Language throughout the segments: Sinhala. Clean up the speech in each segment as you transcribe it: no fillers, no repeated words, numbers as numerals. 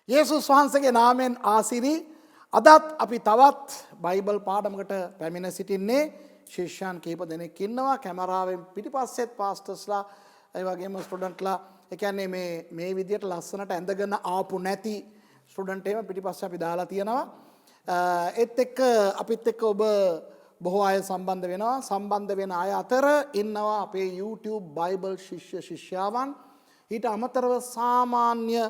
යේසුස් වහන්සේගේ නාමයෙන් ආසිරි අදත් අපි තවත් බයිබල් පාඩමකට පැමිණ සිටින්නේ ශිෂ්‍යයන් කීප දෙනෙක් ඉන්නවා කැමරාවෙන් පිටිපස්සෙත් පාස්ටර්ස්ලා ඒ වගේම ස්ටුඩන්ට්ලා ඒ කියන්නේ මේ විදියට ලස්සනට ඇඳගෙන ආපු නැති ස්ටුඩන්ට් එහෙම පිටිපස්සේ අපි දාලා තියෙනවා ඒත් එක්ක අපිත් එක්ක ඔබ බොහෝ අය සම්බන්ධ වෙනවා සම්බන්ධ වෙන අය අතර ඉන්නවා අපේ YouTube බයිබල් ශිෂ්‍ය ශිෂ්‍යාවන් ඊට අමතරව සාමාන්‍ය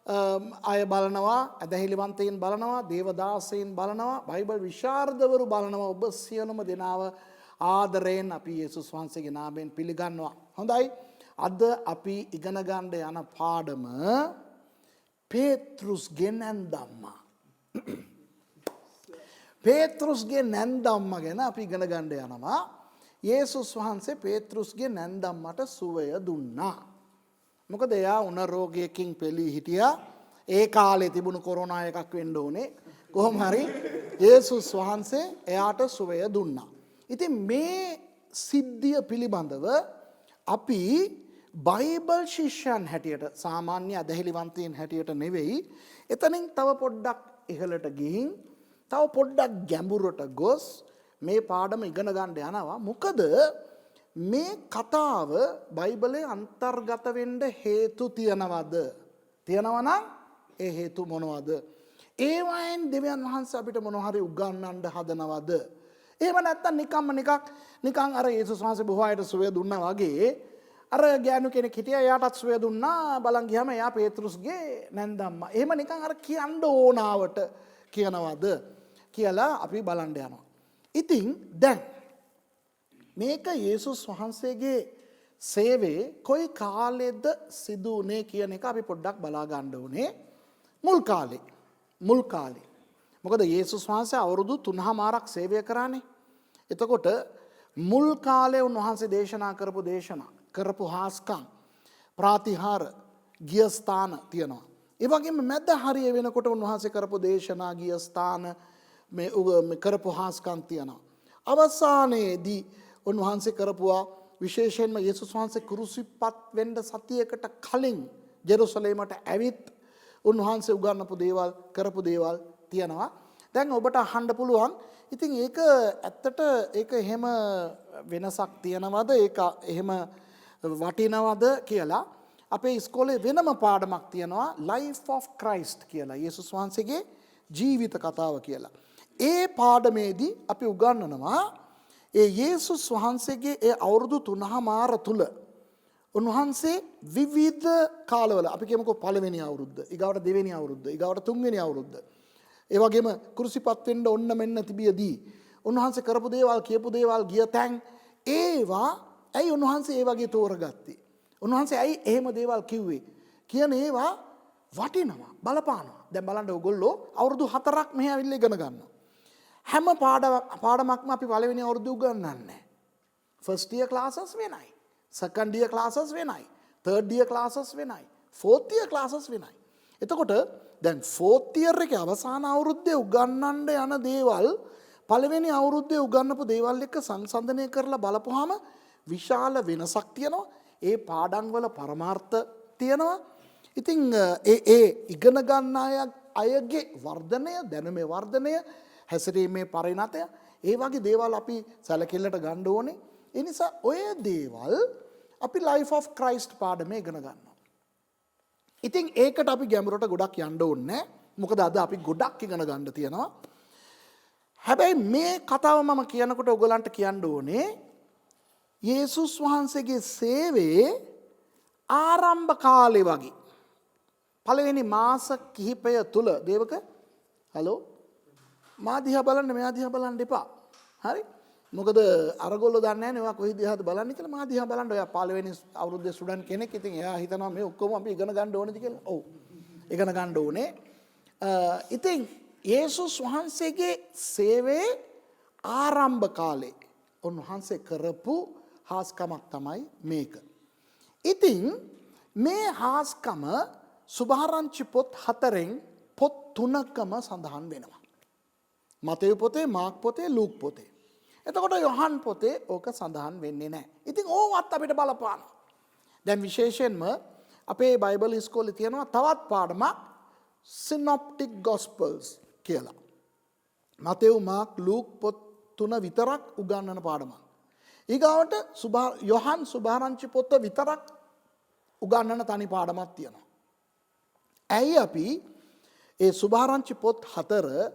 අය බලනවා ඇදහිලිවන්තයින් බලනවා දේවදාසයින් බලනවා බයිබල් විශාරදවරු බලනවා ඔබ සියලුම දෙනාව ආදරයෙන් අපි යේසුස් වහන්සේගේ නාමයෙන් පිළිගන්නවා හොඳයි අද අපි ඉගෙන ගන්න යන පාඩම පේත්‍රුස්ගේ නැන්දම්මා පේත්‍රුස්ගේ නැන්දම්මා ගැන අපි ඉගෙන ගන්න යනවා යේසුස් වහන්සේ පේත්‍රුස්ගේ නැන්දම්මට සුවය දුන්නා මොකද එයා උණ රෝගයකින් පෙළී හිටියා ඒ කාලේ තිබුණු කොරෝනා එකක් වෙන්න ඕනේ කොහොම හරි යේසුස් වහන්සේ එයාට සුවය දුන්නා. ඉතින් මේ සිද්ධිය පිළිබඳව අපි බයිබල් ශිෂ්‍යයන් හැටියට සාමාන්‍ය අදහිලිවන්තයින් හැටියට නෙවෙයි එතනින් තව පොඩ්ඩක් ඉහළට ගිහින් තව පොඩ්ඩක් ගැඹුරට ගොස් මේ පාඩම ඉගෙන ගන්න යනවා. මොකද මේ කතාව බයිබලයේ අන්තර්ගත වෙන්න හේතු තියනවද? තියනවා නම් ඒ හේතු මොනවද? ඒවයින් දෙවියන් වහන්සේ අපිට මොන හරි උගන්වන්න හදනවද? එහෙම නැත්නම් නිකන් අර යේසුස් වහන්සේ බොහෝ අයට සුවය දුන්නා වගේ අර ගෑනු කෙනෙක් හිටියා එයාටත් සුවය දුන්නා බලන් ගියාම එයා පේත්‍රුස්ගේ නැන්දම්මා. එහෙම නිකන් අර කියන්න ඕනාවට කියනවද කියලා අපි බලන්න යනවා. ඉතින් දැන් මේක යේසුස් වහන්සේගේ සේවයේ කොයි කාලෙද සිදු වුනේ කියන එක අපි පොඩ්ඩක් බලා ගන්න ඕනේ. මුල් කාලේ. මොකද යේසුස් වහන්සේ අවුරුදු 3මාරක් සේවය කරානේ. එතකොට මුල් කාලේ උන්වහන්සේ දේශනා කරපු හාස්කම් ප්‍රාතිහාර ගිය ස්ථාන තියෙනවා. ඒ වගේම මැද හරිය වෙනකොට උන්වහන්සේ කරපු දේශනා ගිය ස්ථාන මේ කරපු හාස්කම් තියෙනවා. අවසානයේදී උන්වහන්සේ කරපුවා විශේෂයෙන්ම යේසුස් වහන්සේ කුරුසිපත් වෙන්න සතියකට කලින් ජෙරුසලේමට ඇවිත් උන්වහන්සේ උගන්වපු දේවල් කරපු දේවල් තියෙනවා. දැන් ඔබට අහන්න පුළුවන් ඉතින් ඒක ඇත්තට ඒක එහෙම වෙනසක් තියනවද ඒක එහෙම වටිනවද කියලා අපේ ඉස්කෝලේ වෙනම පාඩමක් තියෙනවා Life of Christ කියලා යේසුස් වහන්සේගේ ජීවිත කතාව කියලා. ඒ පාඩමේදී අපි උගන්වනවා ඒ යේසුස් වහන්සේගේ ඒ අවුරුදු 3මාර තුල උන්වහන්සේ විවිධ කාලවල අපි කියමුකෝ පළවෙනි අවුරුද්ද, ඊගාවට දෙවෙනි අවුරුද්ද, ඊගාවට තුන්වෙනි අවුරුද්ද. ඒ වගේම කුරුසිපත් වෙන්න ඔන්න මෙන්න තිබියදී උන්වහන්සේ කරපු දේවල්, කියපු දේවල්, ගිය තැන් ඒවා ඇයි උන්වහන්සේ ඒ වගේ තෝරගත්තේ? උන්වහන්සේ ඇයි එහෙම දේවල් කිව්වේ? කියන ඒවා වටිනවා, බලපානවා. දැන් බලන්න ඔයගොල්ලෝ අවුරුදු 4ක් මෙහි ඇවිල්ලා ඉගෙන ගන්නවා. හැම පාඩමක්ම අපි පළවෙනි අවුරුද්ද උගන්වන්නේ. ෆස්ට් ඉයර් ක්ලාසස් වෙනයි. සෙකන්ඩ් ඉයර් ක්ලාසස් වෙනයි. තර්ඩ් ඉයර් ක්ලාසස් වෙනයි. ෆෝර්ත් ඉයර් ක්ලාසස් වෙනයි. එතකොට දැන් ෆෝර්ත් ඉයර් එකේ අවසාන අවුරුද්දේ උගන්වන්න යන දේවල් පළවෙනි අවුරුද්දේ උගන්වපු දේවල් එක්ක සංසන්දනය කරලා බලපුවාම විශාල වෙනසක් තියෙනවා. ඒ පාඩම් වල පරමාර්ථ තියෙනවා. ඉතින් ඒ ඉගෙන ගන්න අයගේ වර්ධනය, දැනුමේ වර්ධනය, හැසිරීමේ පරිණතය ඒ වගේ දේවල් අපි සැලකිල්ලට ගන්න ඕනේ. ඒ නිසා ඔය දේවල් අපි Life of Christ පාඩමේ ඉගෙන ගන්නවා. ඉතින් ඒකට අපි ගැඹුරට ගොඩක් යන්න ඕනේ. මොකද අද අපි ගොඩක් ඉගෙන ගන්න තියෙනවා. හැබැයි මේ කතාව මම කියනකොට ඔයගලන්ට කියන්න ඕනේ යේසුස් වහන්සේගේ සේවයේ ආරම්භ කාලේ වගේ පළවෙනි මාස කිහිපය තුල දේවක හලෝ මා දිහා බලන්න මෙයා දිහා බලන්න එපා. හරි? මොකද අරගොල්ලෝ දන්නේ නැහැ නේ ඔයා කොයි දිහාද බලන්නේ කියලා. මා දිහා බලන්න. ඔයා පළවෙනි අවුරුද්දේ ස්ටුඩන්ට් කෙනෙක්. ඉතින් එයා හිතනවා මේ ඔක්කොම අපි ඉගෙන ගන්න ඕනේද කියලා. ඔව්. ඉගෙන ගන්න ඕනේ. ඉතින් යේසුස් වහන්සේගේ සේවයේ ආරම්භ කාලේ උන්වහන්සේ කරපු හාස්කමක් තමයි මේක. ඉතින් මේ හාස්කම සුභාරංචි පොත් 4න් පොත් 3කම සඳහන් වෙනවා. මතෙව් පොතේ, මාක් පොතේ, ලූක් පොතේ. එතකොට යොහන් පොතේ ඕක සඳහන් වෙන්නේ නැහැ. ඉතින් ඕවත් අපිට බලපානවා. දැන් විශේෂයෙන්ම අපේ බයිබල් ඉස්කෝලේ තියෙනවා තවත් පාඩමක් සිනොප්ටික් ගොස්පල්ස් කියලා. මතෙව් මාක් ලූක් පොත් 3 විතරක් උගන්වන පාඩමක්. ඊගාවට යොහන් සුභාරංචි පොත විතරක් උගන්වන තනි පාඩමක් තියෙනවා. ඇයි අපි ඒ සුභාරංචි පොත් 4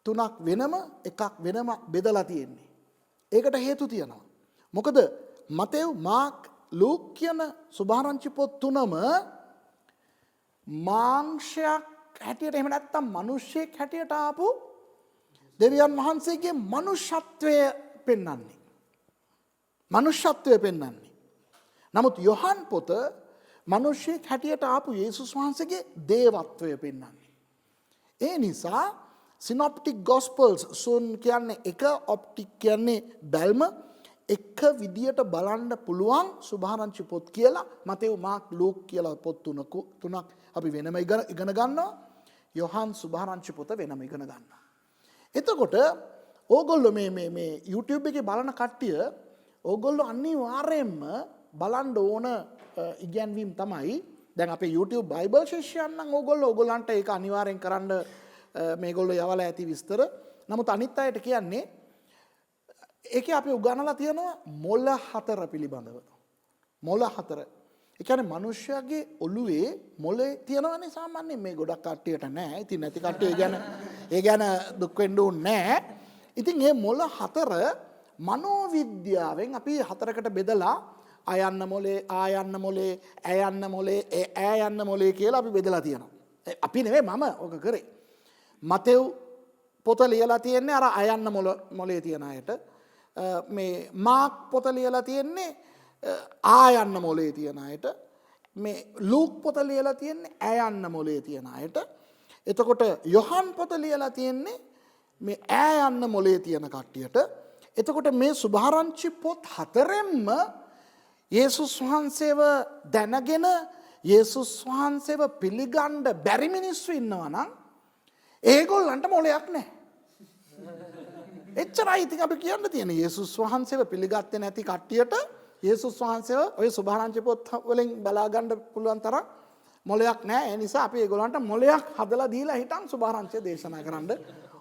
3ක් වෙනම එකක් වෙනම බෙදලා තියෙන්නේ? ඒකට හේතු තියෙනවා. මොකද මතෙව් මාක් ලූක් කියන සුභාරංචි පොත් 3ම මාංශයක් හැටියට එහෙම නැත්නම් මිනිස්සෙක් හැටියට ආපු දෙවියන් වහන්සේගේ මනුෂ්‍යත්වය පෙන්වන්නේ. මනුෂ්‍යත්වය පෙන්වන්නේ. නමුත් යොහන් පොත මිනිස්සෙක් හැටියට ආපු යේසුස් වහන්සේගේ දේවත්වය පෙන්වන්නේ. ඒ නිසා සිනොප්ටික් ගොස්පල්ස් සුන් කියන්නේ එක, ඔප්ටික් කියන්නේ බැල්ම, එක විදියට බලන්න පුළුවන් සුභාරංචි පොත් කියලා මතෙව් මාක් ලූක් කියලා පොත් තුනක් අපි වෙනම ඉගෙන ගන්නවා. යොහන් සුභාරංචි පොත වෙනම ඉගෙන ගන්නවා. එතකොට ඕගොල්ලෝ මේ YouTube එකේ බලන කට්ටිය ඕගොල්ලෝ අනිවාර්යයෙන්ම බලන්න ඕන ඉගැන්වීම් තමයි. දැන් අපේ YouTube බයිබල් ශිෂ්‍යයන් නම් ඕගොල්ලන්ට ඒක අනිවාර්යෙන් කරන්න මේගොල්ලෝ යවලා ඇති විස්තර. නමුත් අනිත් අයට කියන්නේ ඒකේ අපි උගන්වලා තියෙනවා මොළ 4 පිළිබඳව. මොළ 4. ඒ කියන්නේ මිනිස්යාගේ ඔළුවේ මොළේ තියෙනවනේ සාමාන්‍යයෙන් මේ ගොඩක් කට්ටියට නැහැ. ඉතින් නැති කට්ටිය ඒ ගැන දුක් වෙන්න ඕනේ නැහැ. ඉතින් මේ මොළ 4 මනෝවිද්‍යාවෙන් අපි 4කට බෙදලා ආයන්න මොලේ, ආයන්න මොලේ, ඇයන්න මොලේ, ඈයන්න මොලේ කියලා අපි බෙදලා තියෙනවා. අපි නෙවෙයි මම ඔක කරේ. මතෙව් පොත ලියලා තියෙන්නේ අර ආයන්න මොලේ තියන අයට. මේ මාක් පොත ලියලා තියෙන්නේ ආයන්න මොලේ තියන අයට. මේ ලූක් පොත ලියලා තියෙන්නේ ඈයන්න මොලේ තියන අයට. එතකොට යොහන් පොත ලියලා තියෙන්නේ මේ ඈයන්න මොලේ තියන කට්ටියට. එතකොට මේ සුභාරංචි පොත් 4ෙන්ම යේසුස් වහන්සේව දැනගෙන යේසුස් වහන්සේව පිළිගන්න බැරි මිනිස්සු ඉන්නවා නම් ඒගොල්ලන්ට මොලයක් නැහැ. එච්චරයි ඉතින් අපි කියන්න තියෙන. යේසුස් වහන්සේව පිළිගත්තේ නැති කට්ටියට යේසුස් වහන්සේව ඔය සුභාරංචි පොත් වලින් බලා ගන්න පුළුවන් තරම් මොලයක් නැහැ. ඒ නිසා අපි ඒගොල්ලන්ට මොලයක් හදලා දීලා හිටන් සුභාරංචිය දේශනා කරන්න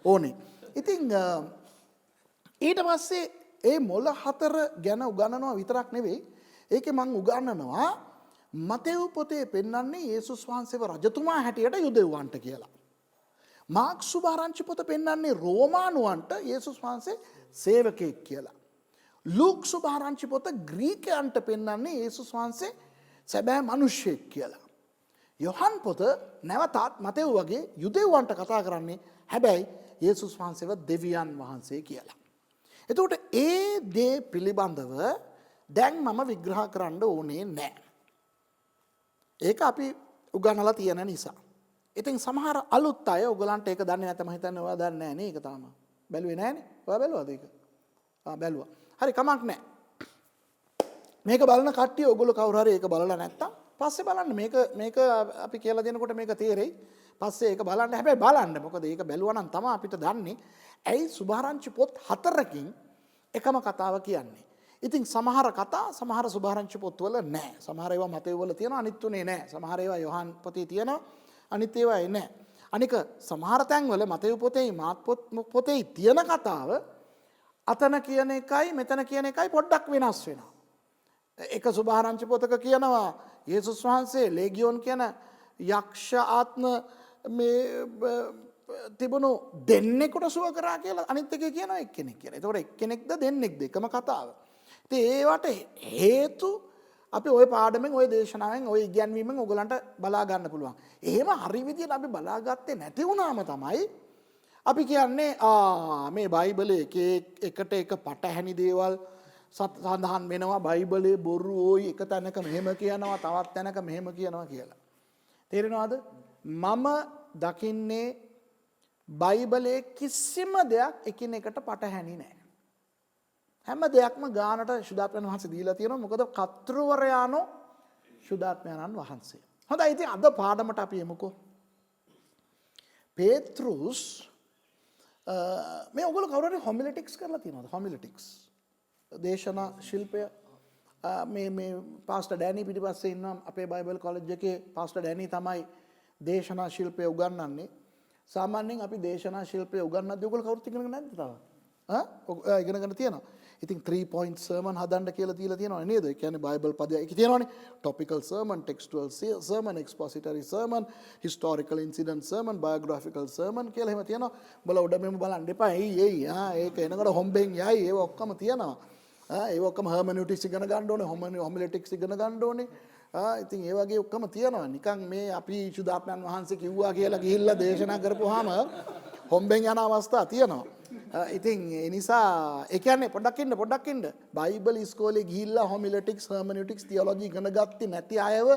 ඕනේ. ඉතින් ඊට පස්සේ ඒ මොළ 4 ගැන උගන්වනවා විතරක් නෙවෙයි. ඒකේ මම උගන්වනවා මතෙව් පොතේ පෙන්වන්නේ යේසුස් වහන්සේව රජතුමා හැටියට යුදෙව්වන්ට කියලා. මාක් සුභාරංචි පොත පෙන්වන්නේ රෝමානුවන්ට යේසුස් වහන්සේ සේවකයෙක් කියලා. ලූක් සුභාරංචි පොත ග්‍රීකයන්ට පෙන්වන්නේ යේසුස් වහන්සේ සැබෑ මිනිසෙක් කියලා. යොහන් පොත නැවතත් මතෙව් වගේ යුදෙව්වන්ට කතා කරන්නේ හැබැයි යේසුස් වහන්සේව දෙවියන් වහන්සේ කියලා. එතකොට ඒ දේ පිළිබඳව දැන් මම විග්‍රහ කරන්න ඕනේ නැහැ. ඒක අපි උගන්වලා තියෙන නිසා. ඉතින් සමහර අලුත් අය ඔයගලන්ට ඒක දන්නේ නැත්නම් හිතන්නේ ඔයා දන්නේ නැහැ නේ ඒක තාම. බැලුවේ නැහනේ. ඔයා බැලුවද ඒක? බැලුවා. හරි කමක් නැහැ. මේක බලන කට්ටිය ඔයගොල්ලෝ කවුරු හරි ඒක බලලා නැත්තම් පස්සේ බලන්න මේක අපි කියලා දෙනකොට මේක තේරෙයි. පස්සේ ඒක බලන්න හැබැයි බලන්න. මොකද ඒක බැලුවා නම් තමයි අපිට දන්නේ ඇයි සුභාරංචි පොත් 4කින් එකම කතාව කියන්නේ. ඉතින් සමහර කතා සමහර සුභාරංචි පොත්වල නැහැ. සමහර ඒවා මතෙව් වල තියෙනවා අනිත් තුනේ නැහැ. සමහර ඒවා යොහන් පොතේ තියෙනවා අනිත් ඒවා නැහැ. අනික සමහර තැන්වල මතෙව් පොතේ මාත් පොතේ තියෙන කතාව අතන කියන එකයි මෙතන කියන එකයි පොඩ්ඩක් වෙනස් වෙනවා. එක සුභාරංචි පොතක කියනවා යේසුස් වහන්සේ ලේගියෝන් කියන යක්ෂ ආත්ම මේ තිබුණු දෙන්නෙකුට සුව කරා කියලා අනිත් එකේ කියනවා එක්කෙනෙක් කියලා. ඒතකොට එක්කෙනෙක්ද දෙන්නෙක්ද එකම කතාව. ඉතින් ඒවට හේතු අපි ওই පාඩමෙන් ওই දේශනාවෙන් ওই ඉගැන්වීමෙන් ඔයගලන්ට බලා ගන්න පුළුවන්. එහෙම හරි විදියට අපි බලාගත්තේ නැති වුණාම තමයි අපි කියන්නේ මේ බයිබලයේ එකට එක පටහැනි දේවල් සඳහන් වෙනවා. බයිබලයේ බොරු ඕයි එක තැනක මෙහෙම කියනවා තවත් තැනක මෙහෙම කියනවා කියලා. තේරෙනවද? මම දකින්නේ බයිබලයේ කිසිම දෙයක් එකිනෙකට පටහැනි නැහැ. හැම දෙයක්ම ගානට ශුද්ධාත්මයන් වහන්සේ දීලා තියෙනවා. මොකද කර්තෘවරයාණෝ ශුද්ධාත්මයන් වහන්සේ. හොඳයි ඉතින් අද පාඩමට අපි යමුකෝ. පේත්‍රුස් මේ ඔයගොල්ලෝ කවුරු හරි හොමිලටික්ස් කරලා තියෙනවද? හොමිලටික්ස් දේශනා ශිල්පය මේ පාස්ටර් ඩෑනි පිටිපස්සේ ඉන්නවා අපේ බයිබල් කොලෙජ් එකේ. පාස්ටර් ඩෑනි තමයි දේශනා ශිල්පය උගන්වන්නේ සාමාන්‍යයෙන් අපි දේශනා ශිල්පය උගන්වද්දී ඔයගොල්ලෝ කවුරුත් ඉගෙනගෙන නැද්ද තාම? ඉගෙනගෙන තියෙනවා. ඉතින් 3 point sermon හදන්න කියලා තියලා තියෙනවා නේද? ඒ කියන්නේ බයිබල් පදයක් ඒක තියෙනවානේ. topical sermon, textual sermon, expository sermon, historical incident sermon, biographical sermon කියලා එහෙම තියෙනවා. උඹලා උඩ මෙහෙම බලන්න එපා. එයි ඒක එනකොට හොම්බෙන් යයි ඒව ඔක්කොම තියෙනවා. ඒව ඔක්කොම hermeneutics ඉගෙන ගන්න ඕනේ, homiletics ඉගෙන ගන්න ඕනේ. ඉතින් ඒ වගේ ඔක්කොම තියෙනවා. නිකන් මේ අපි සුදාත්මයන් වහන්සේ කිව්වා කියලා ගිහිල්ලා දේශනා කරපුවාම හොම්බෙන් යන අවස්ථා තියෙනවා. ඉතින් ඒ නිසා ඒ කියන්නේ පොඩ්ඩක් ඉන්න බයිබල් ඉස්කෝලේ ගිහිල්ලා homiletics, hermeneutics, theology ඉගෙන ගත්තේ නැති අයව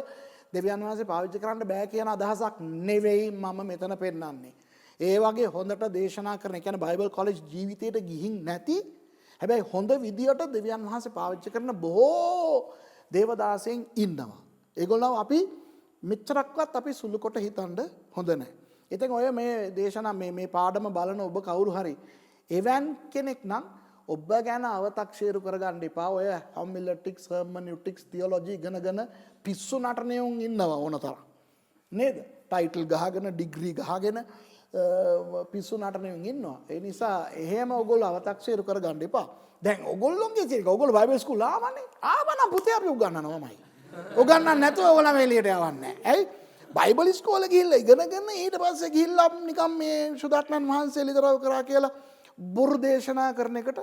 දෙවියන් වහන්සේ පාවිච්චි කරන්න බෑ කියන අදහසක් නෙවෙයි මම මෙතන පෙන්නන්නේ. ඒ වගේ හොඳට දේශනා කරන, ඒ කියන්නේ බයිබල් කොලෙජ් ජීවිතයට ගිහින් නැති හැබැයි හොඳ විදියට දෙවියන් වහන්සේ පාවිච්චි කරන බොහෝ දේවදාසයන් ඉන්නවා. ඒගොල්ලෝ අපි මෙච්චරක්වත් අපි සුළු කොට හිතන්න හොඳ නැහැ. ඉතින් ඔය මේ දේශනා මේ පාඩම බලන ඔබ කවුරු හරි එවන් කෙනෙක් නම් ඔබ ගැන අව탁සීරු කරගන්න එපා. ඔය homiletics, hermeneutics, theology ඉගෙනගෙන පිස්සු නටනෙවුන් ඉන්නවා ඕනතරම්. නේද? ටයිටල් ගහගෙන, ඩිග්‍රී ගහගෙන පිස්සු නටනෙවුන් ඉන්නවා. ඒ නිසා එහෙම ඔයගොල්ලෝ අව탁සීරු කරගන්න එපා. දැන් ඔයගොල්ලෝගේ ජීවිත ඔයගොල්ලෝ බයිබල් ස්කූල් ආවනේ. ආවනම් පුතේ අපි උගන්වනවාමයි. උගන්වන්න නැතුව ඔයගොල්ලෝ එළියට යවන්නේ නැහැ. ඇයි? බයිබල් ඉස්කෝලේ ගිහිල්ලා ඉගෙනගෙන ඊට පස්සේ ගිහිල්ලා නිකම් මේ සුදාත්මයන් වහන්සේ ලිදරව් කරා කියලා බොරු දේශනා කරන එකට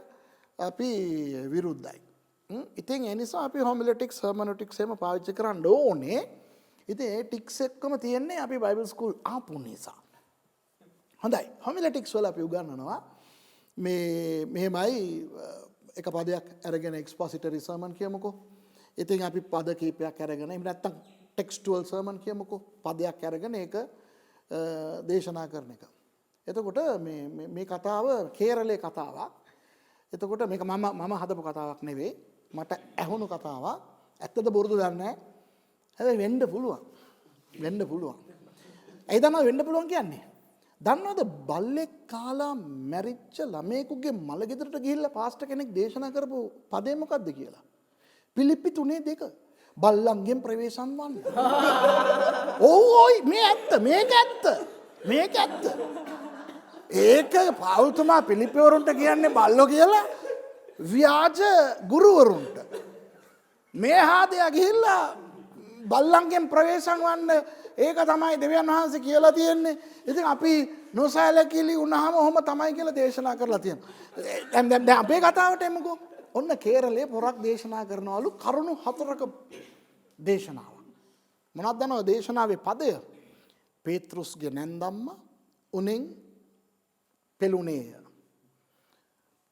අපි විරුද්ධයි. ඉතින් ඒ නිසා අපි homiletics, hermeneutics එහෙම පාවිච්චි කරන්න ඕනේ. ඉතින් ඒ ටික්ස් එක්කම තියෙන්නේ අපි බයිබල් ස්කූල් ආපු නිසා. හොඳයි. homiletics වල අපි උගන්වනවා මෙහෙමයි එක පදයක් අරගෙන expository sermon කියමුකෝ. ඉතින් අපි පද කීපයක් අරගෙන එහෙම නැත්නම් textual sermon කියමුකෝ. පදයක් අරගෙන ඒක දේශනා කරන එක. එතකොට මේ කතාව කේරළේ කතාවක්. එතකොට මේක මම හදපු කතාවක් නෙවෙයි. මට ඇහුණු කතාවක්. ඇත්තද බොරුද දන්නේ නැහැ. හැබැයි වෙන්න පුළුවන්. ඇයි දන්නවද වෙන්න පුළුවන් කියන්නේ? දන්නවද බල්ලෙක් කාලා මැරිච්ච ළමයෙකුගේ මල ගෙදරට ගිහිල්ලා පාස්ටර් කෙනෙක් දේශනා කරපු පදේ මොකද්ද කියලා? පිලිප්පි 3:2 බල්ලන්ගෙන් ප්‍රවේශම් වන්න. ඕයි මේක ඇත්ත. ඒක පෞල්තුමා පිලිප්පිවරුන්ට කියන්නේ බල්ලෝ කියලා ව්‍යාජ ගුරුවරුන්ට. මේ හාදයා ගිහිල්ලා බල්ලන්ගෙන් ප්‍රවේශම් වන්න ඒක තමයි දෙවියන් වහන්සේ කියලා තියෙන්නේ. ඉතින් අපි නොසැලකිලි වුණාම ඔහොම තමයි කියලා දේශනා කරලා තියෙනවා. දැන් අපේ කතාවට එමුකෝ. ඔන්න කේරළේ පොරක් දේශනා කරනවලු කරුණු 4ක දේශනාවක්. මොනවද දන්නවද දේශනාවේ පදය? පේත්‍රුස්ගේ නැන්දම්ම උනෙන් පෙළුණේය.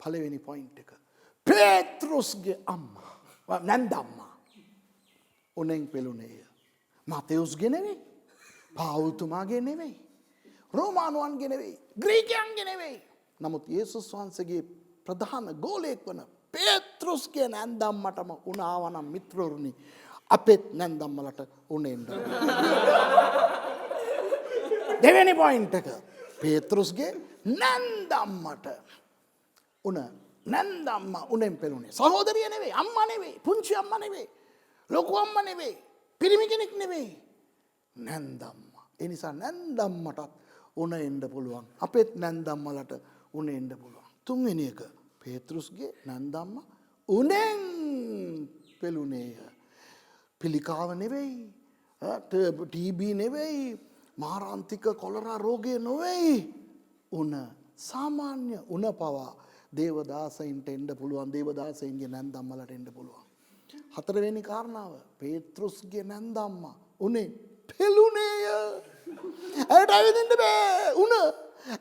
පළවෙනි පොයින්ට් එක. පේත්‍රුස්ගේ අම්මා නැන්දම්මා උනෙන් පෙළුණේය. මතෙවුස්ගේ නෙවෙයි. පාවුල්තුමාගේ නෙවෙයි. රෝමානුවන්ගේ නෙවෙයි. ග්‍රීකයන්ගේ නෙවෙයි. නමුත් යේසුස් වහන්සේගේ ප්‍රධාන ගෝලයෙක් වන පේත්‍රුස්ගේ නැන්දම්මටම උනාවනම් මිත්‍රවරුනි අපෙත් නැන්දම්මලට උනෙන්න. දෙවෙනි පොයින්ට් එක. පේත්‍රුස්ගේ නැන්දම්මට උන නැන්දම්ම උනෙන් පෙළුණේ. සහෝදරිය නෙවෙයි, අම්මා නෙවෙයි, පුංචි අම්මා නෙවෙයි, ලොකු අම්මා නෙවෙයි, පිරිමි කෙනෙක් නෙවෙයි. නැන්දම්මා. ඒ නිසා නැන්දම්මටත් උණ එන්න පුළුවන්. අපෙත් නැන්දම්මලට උණ එන්න පුළුවන්. තුන්වෙනි එක. පේත්‍රුස්ගේ නැන්දම්මා උණෙන් පෙළුණේය. පිළිකාව නෙවෙයි, ටීබී නෙවෙයි, මාරාන්තික කොලරා රෝගය නොවෙයි. උණ සාමාන්‍ය උණ පවා දේවදාසයින්ට එන්න පුළුවන්. දේවදාසයින්ගේ නැන්දම්මලට එන්න පුළුවන්. හතරවෙනි කාරණාව. පේත්‍රුස්ගේ නැන්දම්මා උනේ පෙළුණේය. ඇයට ඇවිදින්න බෑ උණ.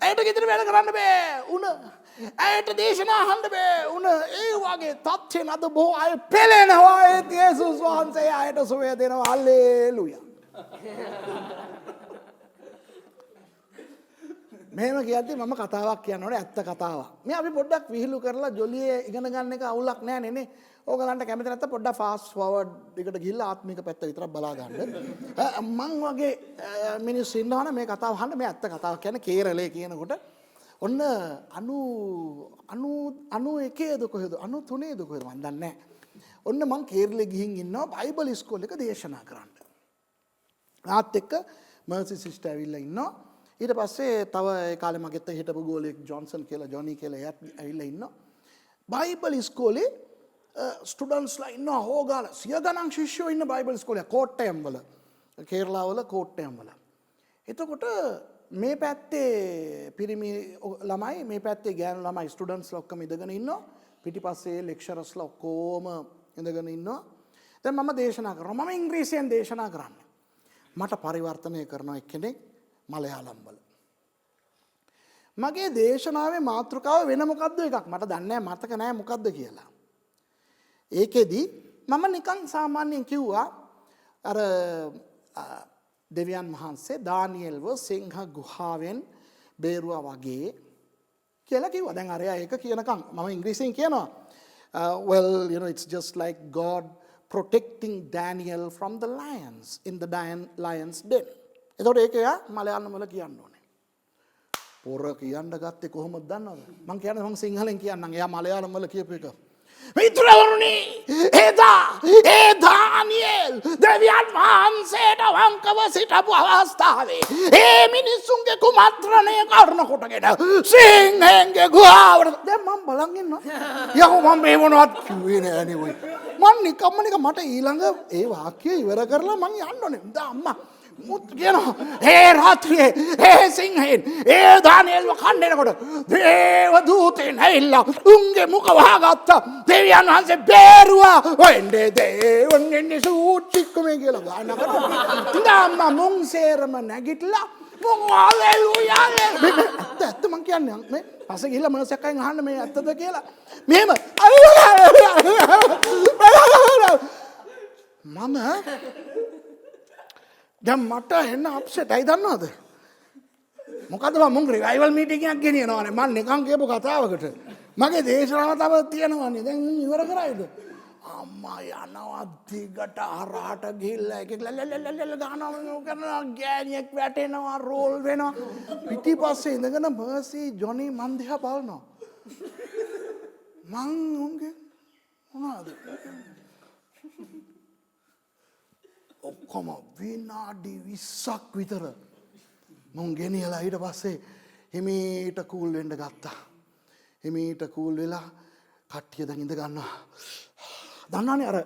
ඇයට ගෙදර වැඩ කරන්න බෑ උණ. ඇයට දේශනා අහන්න බෑ උණ. ඒ වගේ තත්ත්වෙන් අද බොහෝ අය පෙළෙනවා. ඒත් යේසුස් වහන්සේ අයට සුවය දෙනවා. හල්ලේලුයා. මෙහෙම කියද්දි මම කතාවක් කියනකොට ඇත්ත කතාවක්. මේ අපි පොඩ්ඩක් විහිළු කරලා ජොලියේ ඉගෙන ගන්න එක අවුලක් නෑ නේ. ඕගලන්ට කැමති නැත්නම් පොඩ්ඩක් ෆාස්ට් ෆෝවර්ඩ් එකට ගිහිල්ලා ආත්මික පැත්ත විතරක් බලා ගන්න. මං වගේ මිනිස්සු ඉන්නවනේ මේ කතාව අහන්න. මේ ඇත්ත කතාවක් කියන්නේ කේරළේ කියනකොට ඔන්න 91ද කොහෙද 93ද කොහෙද මන් දන්නේ නැහැ. ඔන්න මං කේරළේ ගිහින් ඉන්නවා බයිබල් ඉස්කෝලේ එක දේශනා කරන්න. ආත් එක්ක මර්සි සිස්ටර් ඇවිල්ලා ඉන්නවා. ඊට පස්සේ තව ඒ කාලේ මගෙත් හිටපු ගෝලෙක් ජොන්සන් කියලා ජොනි කියලා එයාත් ඇවිල්ලා ඉන්නවා. බයිබල් ඉස්කෝලේ ස්ටුඩන්ට්ස්ලා ඉන්නවා හොගාලා 100 ගණන් ශිෂ්‍යයෝ ඉන්න බයිබල් ඉස්කෝලේ කෝට්ටයම් වල කේරළාවල කෝට්ටයම් වල. එතකොට මේ පැත්තේ පිරිමි ළමයි මේ පැත්තේ ගෑනු ළමයි ස්ටුඩන්ට්ස්ලා ඔක්කොම ඉඳගෙන ඉන්නවා. පිටිපස්සේ ලෙක්චරර්ස්ලා ඔක්කොම ඉඳගෙන ඉන්නවා. දැන් මම දේශනා කරනවා. මම ඉංග්‍රීසියෙන් දේශනා කරන්නේ. මට පරිවර්තනය කරන එක්කෙනෙක් මලයාලම් වල. මගේ දේශනාවේ මාතෘකාව වෙන මොකද්ද එකක් මට දන්නේ නැහැ මතක නැහැ මොකද්ද කියලා. ඒකෙදි මම නිකන් සාමාන්‍යයෙන් කිව්වා අර දෙවියන් වහන්සේ දානියෙල්ව සිංහ ගුහාවෙන් බේරුවා වගේ කියලා කිව්වා. දැන් අරයා ඒක කියනකම් මම ඉංග්‍රීසියෙන් කියනවා. Well, you know, it's just like God protecting Daniel from the lions in the lion's den. එතකොට ඒක යා මලයාලම් වල කියන්න ඕනේ. පොර කියන්න ගත්තේ කොහොමද දන්නවද? මං කියන්නේ මං සිංහලෙන් කියන්නම්. එයා මලයාලම් වල කියපු එක. මිත්‍රවරුනි, ඒ දානියෙල් දෙවියන් වහන්සේට වංකව සිටපු අවස්ථාවේ ඒ මිනිස්සුන්ගේ කුමන්ත්‍රණය කරන කොටගෙන සිංහෙන්ගේ ගුහාවට දැන් මම බලන් ඉන්නවා. යහෝ මම මේ මොනවත් කිව්වේ නෑ නේ ඔය. මං නිකම්ම මට ඊළඟ ඒ වාක්‍යය ඉවර කරලා මං යන්න ඕනේ. දැන් අම්මා මුත් කියනවා ඒ රාත්‍රියේ ඒ සිංහෙන් ඒ දානියෙල්ව කන්නේනකොට දේව දූතෙන් ඇවිල්ලා උන්ගේ මුඛ වහගත්තා. දෙවියන් වහන්සේ බේරුවා. ඔන්නේ දෙවන්නේ සූචික්කමේ කියලා ගානකට. ඉඳාම්මා මුන් සේරම නැගිටලා මුන් හලෙලුයා ඇත්ත මං කියන්නේ මේ පස්සේ ගිහිල්ලා මනසක් අයින් අහන්න මේ ඇත්තද කියලා. මෙහෙම මම දැන් මට එන්න අප්සෙට් අයි දන්නවද? මොකද මම රිවයිවල් මීටින් එකක් ගෙනියනවානේ. මම නිකන් කියපු කතාවකට. මගේ දේශනාව තව තියෙනවානේ. දැන් ඉවර කරයිද? අම්මා යනවා දිගට හරහට ගිහිල්ලා එකෙක් ලල්ලල්ලල්ල ගහනවා කරනවා ගෑණියෙක් වැටෙනවා රෝල් වෙනවා. පිටිපස්සේ ඉඳගෙන මර්සි ජොනි මන් දිහා බලනවා. මං උන්ගේ මොනවද? ඔක්කොම විනාඩි 20ක් විතර මුන් ගෙනියලා ඊට පස්සේ හිමීට කූල් වෙන්න ගත්තා. හිමීට කූල් වෙලා කට්ටිය දැන් ඉඳ ගන්නවා. දන්නවනේ අර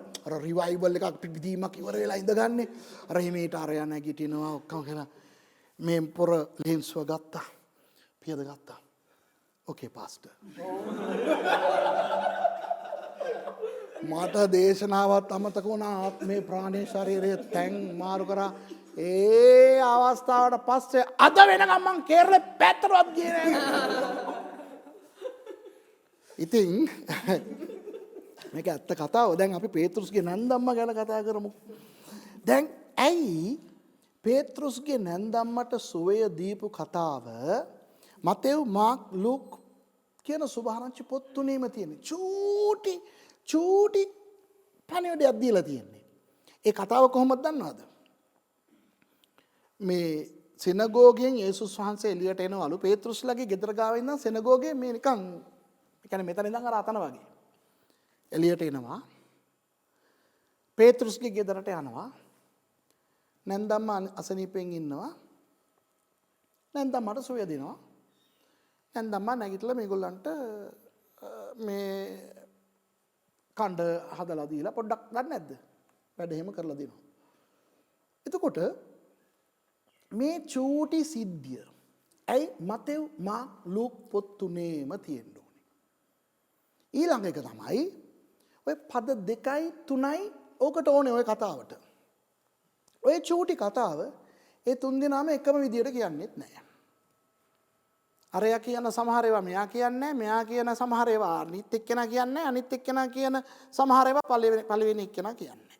රිවයිවල් එකක් පිටිදීමක් ඉවර වෙලා ඉඳගන්නේ. අර හිමීට අරයා නැගිටිනවා ඔක්කොම කියලා මේ පොර ලෙන්ස්ව ගත්තා. පියද ගත්තා. ඕකේ පාස්ටර්. මට දේශනාවත් අමතක වුණා මේ ප්‍රාණී ශරීරයේ තැන් මාරු කරා. ඒ අවස්ථාවට පස්සේ අද වෙනකම් මං කේරළේ පැත්තටවත් ගියේ නෑ. ඉතින් මේක ඇත්ත කතාව. දැන් අපි පේතෘස්ගේ නැන්දම්ම ගැන කතා කරමු. දැන් ඇයි පේතෘස්ගේ නැන්දම්මට සුවය දීපු කතාව මතෙව් මාක් ලූක් කියන සුභාරංචි පොත් තුනේම තියෙන්නේ. චූටි පණිවිඩයක් දීලා තියෙන්නේ. ඒ කතාව කොහොමද දන්නවද? මේ සිනගෝගයෙන් යේසුස් වහන්සේ එළියට එනවලු. පේතෘස්ලාගේ ගෙදර ගාව ඉඳන් සිනගෝගේ මේ නිකන් ඒ කියන්නේ මෙතන ඉඳන් අර අතන වගේ. එළියට එනවා. පේතෘස්ගේ ගෙදරට යනවා. නැන්දම්ම අසනීපෙන් ඉන්නවා. නැන්දම්මට සුවය දෙනවා. නැන්දම්ම නැගිටලා මේගොල්ලන්ට මේ කණ්ඩ හදලා දීලා පොඩ්ඩක් ගන්න නැද්ද? වැඩ එහෙම කරලා දෙනවා. එතකොට මේ චූටි සිද්ධිය ඇයි මතෙව් මාක් ලූක් පොත් තුනේම තියෙන්න ඕනේ. ඊළඟ එක තමයි ඔය පද 2යි 3යි ඕකට ඕනේ ඔය කතාවට. ඔය චූටි කතාව ඒ තුන් දෙනාම එකම විදියට කියන්නේත් නැහැ. අරයා කියන සමහර ඒවා මෙයා කියන්නේ මෙයා කියන සමහර ඒවා අනිත් එක්කෙනා කියන්නේ අනිත් එක්කෙනා කියන සමහර ඒවා පළවෙනි එක්කෙනා කියන්නේ.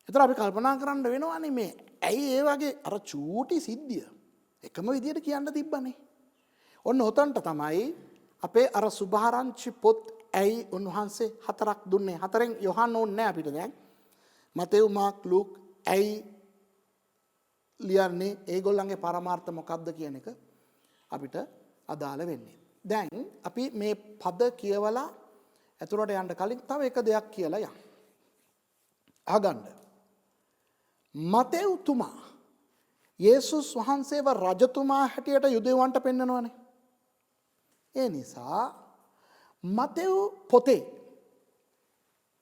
ඒතර අපි කල්පනා කරන්න වෙනවනේ මේ ඇයි ඒ වගේ අර චූටි සිද්ධිය එකම විදියට කියන්න තිබ්බනේ. ඔන්න ඔතනට තමයි අපේ අර සුභාරංචි පොත් ඇයි උන්වහන්සේ 4ක් දුන්නේ. 4න් යොහන්න ඕනේ නැහැ අපිට දැන්. මතෙව් මාක් ලූක් ඇයි ලියන්නේ ඒගොල්ලන්ගේ පරමාර්ථ මොකක්ද කියන එක අපිට අදාළ වෙන්නේ. දැන් අපි මේ පද කියවලා ඇතුළට යන්න කලින් තව එක දෙයක් කියලා යන්න. අහගන්න. මතෙව් තුමා යේසුස් වහන්සේව රජතුමා හැටියට යුදෙවන්ට පෙන්වනවානේ. ඒ නිසා මතෙව් පොතේ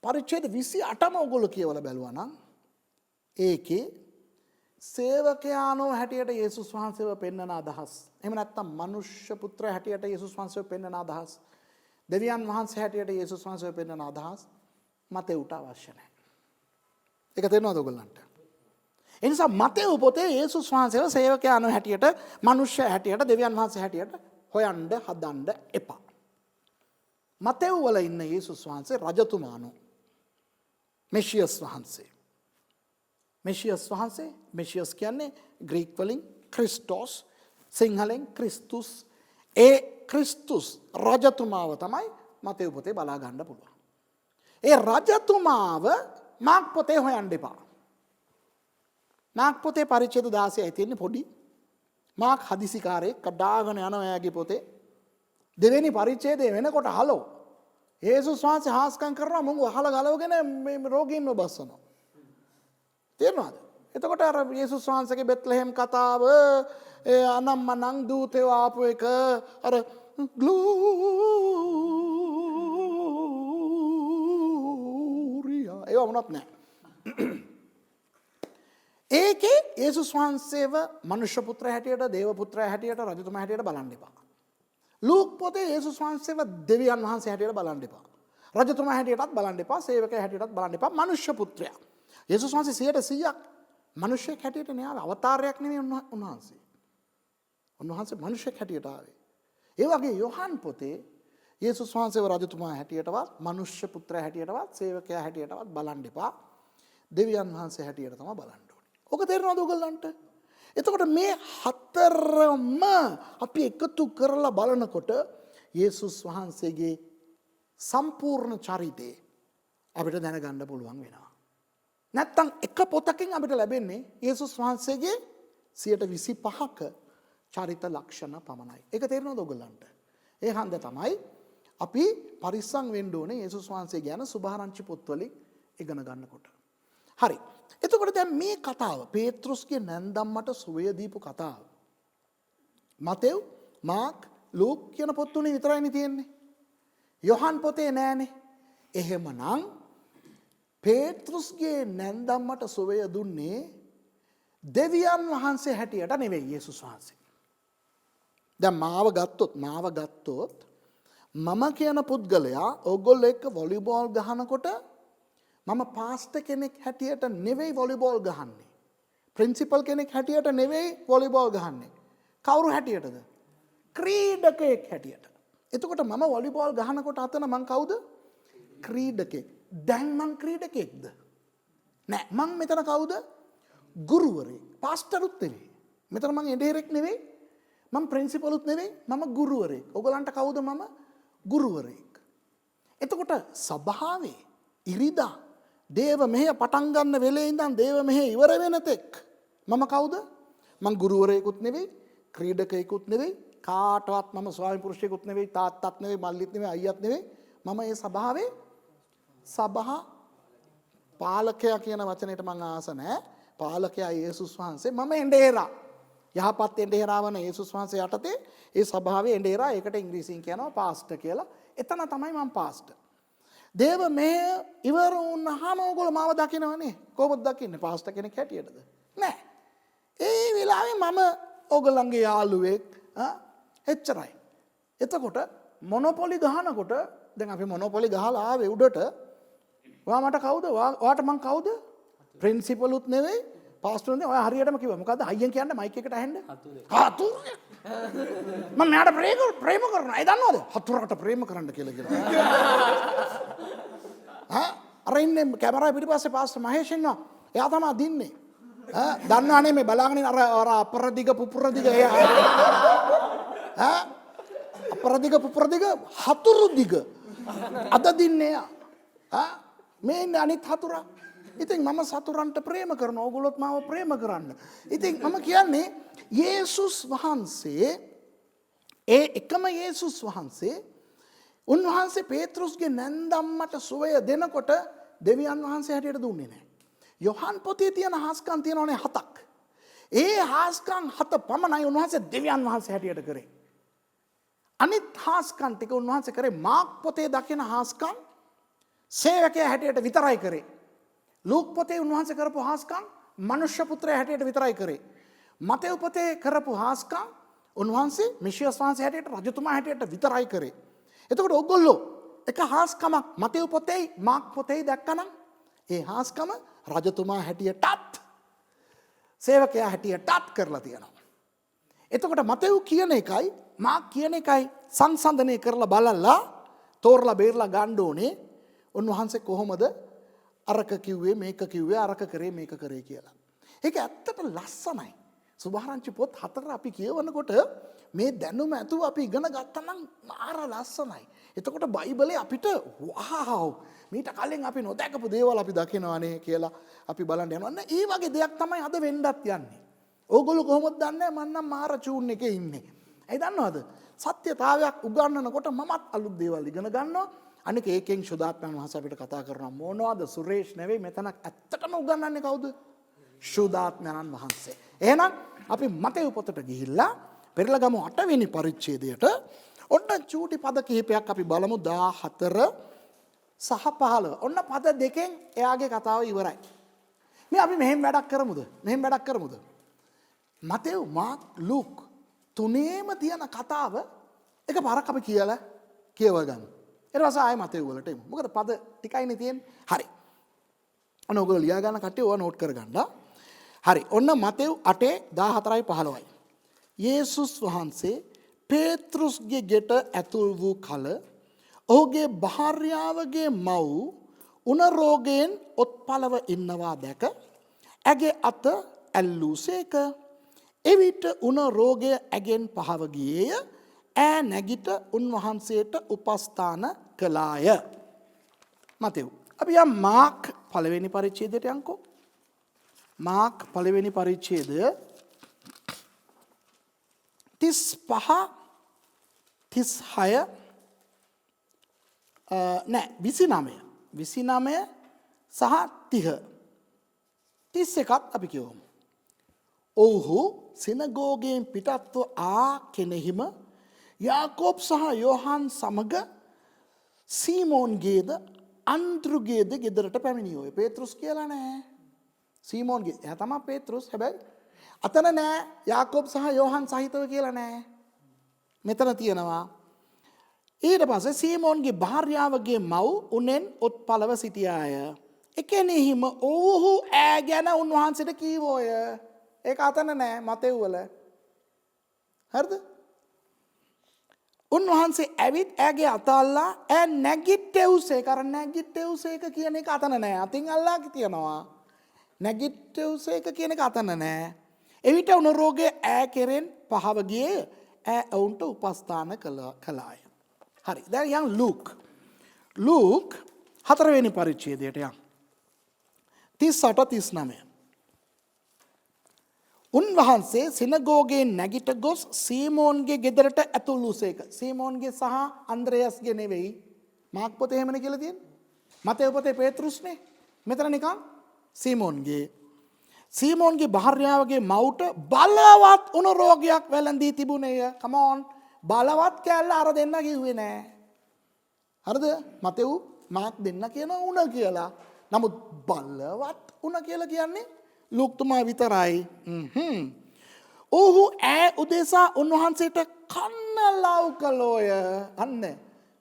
පරිච්ඡේද 28ම ඔයගොල්ලෝ කියවලා බැලුවා නම් ඒකේ සේවකයාණෝ හැටියට යේසුස් වහන්සේව පෙන්වන අදහස්. එහෙම නැත්නම් මනුෂ්‍ය පුත්‍ර හැටියට යේසුස් වහන්සේව පෙන්වන අදහස්. දෙවියන් වහන්සේ හැටියට යේසුස් වහන්සේව පෙන්වන අදහස් මතෙව්ට අවශ්‍ය නැහැ. ඒක තේරෙනවද ඔයගොල්ලන්ට? ඒ නිසා මතෙව් පොතේ යේසුස් වහන්සේව සේවකයාණෝ හැටියට, මනුෂ්‍ය හැටියට, දෙවියන් වහන්සේ හැටියට හොයන්න හදන්න එපා. මතෙව් වල ඉන්න යේසුස් වහන්සේ රජතුමාණෝ. මෙෂියස් වහන්සේ. මෙෂියස් වහන්සේ, මෙෂියස් කියන්නේ ග්‍රීක් වලින් ක්‍රිස්ටෝස්, සිංහලෙන් ක්‍රිස්තුස්. ඒ ක්‍රිස්තුස් රජතුමාව තමයි මතෙව් පොතේ බලා ගන්න පුළුවන්. ඒ රජතුමාව මාක් පොතේ හොයන්න එපා. මාක් පොතේ පරිච්ඡේද 16යි තියෙන්නේ පොඩි. මාක් හදිසිකාරයෙක් කඩාගෙන යනවා එයාගේ පොතේ. දෙවෙනි පරිච්ඡේදයේ වෙනකොට හලෝ යේසුස් වහන්සේ හාස්කම් කරනවා මුංගු අහල ගලවගෙන මේ රෝගීන්ව බස්සනවා. තේරෙනවද? එතකොට අර යේසුස් වහන්සේගේ බෙත්ලහෙම් කතාව ඒ අනම්මනං දූතයෝ ආපු එක අර ග්ලෝරියා ඒව මොනවත් නැහැ. ඒකේ යේසුස් වහන්සේව මනුෂ්‍ය පුත්‍ර හැටියට, දේව පුත්‍රය හැටියට, රජතුමා හැටියට බලන්න එපා. ලූක් පොතේ යේසුස් වහන්සේව දෙවියන් වහන්සේ හැටියට බලන්න එපා. රජතුමා හැටියටත් බලන්න එපා, සේවකයා හැටියටත් බලන්න එපා. මනුෂ්‍ය පුත්‍රයා. යේසුස් වහන්සේ 100% මනුෂ්‍යෙක් හැටියට නේ ආවේ. අවතාරයක් නෙමෙයි උන්වහන්සේ. උන්වහන්සේ මනුෂ්‍යෙක් හැටියට ආවේ. ඒ වගේ යොහන් පොතේ යේසුස් වහන්සේව රජතුමා හැටියටවත්, මනුෂ්‍ය පුත්‍රයා හැටියටවත්, සේවකයා හැටියටවත් බලන්න එපා. දෙවියන් වහන්සේ හැටියට තමයි බලන්න ඕනේ. ඔක තේරෙනවද ඔයගොල්ලන්ට? එතකොට මේ හතරම අපි එකතු කරලා බලනකොට යේසුස් වහන්සේගේ සම්පූර්ණ චරිතය අපිට දැනගන්න පුළුවන් වෙනවා. නැත්තම් එක පොතකින් අපිට ලැබෙන්නේ යේසුස් වහන්සේගේ 25%ක චරිත ලක්ෂණ පමණයි. ඒක තේරෙනවද ඔයගොල්ලන්ට? ඒ හන්ද තමයි අපි පරිස්සම් වෙන්න ඕනේ යේසුස් වහන්සේ ගැන සුභාරංචි පොත්වලින් ඉගෙන ගන්නකොට. හරි. එතකොට දැන් මේ කතාව පේත්‍රුස්ගේ නැන්දම්මට සුවය දීපු කතාව. මතෙව්, මාක්, ලූක් කියන පොත් තුනේ විතරයිනේ තියෙන්නේ. යොහන් පොතේ නෑනේ. එහෙමනම් පේත්‍රුස්ගේ නැන්දම්මට සුවය දුන්නේ දෙවියන් වහන්සේ හැටියට නෙවෙයි යේසුස් වහන්සේ. දැන් මාව ගත්තොත් මම කියන පුද්ගලයා ඕගොල්ලෝ එක්ක වොලිබෝල් ගහනකොට මම පාස්ටර් කෙනෙක් හැටියට නෙවෙයි වොලිබෝල් ගහන්නේ. ප්‍රින්සිපල් කෙනෙක් හැටියට නෙවෙයි වොලිබෝල් ගහන්නේ. කවුරු හැටියටද? ක්‍රීඩකයෙක් හැටියට. එතකොට මම වොලිබෝල් ගහනකොට අතන මං කවුද? ක්‍රීඩකෙක්. දැන් මං ක්‍රීඩකෙක්ද? නෑ, මං මෙතන කවුද? ගුරුවරයෙක්. පාස්ටරුත් නෙවෙයි. මෙතන මං එඩේරෙක් නෙවෙයි. මං ප්‍රින්සිපලුත් නෙවෙයි. මම ගුරුවරයෙක්. ඔයගලන්ට කවුද මම? ගුරුවරයෙක්. එතකොට සභාවේ ඉරිදා දේව මෙහෙය පටන් ගන්න වෙලේ ඉඳන් දේව මෙහෙය ඉවර වෙන තෙක් මම කවුද? මං ගුරුවරයෙකුත් නෙවෙයි, ක්‍රීඩකයෙකුත් නෙවෙයි, කාටවත් මම ස්වාමි පුරුෂයෙකුත් නෙවෙයි, තාත්තත් නෙවෙයි, මල්ලිත් නෙවෙයි, අයියත් නෙවෙයි. මම මේ සභාවේ සභා පාලකයා කියන වචනයට මං ආස නැහැ. පාලකයා යේසුස් වහන්සේ. මම එඬේරා. යහපත් එඬේරා වන යේසුස් වහන්සේ යටතේ ඒ සභාවේ එඬේරා. ඒකට ඉංග්‍රීසියෙන් කියනවා පාස්ටර් කියලා. එතන තමයි මම පාස්ටර්. දේව මේ ඉවර වුණාම ඕගොල්ලෝ මාව දකිනවනේ. කොහොමද දකින්නේ? පාස්ටර් කෙනෙක් හැටියටද? නෑ. ඒ වෙලාවේ මම ඕගොල්ලන්ගේ යාළුවෙක්. එච්චරයි. එතකොට මොනොපොලි ගහනකොට දැන් අපි මොනොපොලි ගහලා ආවේ උඩට. ඔයා මට කවුද? ඔයාට මං කවුද? ප්‍රින්සිපලුත් නෙවෙයි, පාස්ටර් නෙවෙයි. ඔයා හරියටම කිව්වා. මොකද්ද? අයියෙන් කියන්නේ මයික් එකට ඇහෙන්න. හතුරු. මම මෙයාට ප්‍රේම කරනවා. ඒ දන්නවද? හතුරකට ප්‍රේම කරන්න කියලා. අර ඉන්නේ කැමරාව පිටිපස්සේ පාස්ටර් මහේෂ් ඉන්නවා. එයා තමයි දින්නේ. දන්නවනේ මේ බලාගෙන ඉන්න අර අපරදිග පුපුරදිග එයා. අපරදිග පුපුරදිග හතුරු දිග. අද දින්නේ එයා. මේ ඉන්නේ අනිත් හතුරා. ඉතින් මම සතුරන්ට ප්‍රේම කරනවා. ඕගොල්ලොත් මාව ප්‍රේම කරන්න. ඉතින් මම කියන්නේ යේසුස් වහන්සේ ඒ එකම යේසුස් වහන්සේ උන්වහන්සේ පේත්‍රුස්ගේ නැන්දම්මට සුවය දෙනකොට දෙවියන් වහන්සේ හැටියට දුන්නේ නැහැ. යොහන් පොතේ තියෙන හාස්කම් තියෙනවනේ 7ක්. ඒ හාස්කම් 7 පමණයි උන්වහන්සේ දෙවියන් වහන්සේ හැටියට කරේ. අනිත් හාස්කම් ටික උන්වහන්සේ කරේ මාක් පොතේ දකින හාස්කම් සේවකයා හැටියට විතරයි කරේ. ලූක් පොතේ උන්වහන්සේ කරපු හාස්කම් මනුෂ්‍ය පුත්‍රයා හැටියට විතරයි කරේ. මතෙව් පොතේ කරපු හාස්කම් උන්වහන්සේ මෙෂියස් වහන්සේ හැටියට රජතුමා හැටියට විතරයි කරේ. එතකොට ඔයගොල්ලෝ එක හාස්කමක් මතෙව් පොතේ මාක් පොතේ දැක්කනම් ඒ හාස්කම රජතුමා හැටියටත් සේවකයා හැටියටත් කරලා තියෙනවා. එතකොට මතෙව් කියන එකයි මාක් කියන එකයි සංසන්දනය කරලා බලලා තෝරලා බේරලා ගන්න ඕනේ උන්වහන්සේ කොහොමද අරක කිව්වේ මේක කිව්වේ අරක කරේ මේක කරේ කියලා. ඒක ඇත්තට ලස්සනයි. සුභාරංචි පොත් 4 අපි කියවනකොට මේ දැනුම ඇතුව අපි ඉගෙන ගත්තා නම් මාර ලස්සනයි. එතකොට බයිබලේ අපිට වහව් මීට කලින් අපි නොදැකපු දේවල් අපි දකිනවානේ කියලා අපි බලන්න යනවා. අන්න ඒ වගේ දෙයක් තමයි අද වෙන්නත් යන්නේ. ඕගොල්ලෝ කොහොමද දන්නේ මම නම් මාර චූන් එකේ ඉන්නේ. ඇයි දන්නවද? සත්‍යතාවයක් උගන්වනකොට මමත් අලුත් දේවල් ඉගෙන ගන්නවා. අනික ඒකෙන් ශුද්ධාත්මයන් වහන්සේ අපිට කතා කරනවා. මොනවද සුරේෂ් නෙවෙයි මෙතන ඇත්තටම උගන්වන්නේ කවුද? ශුද්ධාත්මයන් වහන්සේ. එහෙනම් අපි මතෙව් පොතට ගිහිල්ලා පෙරලගමු 8 වෙනි පරිච්ඡේදයට ඔන්න චූටි පද කිහිපයක් අපි බලමු 14 සහ 15. ඔන්න පද දෙකෙන් එයාගේ කතාව ඉවරයි. මේ අපි මෙහෙම වැඩක් කරමුද? මෙහෙම වැඩක් කරමුද? මතෙව් මාක් ලූක් තුනේම තියෙන කතාව එක පාරක් අපි කියලා කියව ගමු. ඊට පස්සේ ආයෙ මතෙව් වලට එමු. මොකද පද ටිකයිනේ තියෙන්නේ. හරි. ඔන්න ඔයගොල්ලෝ ලියා ගන්න කට්ටිය ඕවා නෝට් කරගන්න. හරි. ඔන්න මතෙව් 8:14යි 15යි. යේසුස් වහන්සේ පේත්‍රුස්ගේ ගෙට ඇතුල් වූ කල ඔහුගේ භාර්යාවගේ මව් උණ රෝගයෙන් ඔත්පලව ඉන්නවා දැක ඇගේ අත ඇල්ලූසේක. එවිට උණ රෝගය ඇගෙන් පහව ගියේය. ඈ නැගිට උන්වහන්සේට උපස්ථාන කළාය. මතෙව්. අපි යම් මාක් පළවෙනි පරිච්ඡේදයට යන්කෝ. මාක් පළවෙනි පරිච්ඡේදය 35 36 නෑ 29 29 සහ 30 31ත් අපි කියවමු. ඔව්හු සිනගෝගයෙන් පිටත්ව කෙනෙහිම යාකෝබ් සහ යෝහන් සමග සීමෝන්ගේද අන්ද්‍රුගේද ගෙදරට පැමිණියෝය. පේත්‍රුස් කියලා නෑ. සීමෝන්ගේ එයා තමයි පේත්‍රුස්. හැබැයි අතන නෑ යාකෝබ් සහ යෝහන් සහිතව කියලා නෑ. මෙතන තියෙනවා. ඊට පස්සේ සීමෝන්ගේ භාර්යාවගේ මව් උනෙන් ඔත්පලව සිටියාය. එකෙනෙහිම ඔව්හු ඈ ගැන උන්වහන්සේට කීවෝය. ඒක අතන නෑ මතෙව් වල. හරිද? උන්වහන්සේ ඇවිත් ඇගේ අත අල්ලා ඈ නැගිට්ටෙව්සේ කරන්නේ නැගිට්ටෙව්සේක කියන එක අතන නෑ. අතින් අල්ලා තියනවා. නැගිට්ටෙව්සේක කියන එක අතන නෑ. එවිට උණ රෝගය ඈ කෙරෙන් පහව ගියේ ඈ ඔවුන්ට උපස්ථාන කළාය. හරි. දැන් යන් ලූක්. ලූක් 4 වෙනි පරිච්ඡේදයට යන්. 38 39. උන්වහන්සේ සිනගෝගයෙන් නැගිට ගොස් සීමෝන්ගේ ගෙදරට ඇතුල් වූසේක. සීමෝන්ගේ සහ අන්ද්‍රයාස්ගේ නෙවෙයි. මාක් පොතේ එහෙමනේ කියලා තියෙන්නේ. මතෙව් පොතේ පේත්‍රුස්නේ. මෙතන නිකන් සීමෝන්ගේ. සීමෝන්ගේ භාර්යාවගේ මව්ට බලවත් උණු රෝගයක් වැළඳී තිබුණේය. come on. බලවත් කැල්ල අර දෙන්න කිව්වේ නෑ. හරිද? මතෙව් මාක් දෙන්න කියනවා උණ කියලා. නමුත් බලවත් උණ කියලා කියන්නේ ලූක්තුමා විතරයි. ඔහු ඈ උදෙසා උන්වහන්සේට කන්න ලව් කළෝය. අන්න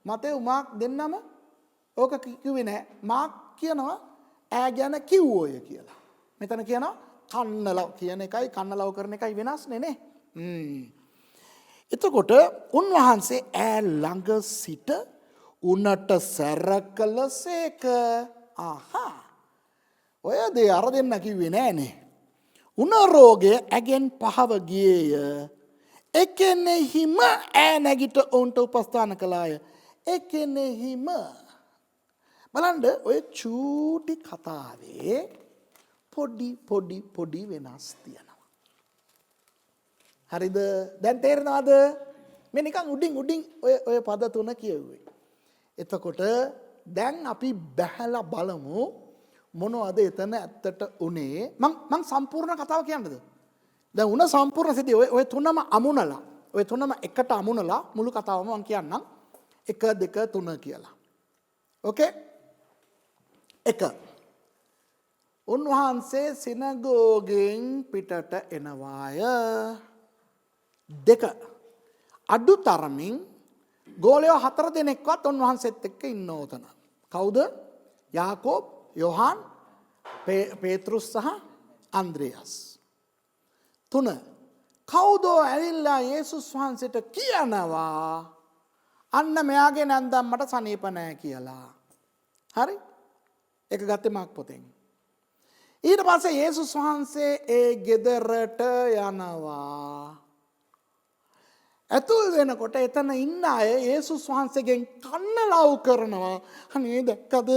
මතෙව් මාක් දෙන්නම ඕක කිව්වේ නෑ. මාක් කියනවා ඈ ගැන කිව්වෝය කියලා. මෙතන කියනවා කන්න ලව් කියන එකයි කන්න ලව් කරන එකයි වෙනස්නේ නේ. එතකොට උන්වහන්සේ ඈ ළඟ සිට උනට සැර කළසේක. ආහා. ඔය දේ අර දෙන්න කිව්වේ නෑනේ. උණ රෝගය ඇගෙන් පහව ගියේය. එකෙනෙහිම ඈ නැගිට ඔවුන්ට උපස්ථාන කළාය. එකෙනෙහිම. බලන්න ඔය චූටි කතාවේ පොඩි වෙනස් තියෙනවා. හරිද? දැන් තේරෙනවද? මේ නිකන් උඩින් ඔය පද තුන කියුවේ. එතකොට දැන් අපි බැහැලා බලමු මොනවද එතන ඇත්තට උනේ. මං සම්පූර්ණ කතාව කියන්නද? දැන් උණ සම්පූර්ණ සිද්ධිය ඔය තුනම අමුණලා ඔය තුනම එකට අමුණලා මුළු කතාවම මම කියන්නම් 1 2 3 කියලා. ඕකේ? 1 උන්වහන්සේ සිනගෝගෙන් පිටට එනවාය. 2 අඩු තරමින් ගෝලයෝ 4 දෙනෙක්වත් උන්වහන්සේත් එක්ක ඉන්න ඕතන. කවුද? යාකෝබ්, යොහාන්, පේතෘස් සහ අන්ද්‍රේයස්. 3 කවුදෝ ඇවිල්ලා යේසුස් වහන්සේට කියනවා අන්න මෙයාගේ නැන්දම් මට සනීප නැහැ කියලා. හරි? ඒක ගත්තේ මාක් පොතෙන්. ඊට පස්සේ යේසුස් වහන්සේ ඒ ගෙදරට යනවා. ඇතුල් වෙනකොට එතන ඉන්න අය යේසුස් වහන්සේගෙන් කන්න ලව් කරනවා. අනේ දැක්කද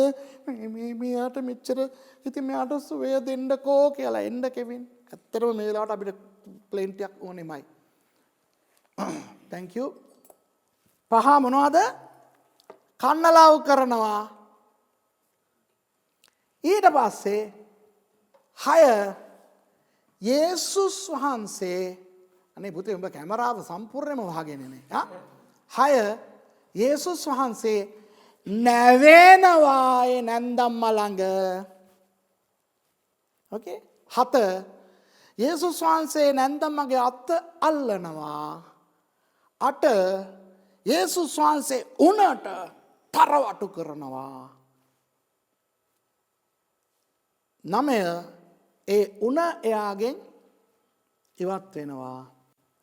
මෙයාට මෙච්චර ඉතින් මෙයාට සුවය දෙන්නකෝ කියලා. එන්න කෙවින්. ඇත්තටම මේ වෙලාවට අපිට ප්ලේන් ටිකක් ඕනෙමයි. thank you. 5 මොනවද? කන්න ලව් කරනවා. ඊට පස්සේ 6 යේසුස් වහන්සේ අනේ පුතේ උඹ කැමරාව සම්පූර්ණයෙන්ම වහගෙන නේ. 6 යේසුස් වහන්සේ නැවෙනවා ඒ නැන්දම්ම ළඟ. ඕකේ? 7 යේසුස් වහන්සේ නැන්දම්මගේ අත අල්ලනවා. 8 යේසුස් වහන්සේ උණට තරවටු කරනවා. 9 ඒ උණ එයාගෙන් ඉවත් වෙනවා.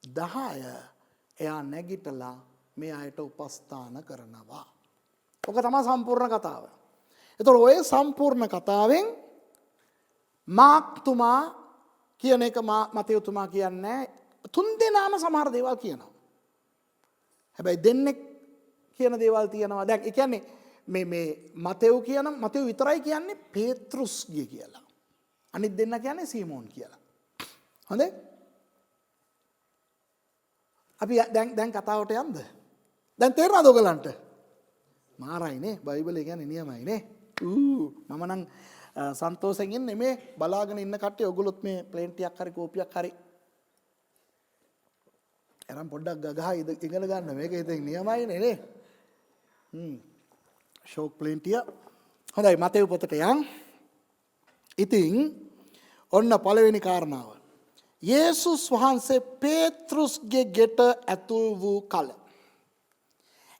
10 එයා නැගිටලා මේ අයට උපස්ථාන කරනවා. ඔක තමයි සම්පූර්ණ කතාව. එතකොට ඔය සම්පූර්ණ කතාවෙන් මාක්තුමා කියන එක මතයුතුමා කියන්නේ 3 දෙනාම සමහර දේවල් කියනවා. හැබැයි දෙන්නෙක් කියන දේවල් තියෙනවා. දැන් ඒ කියන්නේ මේ මතෙව් විතරයි කියන්නේ පේතෘස් කියලා. අනිත් දෙන්න කියන්නේ සීමෝන් කියලා. හොඳයි? අපි දැන් කතාවට යන්ද? දැන් තේරෙනවද ඔයගලන්ට? මාරයිනේ බයිබලය කියන්නේ නියමයිනේ. මම නම් සන්තෝෂයෙන් ඉන්නේ මේ බලාගෙන ඉන්න කට්ටිය ඔයගොල්ලොත් මේ ප්ලේන් ටිකක් හරි කෝපියක් හරි අරන් පොඩ්ඩක් ගගහ ඉගෙන ගන්න මේක ඉතින් නියමයිනේ නේ. ෂෝක් ප්ලේන් ටික. හොඳයි මතෙව් පොතට යන්. ඉතින් ඔන්න පළවෙනි කාරණාව. යේසුස් වහන්සේ පේතෘස්ගේ ගෙට ඇතුල් වූ කල.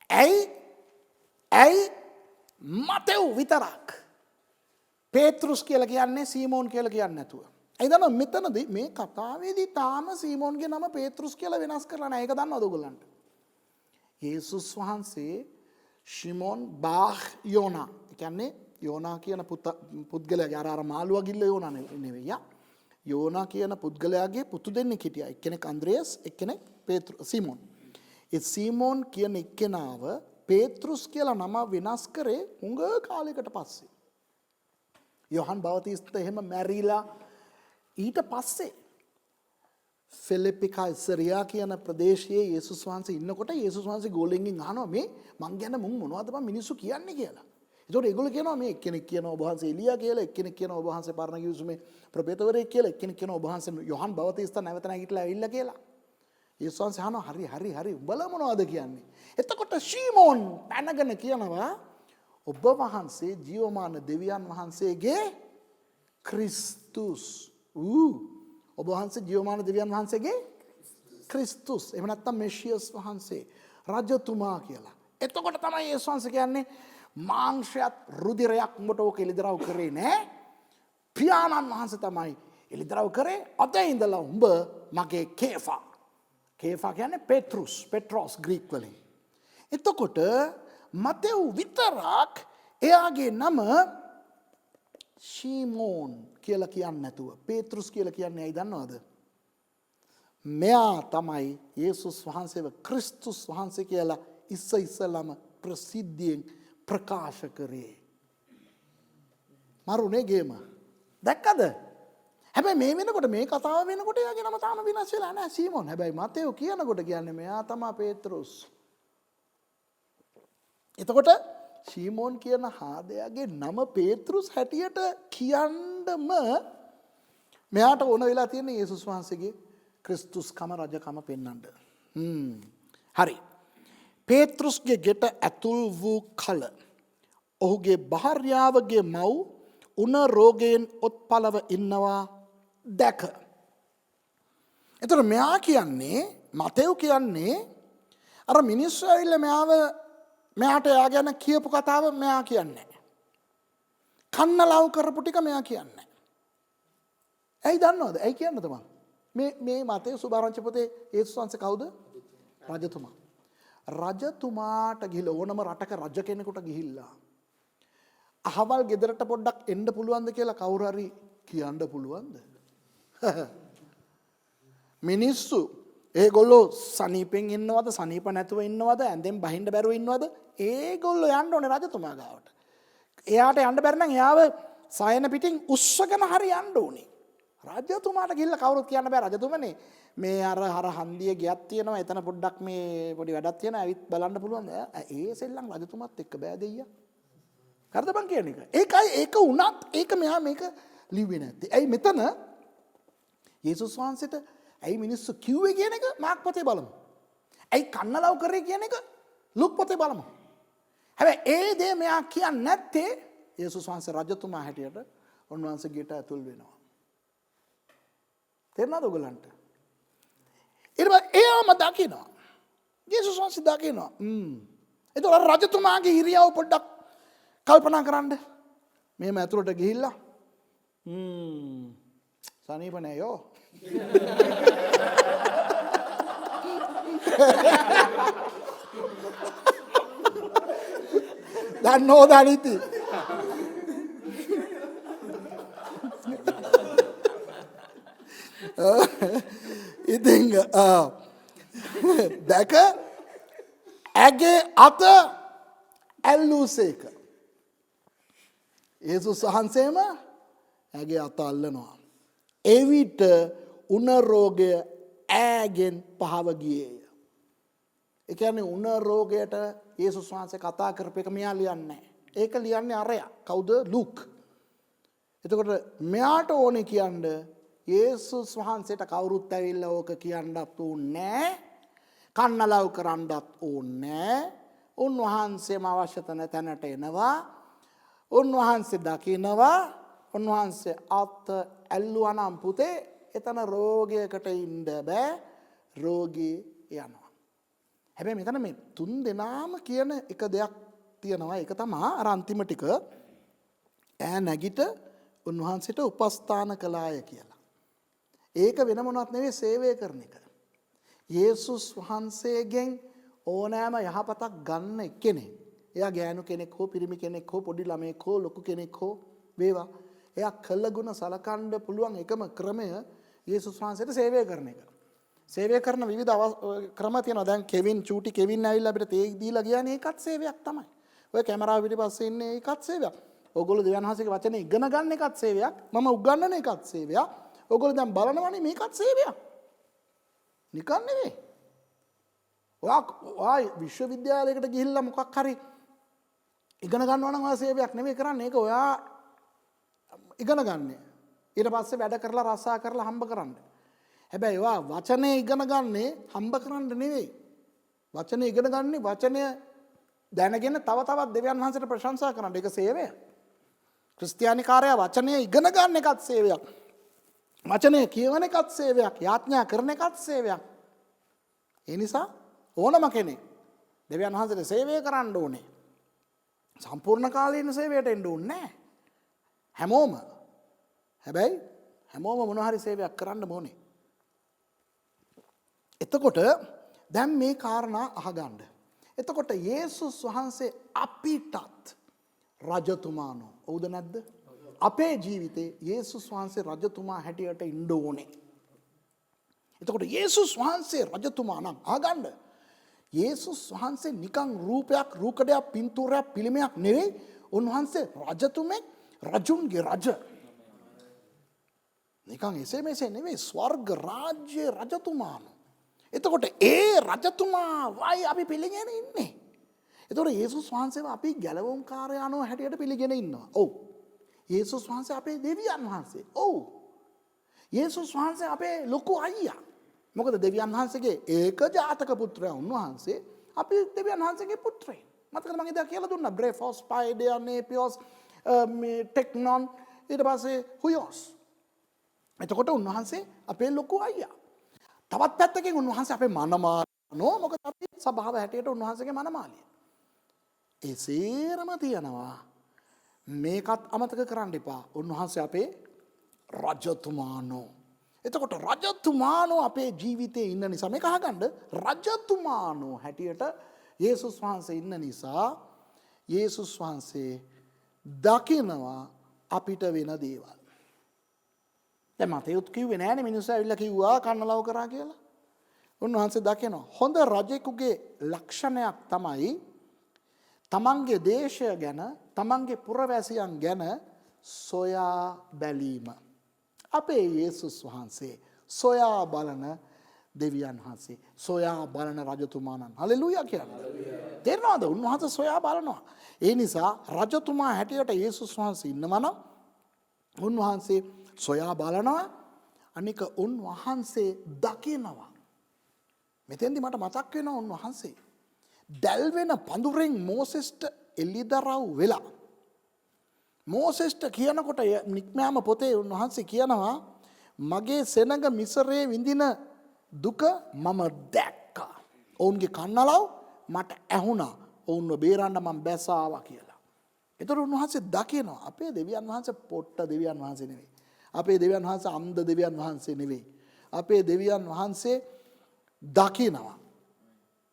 ඇයි මතෙව් විතරක් පේතෘස් කියලා කියන්නේ සීමෝන් කියලා කියන්නේ නැතුව. ඒ දන්නවා මෙතනදී මේ කතාවේදී තාම සීමෝන්ගේ නම පේතෘස් කියලා වෙනස් කරලා නැහැ. ඒක දන්නවද ඔයගොල්ලන්ට? යේසුස් වහන්සේ ශිමෝන් බාහ් යෝනා. ඒ කියන්නේ යෝනා කියන පුද්ගලයාගේ අර මාළුවා ගිල්ල යෝනා නෙවෙයි. යෝනා කියන පුද්ගලයාගේ පුතු දෙන්නෙක් හිටියා. එක්කෙනෙක් අන්ද්‍රේයස්, එක්කෙනෙක් සීමෝන්. ඒ සීමෝන් කියන එක්කෙනාව පේතෘස් කියලා නම වෙනස් කරේ උඟ කාලයකට පස්සේ. යොහන් බවතිස්ත එහෙම මැරිලා ඊට පස්සේ ෆිලිප්පි කයිසරියා කියන ප්‍රදේශයේ යේසුස් වහන්සේ ඉන්නකොට යේසුස් වහන්සේ ගෝලෙන්ගෙන් අහනවා මේ මං ගැන මුන් මොනවද බං මිනිස්සු කියන්නේ කියලා. ඒතකොට ඒගොල්ලෝ කියනවා මේ එක්කෙනෙක් කියනවා ඔබ වහන්සේ එලියා කියලා, එක්කෙනෙක් කියනවා ඔබ වහන්සේ පරණ කිවිසුමේ ප්‍රොෆෙටවරයෙක් කියලා, එක්කෙනෙක් කියනවා ඔබ වහන්සේ යොහන් බවතිස්ත නැවත නැගිටලා ඇවිල්ලා කියලා. යේසුස් වහන්සේ අහනවා හරි උඹලා මොනවද කියන්නේ? එතකොට ශීමෝන් පැනගෙන කියනවා ඔබ වහන්සේ ජීවමාන දෙවියන් වහන්සේගේ ක්‍රිස්තුස්. ඔබ වහන්සේ ජීවමාන දෙවියන් වහන්සේගේ ක්‍රිස්තුස්. එහෙම නැත්නම් මෙෂියස් වහන්සේ රජතුමා කියලා. එතකොට තමයි යේසුස් වහන්සේ කියන්නේ මාංශයත් රුධිරයක් උඹට ඕක එළිදරව් කරේ නෑ. පියාණන් වහන්සේ තමයි එළිදරව් කරේ. අද ඉඳලා උඹ මගේ කේෆා. කේෆා කියන්නේ පෙට්‍රොස් ග්‍රීක් වලින්. එතකොට මතෙව් විතරක් එයාගේ නම ශීමෝන් කියලා කියන්නේ නැතුව පේතෘස් කියලා කියන්නේ ඇයි දන්නවද? මෙයා තමයි යේසුස් වහන්සේව ක්‍රිස්තුස් වහන්සේ කියලා ඉස්සෙල්ලාම ප්‍රසිද්ධියෙන් ප්‍රකාශ කරේ. මරුනේ ගේම. දැක්කද? හැබැයි මේ වෙනකොට මේ කතාව වෙනකොට එයාගේ නම තාම විනාශ වෙලා නැහැ සීමෝන්. හැබැයි මතෙව් කියනකොට කියන්නේ මෙයා තමයි පේතෘස්. එතකොට ශීමෝන් කියන හාදයාගේ නම පේතෘස් හැටියට කියන්නම මෙයාට ඕන වෙලා තියෙන යේසුස් වහන්සේගේ ක්‍රිස්තුස්කම රජකම පෙන්වන්න. හරි. පේතෘස්ගේ ගෙට ඇතුල් වූ කල ඔහුගේ භාර්යාවගේ මව් උණ රෝගයෙන් ඔත්පලව ඉන්නවා දැක. එතකොට මෙයා කියන්නේ මතෙව් කියන්නේ අර මිනිස්සු ඇවිල්ලා මෙයාට එයා ගැන කියපු කතාව මෙයා කියන්නේ. කන්න ලව් කරපු ටික මෙයා කියන්නේ. ඇයි දන්නවද? ඇයි කියන්න තමන්? මේ මතේ සුභාරංචි පොතේ යේසුස් වහන්සේ කවුද? රජතුමා. රජතුමාට ගිහිල්ලා ඕනම රටක රජ කෙනෙකුට ගිහිල්ලා අහවල් ගෙදරට පොඩ්ඩක් එන්න පුළුවන්ද කියලා කවුරු හරි කියන්න පුළුවන්ද? මිනිස්සු ඒගොල්ලෝ සනීපෙන් ඉන්නවද සනීප නැතුව ඉන්නවද ඇඳෙන් බහින්න බැරුව ඉන්නවද? ඒගොල්ලෝ යන්න ඕනේ රජතුමා ගාවට. එයාට යන්න බැරි නම් එයාව සයන පිටින් උස්සගෙන හරි යන්න ඕනේ. රජතුමාට ගිහිල්ලා කවුරුත් කියන්න බෑ රජතුමනේ මේ අර හන්දිය ගියක් තියෙනවා එතන පොඩ්ඩක් මේ පොඩි වැඩක් තියෙනවා ඇවිත් බලන්න පුළුවන්ද? ඒ සෙල්ලම් රජතුමාත් එක්ක බෑ දෙයියා. හරිද බං කියන එක? ඒකයි ඒක උනත් ඒක මෙයා මේක ලිව්වේ නැත්තේ. ඇයි මෙතන යේසුස් වහන්සේට ඇයි මිනිස්සු කිව්වේ කියන එක මාක් පොතේ බලමු. ඇයි කන්නලව් කරේ කියන එක ලුක් පොතේ බලමු. හැබැයි ඒ දේ මෙයා කියන්නේ නැත්තේ යේසුස් වහන්සේ රජතුමා හැටියට උන්වහන්සේ ගෙට ඇතුල් වෙනවා. තේරුණාද ඔයගලන්ට? ඊට පස්සේ එයාම දකිනවා. යේසුස් වහන්සේ දකිනවා. ඒතකොට රජතුමාගේ ඉරියව් පොඩ්ඩක් කල්පනා කරන්න. මෙහෙම ඇතුළට ගිහිල්ලා සනීප නෑ යෝ. දන්නෝ දනිති. ඉතින් දැක ඇගේ අත ඇල්ලූසේක. යේසුස් වහන්සේම ඇගේ අත අල්ලනවා. එවිට උණ රෝගය ඈගෙන් පහව ගියේය. ඒ කියන්නේ උණ රෝගයට යේසුස් වහන්සේ කතා කරපු එක මෙයා ලියන්නේ නැහැ. ඒක ලියන්නේ අරයා. කවුද? ලූක්. එතකොට මෙයාට ඕනේ කියන්නේ යේසුස් වහන්සේට කවුරුත් ඇවිල්ලා ඕක කියන්නත් ඕනේ නැහැ. කන්නලව් කරන්නත් ඕනේ නැහැ. උන්වහන්සේම අවශ්‍ය තැනට එනවා. උන්වහන්සේ දකිනවා. උන්වහන්සේ අත ඇල්ලුවා නම් පුතේ එතන රෝගයකට ඉන්න බෑ. රෝගී යනවා. හැබැයි මෙතන මේ තුන් දෙනාම කියන එක දෙයක් තියෙනවා. ඒක තමයි අර අන්තිම ටික ඈ නැගිට උන්වහන්සේට උපස්ථාන කළාය කියලා. ඒක වෙන මොනවත් නෙවෙයි සේවය කරන එක. යේසුස් වහන්සේගෙන් ඕනෑම යහපතක් ගන්න කෙනෙක්. එයා ගෑනු කෙනෙක් හෝ පිරිමි කෙනෙක් හෝ පොඩි ළමයෙක් හෝ ලොකු කෙනෙක් හෝ වේවා. එයා කළගුණ සලකන්න පුළුවන් එකම ක්‍රමය යේසුස් වහන්සේට සේවය කරන එක. සේවය කරන විවිධ ක්‍රම තියෙනවා. දැන් කෙවින් චූටි කෙවින් ඇවිල්ලා අපිට තේ දීලා ගියානේ ඒකත් සේවයක් තමයි. ඔය කැමරාව පිටිපස්සේ ඉන්නේ ඒකත් සේවයක්. ඕගොල්ලෝ දෙවියන් වහන්සේගේ වචනේ ඉගෙන ගන්න එකත් සේවයක්. මම උගන්වන එකත් සේවයක්. ඔයගොල්ලෝ දැන් බලනවනේ මේකත් සේවයක්. නිකන් නෙවෙයි. ඔයා විශ්වවිද්‍යාලයකට ගිහිල්ලා මොකක් හරි ඉගෙන ගන්නවා නම් ඔයා සේවයක් නෙවෙයි කරන්නේ. ඒක ඔයා ඉගෙන ගන්න. ඊට පස්සේ වැඩ කරලා රස්සා කරලා හම්බ කරන්න. හැබැයි ඔයා වචනේ ඉගෙන ගන්නේ හම්බ කරන්න නෙවෙයි. වචනේ ඉගෙන ගන්නේ වචනය දැනගෙන තව තවත් දෙවියන් වහන්සේට ප්‍රශංසා කරන්න. ඒක සේවය. ක්‍රිස්තියානිකාරයා වචනය ඉගෙන ගන්න එකත් සේවයක්. වචනය කියවන එකත් සේවයක්. යාඥා කරන එකත් සේවයක්. ඒ නිසා ඕනම කෙනෙක් දෙවියන් වහන්සේට සේවය කරන්න ඕනේ. සම්පූර්ණ කාලීන සේවයට එන්න ඕනේ නැහැ. හැමෝම. හැබැයි හැමෝම මොන හරි සේවයක් කරන්න ඕනේ. එතකොට දැන් මේ කාරණා අහගන්න. එතකොට යේසුස් වහන්සේ අපිටත් රජතුමානෝ. ඔව්ද නැද්ද? අපේ ජීවිතේ යේසුස් වහන්සේ රජතුමා හැටියට ඉන්න ඕනේ. එතකොට යේසුස් වහන්සේ රජතුමා නම් අහගන්න. යේසුස් වහන්සේ නිකන් රූපයක්, රූකඩයක්, පින්තූරයක්, පිළිමයක් නෙවෙයි. උන්වහන්සේ රජතුමෙක්, රජුන්ගේ රජ. නිකන් එසේ මෙසේ නෙවෙයි. ස්වර්ග රාජ්‍ය රජතුමානෝ. එතකොට ඒ රජතුමා වයි අපි පිළිගෙන ඉන්නේ. එතකොට යේසුස් වහන්සේව අපි ගැලවුම්කාරයano හැටියට පිළිගෙන ඉන්නවා. ඔව්. යේසුස් වහන්සේ අපේ දෙවියන් වහන්සේ. ඔව්. යේසුස් වහන්සේ අපේ ලොකු අයියා. මොකද දෙවියන් වහන්සේගේ ඒක ජාතක පුත්‍රයා උන්වහන්සේ අපි දෙවියන් වහන්සේගේ පුත්‍රයෙක්. මතකද මම ඉදා කියලා දුන්නා බ්‍රේෆොස් පයිඩියා නේපියොස් මේ ටෙක්නොන් ඊට පස්සේ හුයොස්. එතකොට උන්වහන්සේ අපේ ලොකු අයියා. තවත් පැත්තකින් උන්වහන්සේ අපේ මනමාලනෝ මොකද අපි සභාව හැටියට උන්වහන්සේගේ මනමාලිය. ඒ සේරම තියනවා. මේකත් අමතක කරන්න එපා. උන්වහන්සේ අපේ රජතුමානෝ. එතකොට රජතුමානෝ අපේ ජීවිතේ ඉන්න නිසා මේක අහගන්න රජතුමානෝ හැටියට යේසුස් වහන්සේ ඉන්න නිසා යේසුස් වහන්සේ දකිනවා අපිට වෙන දේවල්. දැන් මතයුත් කිව්වේ නෑනේ මිනිස්සු ඇවිල්ලා කිව්වා කන්නලව කරා කියලා. උන්වහන්සේ දකිනවා හොඳ රජෙකුගේ ලක්ෂණයක් තමයි තමන්ගේ දේශය ගැන තමන්ගේ පුරවැසියන් ගැන සොයා බැලීම. අපේ යේසුස් වහන්සේ සොයා බලන දෙවියන් වහන්සේ සොයා බලන රජතුමාණන් හලෙලූයා කියන්නේ. තේරෙනවද? උන්වහන්සේ සොයා බලනවා. ඒ නිසා රජතුමා හැටියට යේසුස් වහන්සේ ඉන්නවා නම් උන්වහන්සේ සොයා බලනවා. අනික උන්වහන්සේ දකිනවා. මෙතෙන්දි මට මතක් වෙනවා උන්වහන්සේ දැල්වෙන පඳුරෙන් මෝසෙස්ට එළිදරව් වෙලා මෝසෙස්ට කියනකොට නික්මයාම පොතේ උන්වහන්සේ කියනවා මගේ සෙනඟ මිසරේ විඳින දුක මම දැක්කා. ඔවුන්ගේ කන්නලව් මට ඇහුණා. ඔවුන්ව බේරන්න මම බැසාවා කියලා. ඒතර උන්වහන්සේ දකිනවා අපේ දෙවියන් වහන්සේ පොට්ට දෙවියන් වහන්සේ නෙවෙයි. අපේ දෙවියන් වහන්සේ අන්ධ දෙවියන් වහන්සේ නෙවෙයි. අපේ දෙවියන් වහන්සේ දකිනවා.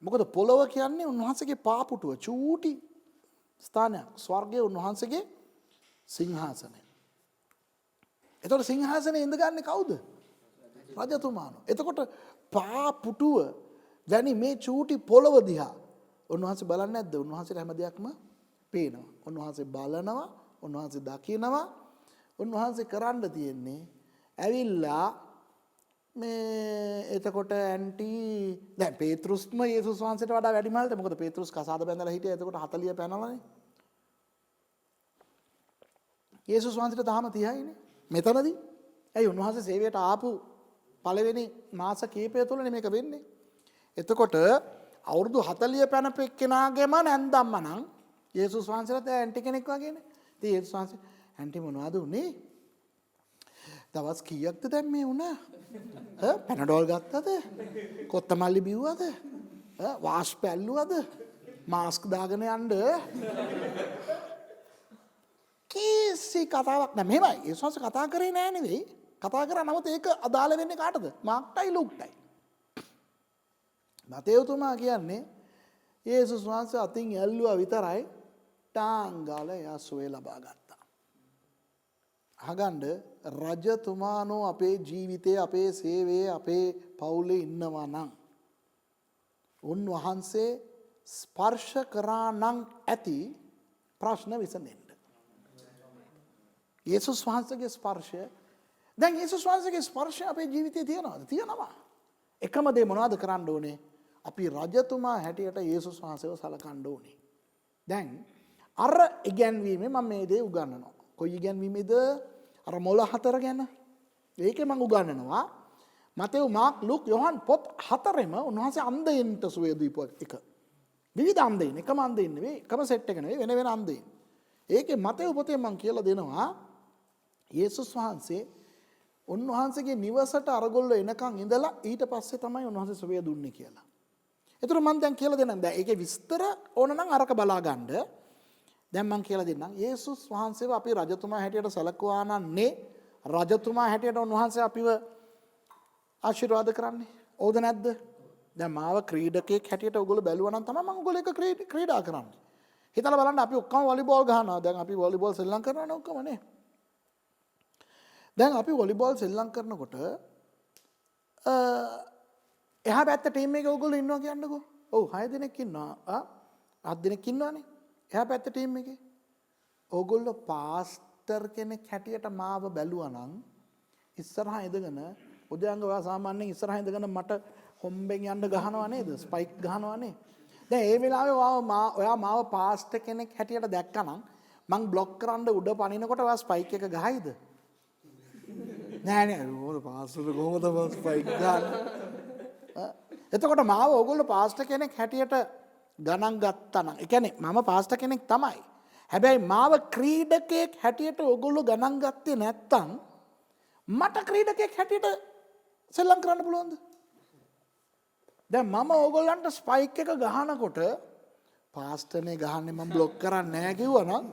මොකද පොළොව කියන්නේ උන්වහන්සේගේ පාපුටුව චූටි ස්ථානයක්. ස්වර්ගයේ උන්වහන්සේගේ සිංහාසනය. එතකොට සිංහාසනේ ඉඳගන්නේ කවුද? රජතුමාණෝ. එතකොට පාපුටුව වැනි මේ චූටි පොළොව දිහා උන්වහන්සේ බලන්නේ නැද්ද? උන්වහන්සේට හැම දෙයක්ම පේනවා. උන්වහන්සේ බලනවා, උන්වහන්සේ දකිනවා. උන්වහන්සේ කරන්න තියෙන්නේ ඇවිල්ලා මේ එතකොට ඇන්ටි දැන් පේතෘස්ම යේසුස් වහන්සේට වඩා වැඩිමල්ද? මොකද පේතෘස් කසාද බැඳලා හිටියා. එතකොට 40 පැනලානේ. යේසුස් වහන්සේට තාම 30යිනේ. මෙතනදී ඇයි උන්වහන්සේ සේවයට ආපු පළවෙනි මාස කීපය තුළනේ මේක වෙන්නේ. එතකොට අවුරුදු 40 පැනපු එක්කෙනාගේම නැන්දම්ම නම් යේසුස් වහන්සේට ඇන්ටි කෙනෙක් වගේනේ. ඉතින් යේසුස් වහන්සේ ඇන්ටි මොනවද උනේ? දවස් කීයක්ද දැන් මේ උනා? පැනඩෝල් ගත්තද? කොත්තමල්ලි බිව්වද? වාෂ් පැල්ලුවද? මාස්ක් දාගෙන යන්න කීසි කතාවක් නෑ. මෙහෙමයි යේසුස් වහන්සේ කතා කරේ නෑ නෙවෙයි. කතා කරා නමුත් ඒක අදාළ වෙන්නේ කාටද? මාක්ටයි ලූක්ටයි. මතේතුමා කියන්නේ යේසුස් වහන්සේ අතින් ඇල්ලුවා විතරයි ටාංගාල යසුවේ ලබා ගත්තා. අහගන්න රජතුමානෝ අපේ ජීවිතයේ අපේ සේවයේ අපේ පවුලේ ඉන්නවා නම් උන්වහන්සේ ස්පර්ශ කරා නම් ඇති ප්‍රශ්න විසඳෙන්න. යේසුස් වහන්සේගේ ස්පර්ශය දැන් යේසුස් වහන්සේගේ ස්පර්ශය අපේ ජීවිතේ තියෙනවද? තියෙනවා. එකම දේ මොනවද කරන්න ඕනේ? අපි රජතුමා හැටියට යේසුස් වහන්සේව සලකන්න ඕනේ. දැන් අර ඉගැන්වීමේ මම මේ දේ උගන්වනවා. කොයි ඉගැන්වීමේද? අර මොළ 4 ගැන. ඒකේ මම උගන්වනවා. මතෙව් මාක් ලූක් යොහන් පොත් 4ෙම උන්වහන්සේ අන්ධයින්ට සුවය දීපු එක. විවිධ අන්ධයින් එකම අන්ධයින් නෙවෙයි, එකම සෙට් එක නෙවෙයි, වෙන වෙන අන්ධයින්. ඒකේ මතෙව් පොතේ මම කියලා දෙනවා යේසුස් වහන්සේ උන්වහන්සේගේ නිවසට අරගොල්ලෝ එනකන් ඉඳලා ඊට පස්සේ තමයි උන්වහන්සේ සුවය දුන්නේ කියලා. ඒතර මම දැන් කියලා දෙන්නම්. දැන් ඒකේ විස්තර ඕන නම් අරක බලා ගන්න. දැන් මම කියලා දෙන්නම්. යේසුස් වහන්සේව අපි රජතුමා හැටියට සැලකුවා නන්නේ රජතුමා හැටියට උන්වහන්සේ අපිව ආශිර්වාද කරන්නේ. ඕද නැද්ද? දැන් මාව ක්‍රීඩකයෙක් හැටියට ඔයගොල්ලෝ බැලුවා නම් තමයි මම ඔයගොල්ලෝ එක ක්‍රීඩා කරන්නේ. හිතලා බලන්න අපි ඔක්කොම වොලිබෝල් ගහනවා. දැන් අපි වොලිබෝල් සෙල්ලම් කරනවනේ ඔක්කොම නේ. දැන් අපි වොලිබෝල් සෙල්ලම් කරනකොට එහා පැත්ත ටීම් එකේ ඔයගොල්ලෝ ඉන්නවා කියන්නකෝ. ඔව් 6 දෙනෙක් ඉන්නවා. 7 දෙනෙක් ඉන්නවනේ. එහා පැත්ත ටීම් එකේ. ඔයගොල්ලෝ පාස්ටර් කෙනෙක් හැටියට මාව බැලුවා නම් ඉස්සරහා ඉඳගෙන උදයන්ග ඔයා සාමාන්‍යයෙන් ඉස්සරහා ඉඳගෙන මට හොම්බෙන් යන්න ගහනවා නේද? ස්පයික් ගහනවා නේ. දැන් ඒ වෙලාවේ ඔයා මාව පාස්ටර් කෙනෙක් හැටියට දැක්කනම් මං බ්ලොක් කරන්න උඩ පනිනකොට ඔයා ස්පයික් එක ගහයිද? නෑ නෑ මොකද පාස්ටර් කොහොමද ස්පයික් ගහන්නේ? එතකොට මාව ඕගොල්ලෝ පාස්ටර් කෙනෙක් හැටියට ගණන් ගත්තා නම්, ඒ කියන්නේ මම පාස්ටර් කෙනෙක් තමයි. හැබැයි මාව ක්‍රීඩකයෙක් හැටියට ඕගොල්ලෝ ගණන් ගත්තේ නැත්තම් මට ක්‍රීඩකයෙක් හැටියට සෙල්ලම් කරන්න පුළුවන්ද? දැන් මම ඕගොල්ලන්ට ස්පයික් එක ගහනකොට පාස්ටර්නේ ගහන්නේ මම බ්ලොක් කරන්නේ නැහැ කිව්වනම්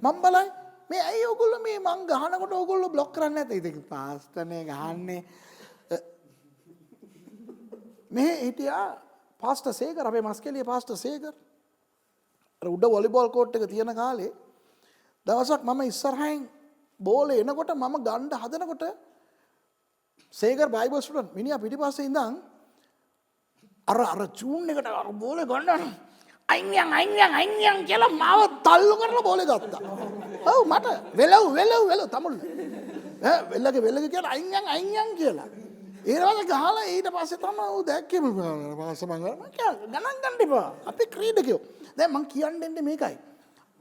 මම බලයි මේ ඇයි ඕගොල්ලෝ මේ මං ගහනකොට ඕගොල්ලෝ බ්ලොක් කරන්නේ නැත්තේ? ඉතින් පාස්ටර්නේ ගහන්නේ මේ හිටියා පාස්ටර් සේකර්, අපේ මස්කෙලිය පාස්ටර් සේකර්. අර උඩ වොලිබෝල් කෝට් එක තියෙන කාලේ දවසක් මම ඉස්සරහින් බෝලේ එනකොට මම ගන්න හදනකොට සේකර් බයිබල් ස්ටුඩන්ට් මිනිහා පිටිපස්සේ ඉඳන් අර චූන් එකට අර බෝලේ ගන්න අයියන් කියලා මාව තල්ලු කරලා බෝලේ ගත්තා. ඔව් මට වෙලව් තමුල් වෙල්ලගේ කියන අයියන් කියලා. ඊට ගහලා ඊට පස්සේ තමයි ඌ දැක්කේ පාස්ටර් මං ගණන් ගන්න එපා. අපි ක්‍රීඩකයෝ. දැන් මං කියන්නේ මේකයි.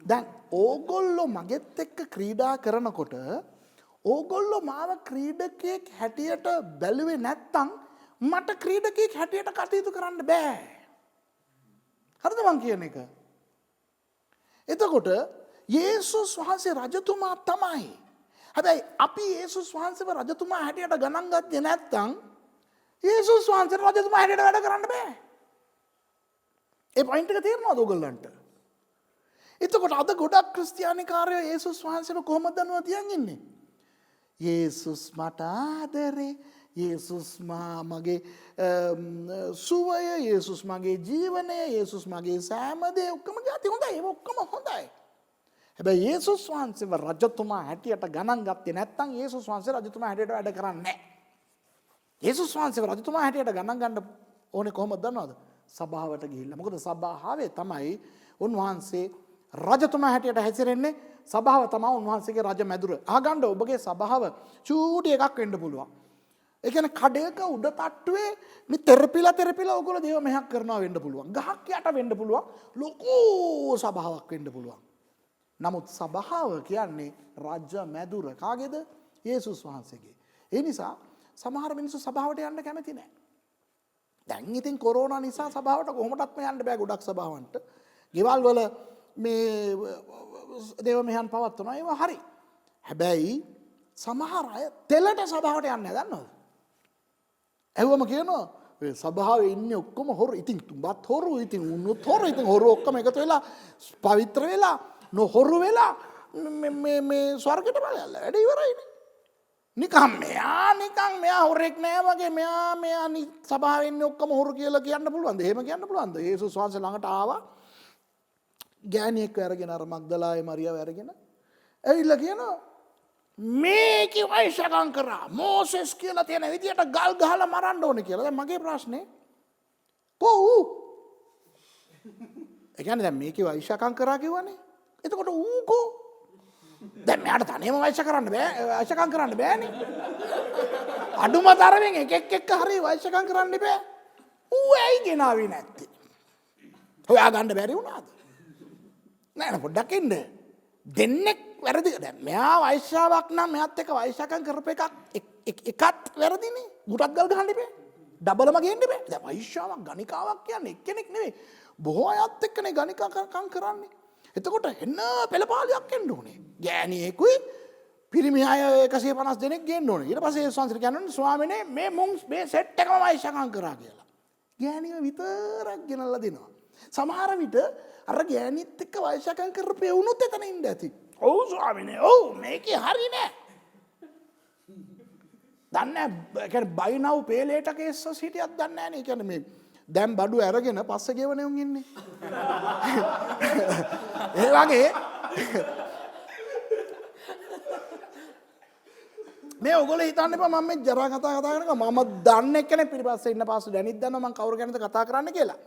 දැන් ඕගොල්ලෝ මගෙත් එක්ක ක්‍රීඩා කරනකොට ඕගොල්ලෝ මාව ක්‍රීඩකයෙක් හැටියට බැලුවේ නැත්තම් මට ක්‍රීඩකයෙක් හැටියට කටයුතු කරන්න බෑ. හරිද මං කියන එක? එතකොට යේසුස් වහන්සේ රජතුමා තමයි. හැබැයි අපි යේසුස් වහන්සේව රජතුමා හැටියට ගණන් ගත්තේ නැත්නම් යේසුස් වහන්සේ රජතුමා හැටියට වැඩ කරන්න බෑ. ඒ පොයින්ට් එක තේරෙනවද ඔයගොල්ලන්ට? එතකොට අද ගොඩක් ක්‍රිස්තියානිකාරයෝ යේසුස් වහන්සේව කොහොමද දන්නවා තියන් ඉන්නේ? යේසුස් මට ආදරේ, යේසුස් මගේ සුවය, යේසුස් මගේ ජීවනය, යේසුස් මගේ සෑම දේ ඔක්කොම ගැති හොඳයි. ඒක ඔක්කොම හොඳයි. හැබැයි යේසුස් වහන්සේව රජතුමා හැටියට ගණන් ගත්තේ නැත්නම් යේසුස් වහන්සේ රජතුමා හැටියට වැඩ කරන්නේ නැහැ. යේසුස් වහන්සේව රජතුමා හැටියට ගණන් ගන්න ඕනේ කොහොමද දන්නවද? සභාවට ගිහිල්ලා. මොකද සභාවේ තමයි උන්වහන්සේ රජතුමා හැටියට හැසිරෙන්නේ. සභාව තමයි උන්වහන්සේගේ රජ මැදුර. අහගන්න ඔබගේ සභාව චූටි එකක් වෙන්න පුළුවන්. ඒ කියන්නේ කඩේක උඩ තට්ටුවේ මේ තෙරපිලා ඔයගොල්ලෝ දේව මෙහෙයක් කරනවා වෙන්න පුළුවන්. ගහක් යට වෙන්න පුළුවන්. ලොකු සභාවක් වෙන්න පුළුවන්. නමුත් සභාව කියන්නේ රජ මැදුර. කාගේද? යේසුස් වහන්සේගේ. ඒ නිසා සමහර මිනිස්සු සභාවට යන්න කැමති නැහැ. දැන් ඉතින් කොරෝනා නිසා සභාවට කොහොමදත් යන්න බෑ ගොඩක් සභාවන්ට. ගෙවල් වල මේ දේව මෙහෙයන් පවත්වනවා ඒවා හරි. හැබැයි සමහර අය තෙලට සභාවට යන්නේ නැහැ දන්නවද? ඇහුවම කියනවා ඔය සභාවේ ඉන්නේ ඔක්කොම හොරු. ඉතින් තුඹත් හොරු, ඉතින් උන්නුත් හොරු, ඉතින් හොරු ඔක්කොම එකතු වෙලා පවිත්‍ර වෙලා නොහොරු වෙලා මේ ස්වර්ගයට බලයල්ලා වැඩ ඉවරයිනේ. නිකම් මෙයා හොරෙක් නෑ වගේ මෙයා සභාවේ ඉන්නේ ඔක්කොම හොරු කියලා කියන්න පුළුවන්ද? එහෙම කියන්න පුළුවන්ද? යේසුස් වහන්සේ ළඟට ආවා ගෑණියෙක් අරගෙන, අර මග්දලායේ මරියාව අරගෙන ඇවිල්ලා කියනවා මේකේ වෛශකම් කරා මෝසෙස් කියලා තියෙන විදියට ගල් ගහලා මරන්න ඕනේ කියලා. දැන් මගේ ප්‍රශ්නේ කොහො? ඒ කියන්නේ දැන් මේකේ වෛශකම් කරා කිව්වනේ. එතකොට ඌකෝ දැන් මෙයාට තනියම වෛශකම් කරන්න බෑනේ. අඩුම තරමින් එක හරි වෛශකම් කරන්න බෑ. ඌ ඇයි ගෙනාවේ නැත්තේ? හොයා ගන්න බැරි වුණාද? නෑ පොඩ්ඩක් ඉන්න. දෙන්නෙක් වැරදි. දැන් මෙයා වෛශ්‍යාවක් නම් මෙයාත් එක්ක වෛශකම් කරපු එකත් වැරදිනේ. ගුටක් ගල් ගහන්න බෑ. ඩබලම ගේන්න බෑ. දැන් වෛශ්‍යාවක් ගණිකාවක් කියන්නේ එක්කෙනෙක් නෙවෙයි. බොහෝ අයත් එක්කනේ ගණිකාකම් කරන්නේ. එතකොට එන්න පෙළපාලියක් එන්න ඕනේ. ගෑණියෙකුයි පිරිමි අය 150 දෙනෙක් ගේන්න ඕනේ. ඊට පස්සේ ඒ සංස්කෘතිය කියන්නේ ස්වාමිනේ මේ සෙට් එකම වෛශකම් කරා කියලා. ගෑණියව විතරක් ගෙනල්ලා දෙනවා. සමහර විට අර ගෑණිත් එක්ක වෛශකම් කරපේ වුණොත් එතන ඉන්න ඇති. ඔව් ස්වාමිනේ. ඔව් මේකේ හරි නෑ. දන්නේ නැහැ. බයිනව් පේලේට කේසස් හිටියක් දන්නේ නැහැ නේ. කියන්නේ මේ දැන් බඩු අරගෙන පස්සේ ගෙවනේ උන් ඉන්නේ. ඒ වගේ මේ ඔයගොල්ලෝ හිතන්න එපා මම මේ ජරා කතා කරනකොට මම දන්නේ කෙනෙක් පිටිපස්සේ ඉන්න පාස්ටර් ඩැනිත් දන්නවා මම කවුරු ගැනද කතා කරන්න කියලා.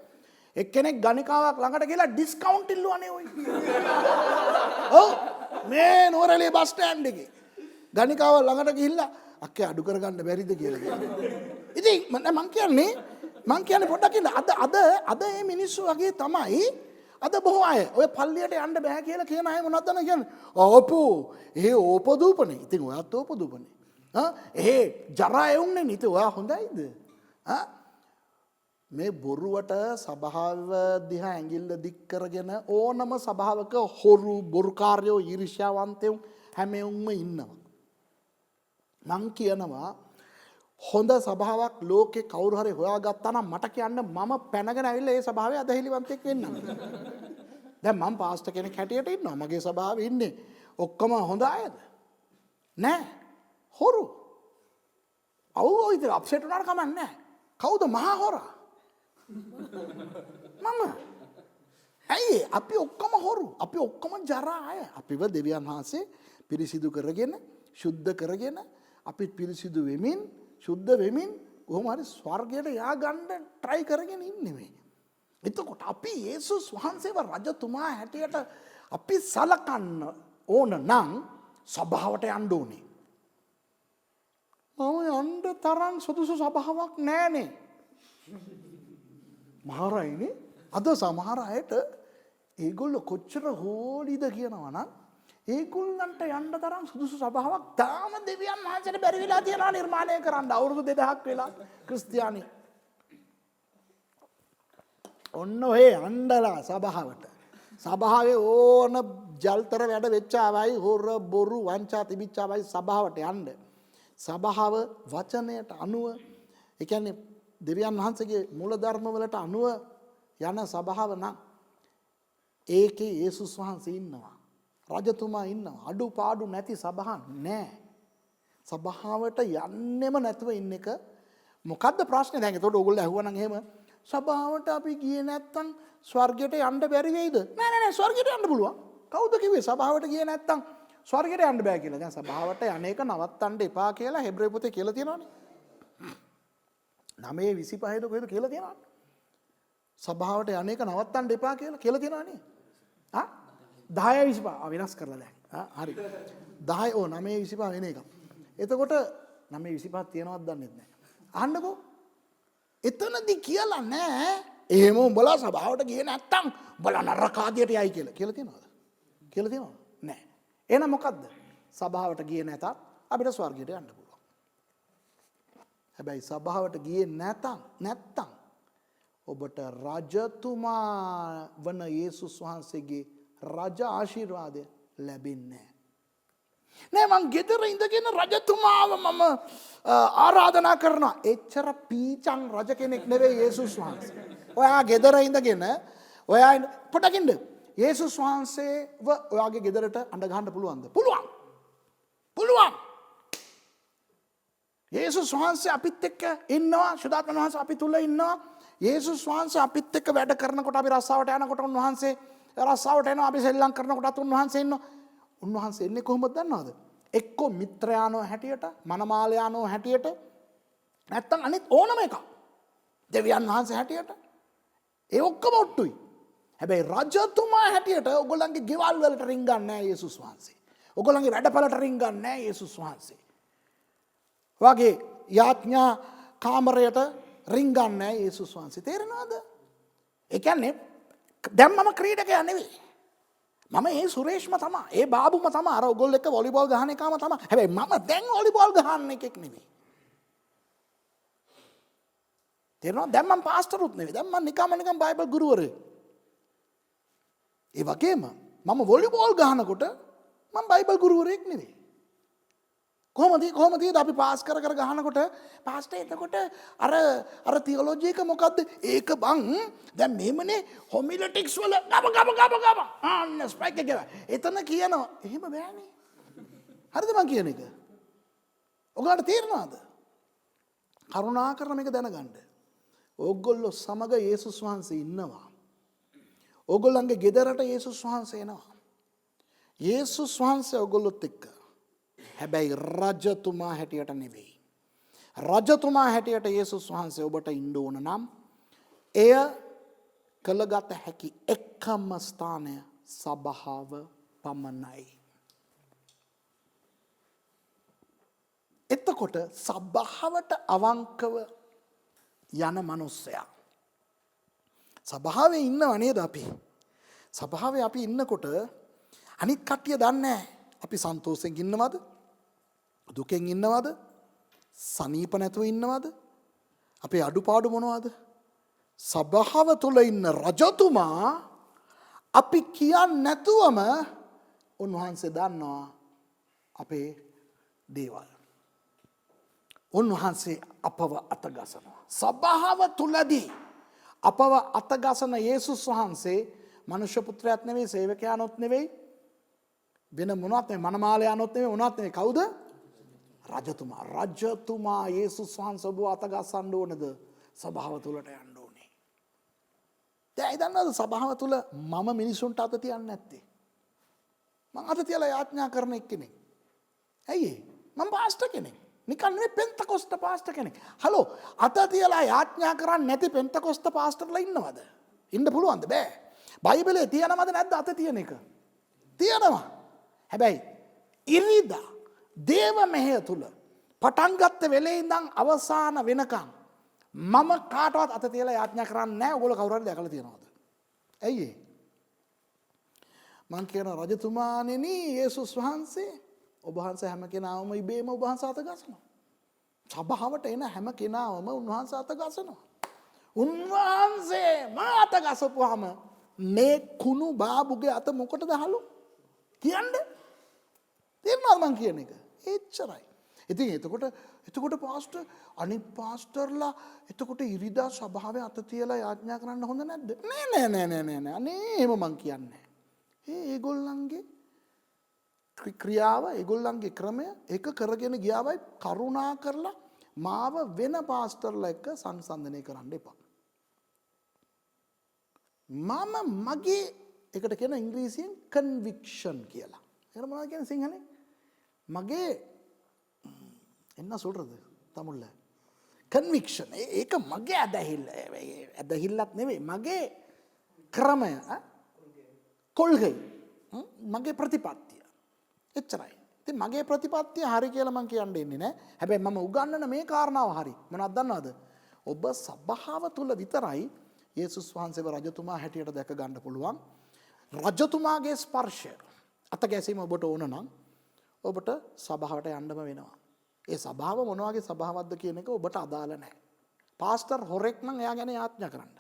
එක්කෙනෙක් ගණිකාවක් ළඟට ගිහලා ඩිස්කවුන්ට් ඉල්ලුවානේ ඔය. ඔව් මේ නුවරඑළිය බස් ස්ටෑන්ඩ් එකේ ගණිකාව ළඟට ගිහිල්ලා අක්කේ අඩු කරගන්න බැරිද කියලා කියනවා. ඉතින් මං කියන්නේ පොඩ්ඩක් ඉන්න. අද මේ මිනිස්සු වගේ තමයි අද බොහෝ අය ඔය පල්ලියට යන්න බෑ කියලා කියන අය මොනවද දන්නේ කියන්නේ? ඕපෝ ඒ ඕපදූපනේ. ඉතින් ඔයත් ඕපදූපනේ. ඒ ජරා එවුන්නේ නේ. ඉතින් ඔයා හොඳයිද? මේ බොරුවට සභාව දිහා ඇඟිල්ල දික් කරගෙන ඕනම සභාවක හොරු බොරුකාරයෝ ඊර්ෂ්‍යාවන්තයෝ හැමෝම ඉන්නවා. මං කියනවා හොඳ සභාවක් ලෝකේ කවුරු හරි හොයාගත්තා නම් මට කියන්න මම පැනගෙන ඇවිල්ලා ඒ සභාවේ අදහිලිවන්තයෙක් වෙන්නම්. දැන් මම පාස්ටර් කෙනෙක් හැටියට ඉන්නවා. මගේ සභාවේ ඉන්නේ ඔක්කොම හොඳ අයද? නෑ. හොරු. අවුව ඉතින් අප්සෙට් වුණාට කමක් නෑ. කවුද මහා හොරා? මම. ඇයි අපි ඔක්කොම හොරු. අපි ඔක්කොම ජරා අය. අපිව දෙවියන් වහන්සේ පිරිසිදු කරගෙන, සුද්ධ කරගෙන, අපි පිරිසිදු වෙමින්, සුද්ධ වෙමින් කොහොම හරි ස්වර්ගයට යා ගන්න try කරගෙන ඉන්නේ මේ. එතකොට අපි යේසුස් වහන්සේව රජතුමා හැටියට අපි සලකන්න ඕන නම් සභාවට යන්න ඕනේ. මම යන්න තරම් සුදුසු සභාවක් නෑනේ. මහරයිනේ අද සමහර අයට ඒගොල්ලෝ කොච්චර හෝලිද කියනවා නම් ඒගොල්ලන්ට යන්න තරම් සුදුසු සභාවක් තාම දෙවියන් වහන්සේට බැරි වෙලා තියෙනවා නිර්මාණය කරන්න. අවුරුදු 2000ක් වෙලා ක්‍රිස්තියානි. ඔන්න ඔය යන්නලා සභාවට. සභාවේ ඕන ජල්තර වැඩ වෙච්ච අවයි හොර බොරු වංචා තිබිච්ච අවයි සභාවට යන්න. සභාව වචනයට අනුව ඒ කියන්නේ දෙවියන් වහන්සේගේ මූල ධර්ම වලට අනුව යන සභාව නම් ඒකේ යේසුස් වහන්සේ ඉන්නවා. රජතුමා ඉන්නවා. අඩුපාඩු නැති සභාවක් නෑ. සභාවට යන්නෙම නැතුව ඉන්න එක මොකද්ද ප්‍රශ්නේ? දැන් ඒතකොට ඕගොල්ලෝ ඇහුවා නම් එහෙම සභාවට අපි ගියේ නැත්තම් ස්වර්ගයට යන්න බැරි වෙයිද? නෑ ස්වර්ගයට යන්න පුළුවන්. කවුද කිව්වේ සභාවට ගියේ නැත්තම් ස්වර්ගයට යන්න බෑ කියලා? දැන් සභාවට යන්නේක නවත්තන්න එපා කියලා හෙබ්‍රේ පොතේ කියලා තියෙනවානේ. 9:25ද කොහෙද කියලා තියෙනවනේ. සභාවට යන්නේක නවත්තන්න එපා කියලා තියෙනවානේ. 10:25 වෙනස් කරලා දැන්. හරි. 10 9:25 වෙන එක. එතකොට 9:25 තියෙනවද දන්නේ නැහැ. අහන්නකෝ. එතනදි කියලා නෑ එහෙම උඹලා සභාවට ගියේ නැත්තම් උඹලා නරකාදියට යයි කියලා. කියලා තියෙනවද? කියලා තියෙනවද? නෑ. එහෙනම් මොකද්ද? සභාවට ගියේ නැතත් අපිට ස්වර්ගයට යන්න පුළුවන්. හැබැයි සභාවට ගියේ නැත්තම් ඔබට රජතුමා වන යේසුස් වහන්සේගේ රජ ආශිර්වාදය ලැබෙන්නේ නෑ. මං ගෙදර ඉඳගෙන රජතුමාව මම ආරාධනා කරනවා. එච්චර පීචං රජ කෙනෙක් නෙවෙයි යේසුස් වහන්සේ. ඔයා ගෙදර ඉඳගෙන ඔයා පොඩකින්ද යේසුස් වහන්සේව ඔයාගේ ගෙදරට අඬ ගහන්න පුළුවන්ද? පුළුවන්. යේසුස් වහන්සේ අපිත් එක්ක ඉන්නවා. ශුද්ධාත්ම වහන්සේ අපි තුල ඉන්නවා. යේසුස් වහන්සේ අපිත් එක්ක වැඩ කරනකොට අපි රස්සාවට යනකොට උන්වහන්සේ රස්සාවට එනවා. අපි සෙල්ලම් කරනකොටත් උන්වහන්සේ ඉන්නවා. උන්වහන්සේ එන්නේ කොහොමද දන්නවද? එක්කෝ මිත්‍රයානෝ හැටියට, මනමාලයානෝ හැටියට, නැත්තම් අනිත් ඕනම එකක්. දෙවියන් වහන්සේ හැටියට. ඒ ඔක්කොම ඔට්ටුයි. හැබැයි රජතුමා හැටියට ඔයගොල්ලන්ගේ ගෙවල් වලට රින්ගන්නේ නැහැ යේසුස් වහන්සේ. ඔයගොල්ලන්ගේ වැඩපළට රින්ගන්නේ නැහැ යේසුස් වහන්සේ. වගේ යාඥා කාමරයට රින්ගන්නේ නැහැ යේසුස් වහන්සේ. තේරෙනවද? ඒ කියන්නේ දැන් මම ක්‍රීඩකයා නෙවෙයි. මම ඒ සුරේෂ්ම තමයි. ඒ බාබුම තමයි. අර ඔයගොල්ලෝ එක්ක වොලිබෝල් ගහන එකම තමයි. හැබැයි මම දැන් වොලිබෝල් ගහන්න එකෙක් නෙවෙයි. තේරෙනවද? දැන් මම පාස්ටරුත් නෙවෙයි. දැන් මම නිකම් බයිබල් ගුරුවරයෙක්. ඒ වගේම මම වොලිබෝල් ගහනකොට මම බයිබල් ගුරුවරයෙක් නෙවෙයි. කොහොමද අපි පාස් කර ගහනකොට පාස්ටර් එතකොට අර තියොලොජි එක මොකද්ද? ඒක බං දැන් මෙහෙමනේ හොමිලටික්ස් වල ගම අන්න ස්පයික් එක. එතන කියනවා එහෙම බෑනේ. හරිද මං කියන එක? ඔයාලට තේරෙනවද? කරුණාකරලා මේක දැනගන්න. ඕගොල්ලෝ සමග යේසුස් වහන්සේ ඉන්නවා. ඕගොල්ලන්ගේ ගෙදරට යේසුස් වහන්සේ එනවා. යේසුස් වහන්සේ ඕගොල්ලොත් එක්ක. හැබැයි රජතුමා හැටියට නෙවෙයි. රජතුමා හැටියට යේසුස් වහන්සේ ඔබට ඉන්න ඕන නම් එය කළගත හැකි එකම ස්ථානය සභාව පමණයි. එතකොට සභාවට අවංකව යන මනුස්සයා සභාවේ ඉන්නව නේද අපි? සභාවේ අපි ඉන්නකොට අනිත් කට්ටිය දන්නේ නැහැ අපි සන්තෝෂෙන් ඉන්නවද? දුකෙන් ඉන්නවද? සනීප නැතුව ඉන්නවද? අපේ අඩුපාඩු මොනවද? සභාව තුළ ඉන්න රජතුමා අපි කියන්න නැතුවම උන්වහන්සේ දන්නවා අපේ දේවල්. උන්වහන්සේ අපව අතගසනවා. සභාව තුළදී අපව අතගසන යේසුස් වහන්සේ මනුෂ්‍ය පුත්‍රයාත් නෙවෙයි, සේවකයානොත් නෙවෙයි, වෙන මොනවත් නෙවෙයි, මනමාලයානොත් නෙවෙයි, මොනවත් නෙවෙයි. කවුද? රජතුමා. රජතුමා යේසුස් වහන්සේ ඔබව අතගසන්න ඕනද? සභාව තුළට යන්න ඕනේ. දැන් දන්නවද සභාව තුළ මම මිනිසුන්ට අත තියන්නේ නැත්තේ? මං අත තියලා යාඥා කරන එක්කෙනෙක්. ඇයි ඒ? මං පාස්ටර් කෙනෙක්. නිකන් නෙවෙයි, පෙන්තකොස්ත පාස්ටර් කෙනෙක්. හලෝ, අත තියලා යාඥා කරන්නේ නැති පෙන්තකොස්ත පාස්ටර්ලා ඉන්නවද? ඉන්න පුළුවන්ද? බෑ. බයිබලයේ තියනවද නැද්ද අත තියන එක? තියනවා. හැබැයි ඉරිදා දේව මෙහෙය තුල පටන් ගත්ත වෙලේ ඉඳන් අවසාන වෙනකන් මම කාටවත් අත තියලා යාඥා කරන්නේ නැහැ. ඔයගොල්ලෝ කවුරු හරි දැකලා තියනවද? ඇයි ඒ? මං කියන රජතුමාණෙනි යේසුස් වහන්සේ ඔබ වහන්සේ හැම කෙනාම ඉබේම ඔබ වහන්සේ අත ගසනවා. සභාවට එන හැම කෙනාම උන්වහන්සේ අත ගසනවා. උන්වහන්සේ මා අත ගසපුවාම මේ කුණු බාබුගේ අත මොකටද හලු? කියන්නේ? තේරුණාද මං කියන එක? එච්චරයි. ඉතින් එතකොට පාස්ටර් අනිත් පාස්ටර්ලා එතකොට ඉරිදා සභාවේ අත තියලා යාඥා කරන්න හොඳ නැද්ද? නෑ. අනේ එහෙම මං කියන්නේ. ඒගොල්ලන්ගේ ක්‍රියාව, ඒගොල්ලන්ගේ ක්‍රමය එක කරගෙන ගියාවයි කරුණා කරලා මාව වෙන පාස්ටර්ලා එක්ක සංසන්දනය කරන්න එපා. මම මගේ එකට කියන ඉංග්‍රීසියෙන් කන්වික්ෂන් කියලා. ඒක මොනවද කියන්නේ සිංහලෙන්? මගේ என்ன சொல்றது தமிழ்ல? කන්වික්ෂන්. ඒක මගේ ඇදහිල්ලක් නෙවෙයි. මගේ ක්‍රමය, කොල්ගයි, මගේ ප්‍රතිපත්තිය. එච්චරයි. ඉතින් මගේ ප්‍රතිපත්තිය හරි කියලා මං කියන්න ඉන්නේ නෑ. හැබැයි මම උගන්වන මේ කාරණාව හරි. මොනවද දන්නවද? ඔබ සභාව තුල විතරයි යේසුස් වහන්සේව රජතුමා හැටියට දැක ගන්න පුළුවන්. රජතුමාගේ ස්පර්ශය, අත ගැසීම ඔබට ඕන නම් ඔබට සභාවට යන්නම වෙනවා. ඒ සභාව මොන වගේ සභාවක්ද කියන එක ඔබට අදාළ නැහැ. පාස්ටර් හොරෙක් නම් එයා ගැන යාඥා කරන්න.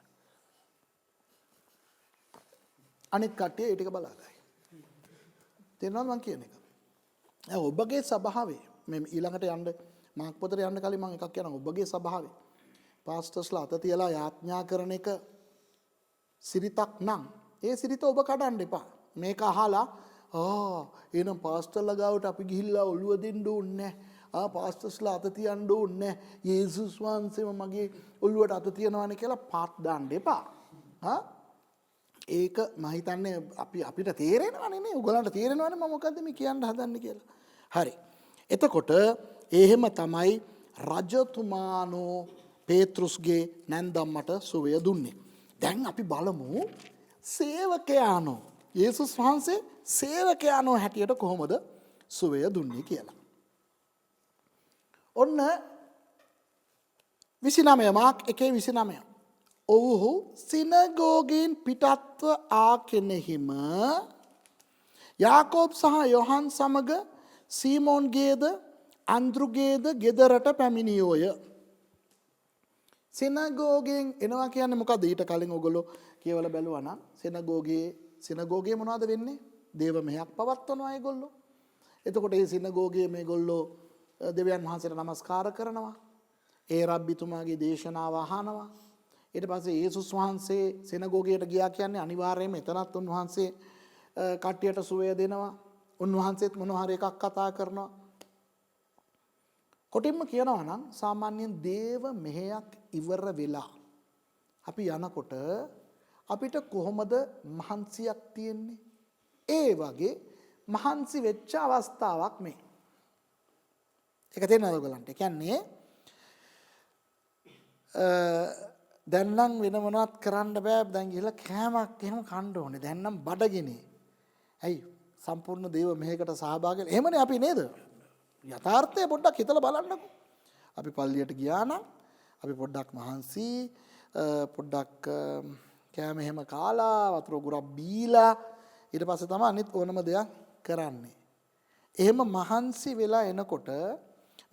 අනිත් කට්ටිය ඒ ටික බලාගයි. තේරෙනවද මං කියන එක? ඔබගේ සභාවේ මේ ඊළඟට යන්න මාක් පොතට යන්න කලින් මම එකක් කියනවා. ඔබගේ සභාවේ පාස්ටර්ස්ලා අත තියලා යාඥා කරන එක සිරිතක් නම් ඒ සිරිත ඔබ කඩන්න එපා. මේක අහලා එහෙනම් පාස්ටර්ලා ගාවට අපි ගිහිල්ලා ඔළුව දෙන්න ඕනේ නැහැ. පාස්ටර්ස්ලා අත තියන්න ඕනේ නැහැ. යේසුස් වහන්සේම මගේ ඔළුවට අත තියනවානේ කියලා පාත් දාන්න එපා. ඒක මම හිතන්නේ අපිට තේරෙනවනේ නේ. උගලන්ට තේරෙනවනේ මම මොකද්ද මේ කියන්න හදන්නේ කියලා. හරි. එතකොට එහෙම තමයි රජතුමානෝ පේතෘස්ගේ නැන්දම්මට සුවය දුන්නේ. දැන් අපි බලමු සේවකයානෝ යේසුස් වහන්සේ සේවකයානෝ හැටියට කොහොමද සුවය දුන්නේ කියලා. ඔන්න 29 මාක් 1:29. ඔව්හු සිනගෝගයෙන් පිටත්ව ආ කෙනෙහිම යාකෝබ් සහ යොහන් සමග සීමෝන්ගේද අන්ද්‍රුගේද ගෙදරට පැමිණියෝය. සිනගෝගයෙන් එනවා කියන්නේ මොකද්ද? ඊට කලින් ඔයගොල්ලෝ කියවලා බැලුවා නම් සිනගෝගයේ මොනවද වෙන්නේ? දේව මෙහෙයක් පවත්වනවා ඒගොල්ලෝ. එතකොට මේ සිනගෝගයේ මේගොල්ලෝ දෙවියන් වහන්සේට නමස්කාර කරනවා. ඒ රබ්බිතුමාගේ දේශනාව අහනවා. ඊට පස්සේ යේසුස් වහන්සේ සිනගෝගයට ගියා කියන්නේ අනිවාර්යයෙන්ම එතනත් උන්වහන්සේ කට්ටියට සුවය දෙනවා. උන්වහන්සේත් මොනවා හරි එකක් කතා කරනවා. කොටින්ම කියනවා නම් සාමාන්‍යයෙන් දේව මෙහෙයක් ඉවර වෙලා අපි යනකොට අපිට කොහොමද මහන්සියක් තියෙන්නේ? ඒ වගේ මහන්සි වෙච්ච අවස්ථාවක් මේ. ඒක තේරෙනවද ඔයගලන්ට? කියන්නේ දැන් නම් වෙන මොනවත් කරන්න බෑ. දැන් ගිහලා කෑමක් එහෙම කන්න ඕනේ. දැන් නම් බඩගිනේ. ඇයි? සම්පූර්ණ දේව මෙහෙකට සහභාගී වෙලා. එහෙමනේ අපි නේද? යථාර්ථය පොඩ්ඩක් හිතලා බලන්නකෝ. අපි පල්ලියට ගියා නම් අපි පොඩ්ඩක් මහන්සි, පොඩ්ඩක් කෑම එහෙම කාලා, වතුර ගුරක් බීලා ඊට පස්සේ තමයි අනිත් ඕනම දෙයක් කරන්නේ. එහෙම මහන්සි වෙලා එනකොට